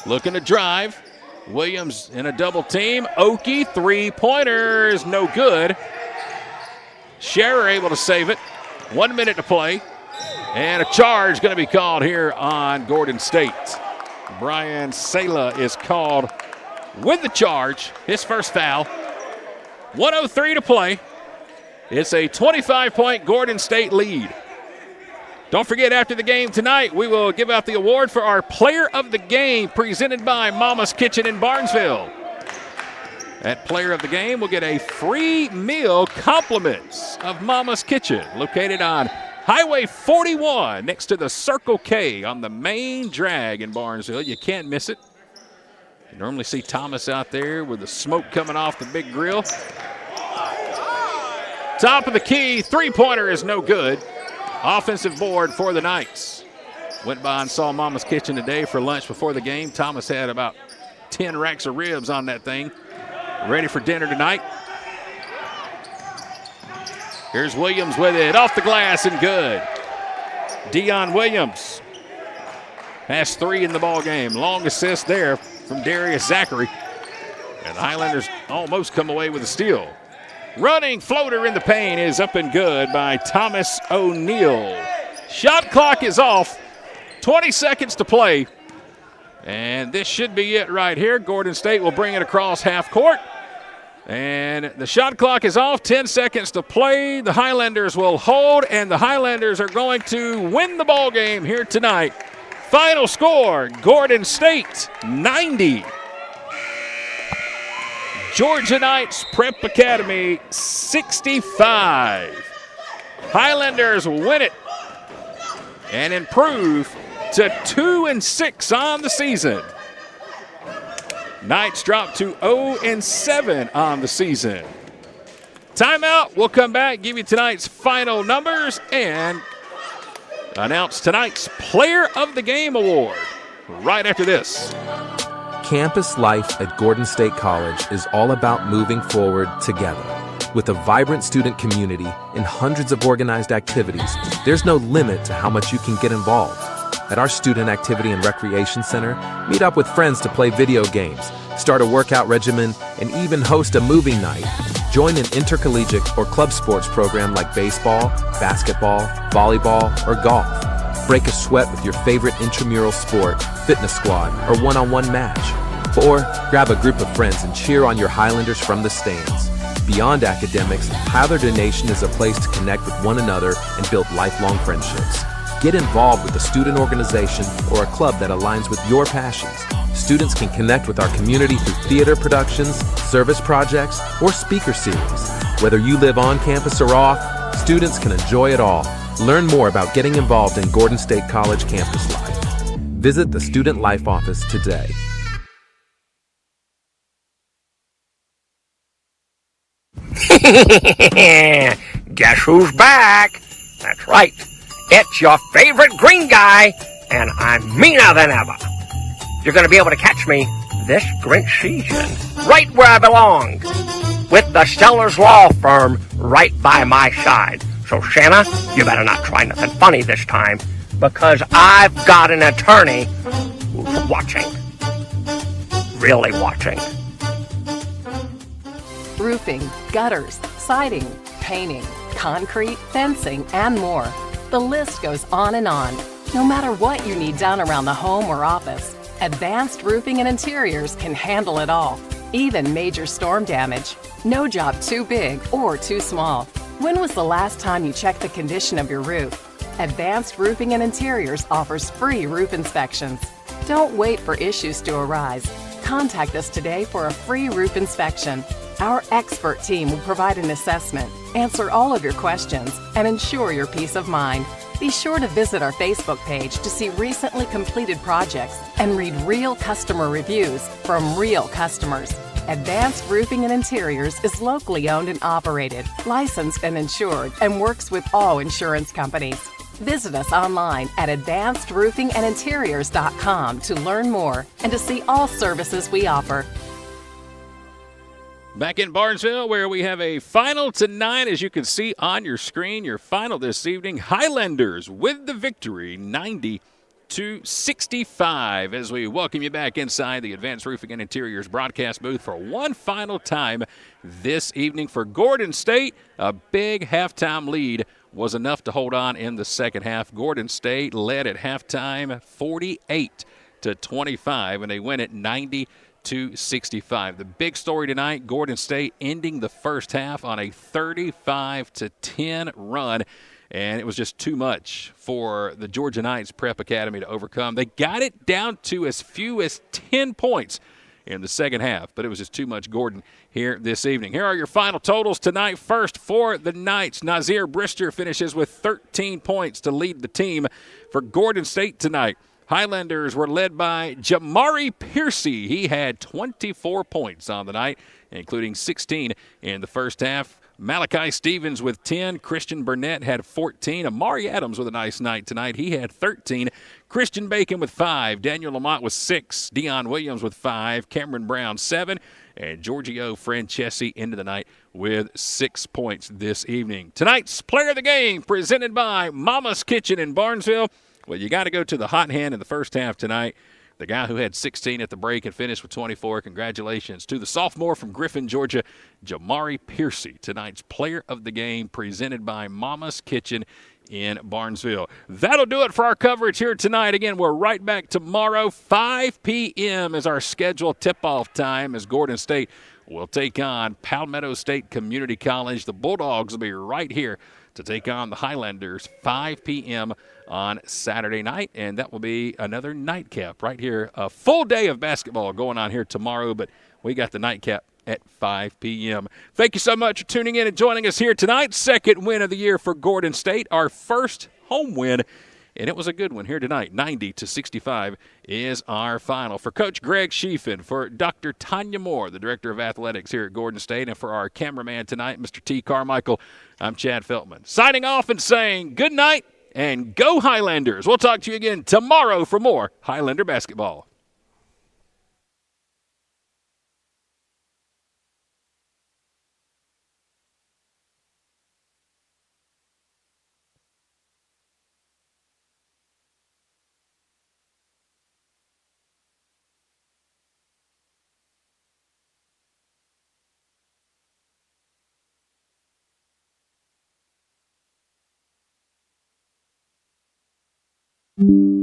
Looking to drive. Williams in a double team. Oki, three-pointer is no good. Scherer able to save it. 1 minute to play. And a charge going to be called here on Gordon State. Brian Sayla is called with the charge. His first foul. 1:03 to play. It's a 25-point Gordon State lead. Don't forget, after the game tonight, we will give out the award for our Player of the Game presented by Mama's Kitchen in Barnesville. That Player of the Game will get a free meal, compliments of Mama's Kitchen, located on Highway 41 next to the Circle K on the main drag in Barnesville. You can't miss it. You normally see Thomas out there with the smoke coming off the big grill. Top of the key, three-pointer is no good. Offensive board for the Knights. Went by and saw Mama's Kitchen today for lunch before the game. Thomas had about 10 racks of ribs on that thing. Ready for dinner tonight. Here's Williams with it. Off the glass and good. Deion Williams has 3 in the ball game. Long assist there from Darius Zachary. And the Highlanders almost come away with a steal. Running floater in the paint is up and good by Thomas O'Neal. Shot clock is off. 20 seconds to play. And this should be it right here. Gordon State will bring it across half court. And the shot clock is off. 10 seconds to play. The Highlanders will hold, and the Highlanders are going to win the ball game here tonight. Final score, Gordon State 90. Georgia Knights Prep Academy 65. Highlanders win it and improve to 2-6 on the season. Knights drop to 0-7 on the season. Timeout. We'll come back, give you tonight's final numbers, and announce tonight's Player of the Game award right after this. Campus life at Gordon State College is all about moving forward together. With a vibrant student community and hundreds of organized activities, there's no limit to how much you can get involved. At our Student Activity and Recreation Center, meet up with friends to play video games, start a workout regimen, and even host a movie night. Join an intercollegiate or club sports program like baseball, basketball, volleyball, or golf. Break a sweat with your favorite intramural sport, fitness squad, or one-on-one match. Or grab a group of friends and cheer on your Highlanders from the stands. Beyond academics, Highlander Nation is a place to connect with one another and build lifelong friendships. Get involved with a student organization or a club that aligns with your passions. Students can connect with our community through theater productions, service projects, or speaker series. Whether you live on campus or off, students can enjoy it all. Learn more about getting involved in Gordon State College campus life. Visit the Student Life Office today. Guess who's back? That's right. It's your favorite green guy, and I'm meaner than ever. You're going to be able to catch me this Grinch season, right where I belong, with the Stellar's Law Firm right by my side. So, Shanna, you better not try nothing funny this time, because I've got an attorney who's watching. Really watching. Roofing, gutters, siding, painting, concrete, fencing, and more. The list goes on and on. No matter what you need done around the home or office, Advanced Roofing and Interiors can handle it all, even major storm damage. No job too big or too small. When was the last time you checked the condition of your roof? Advanced Roofing and Interiors offers free roof inspections. Don't wait for issues to arise. Contact us today for a free roof inspection. Our expert team will provide an assessment, answer all of your questions, and ensure your peace of mind. Be sure to visit our Facebook page to see recently completed projects and read real customer reviews from real customers. Advanced Roofing and Interiors is locally owned and operated, licensed and insured, and works with all insurance companies. Visit us online at advancedroofingandinteriors.com to learn more and to see all services we offer. Back in Barnesville, where we have a final tonight, as you can see on your screen, your final this evening, Highlanders with the victory, 90-65, as we welcome you back inside the Advanced Roofing and Interiors broadcast booth for one final time this evening for Gordon State. A big halftime lead was enough to hold on in the second half. Gordon State led at halftime 48-25, and they win it 90-65. The big story tonight, Gordon State ending the first half on a 35-10 run, and it was just too much for the Georgia Knights Prep Academy to overcome. They got it down to as few as 10 points in the second half, but it was just too much Gordon here this evening. Here are your final totals tonight. First, for the Knights, Nazir Brister finishes with 13 points to lead the team for Gordon State tonight. Highlanders were led by Jamari Piercy. He had 24 points on the night, including 16 in the first half. Malachi Stevens with 10. Christian Burnett had 14. Amari Adams with a nice night tonight. He had 13. Christian Bacon with 5. Daniel Lamont with 6. Dion Williams with 5. Cameron Brown 7. And Giorgio Francesi into the night with 6 points this evening. Tonight's Player of the Game presented by Mama's Kitchen in Barnesville. Well, you got to go to the hot hand in the first half tonight. The guy who had 16 at the break and finished with 24. Congratulations to the sophomore from Griffin, Georgia, Jamari Piercy. Tonight's Player of the Game presented by Mama's Kitchen in Barnesville. That'll do it for our coverage here tonight. Again, we're right back tomorrow. 5 p.m. is our scheduled tip-off time as Gordon State will take on Palmetto State Community College. The Bulldogs will be right here to take on the Highlanders, 5 p.m. on Saturday night, and that will be another nightcap right here. A full day of basketball going on here tomorrow, but we got the nightcap at 5 p.m. Thank you so much for tuning in and joining us here tonight. Second win of the year for Gordon State, our first home win, and it was a good one here tonight. 90-65 is our final. For Coach Greg Schiefen, for Dr. Tanya Moore, the Director of Athletics here at Gordon State, and for our cameraman tonight, Mr. T. Carmichael, I'm Chad Feltman. Signing off and saying good night and go Highlanders. We'll talk to you again tomorrow for more Highlander basketball. Thank you.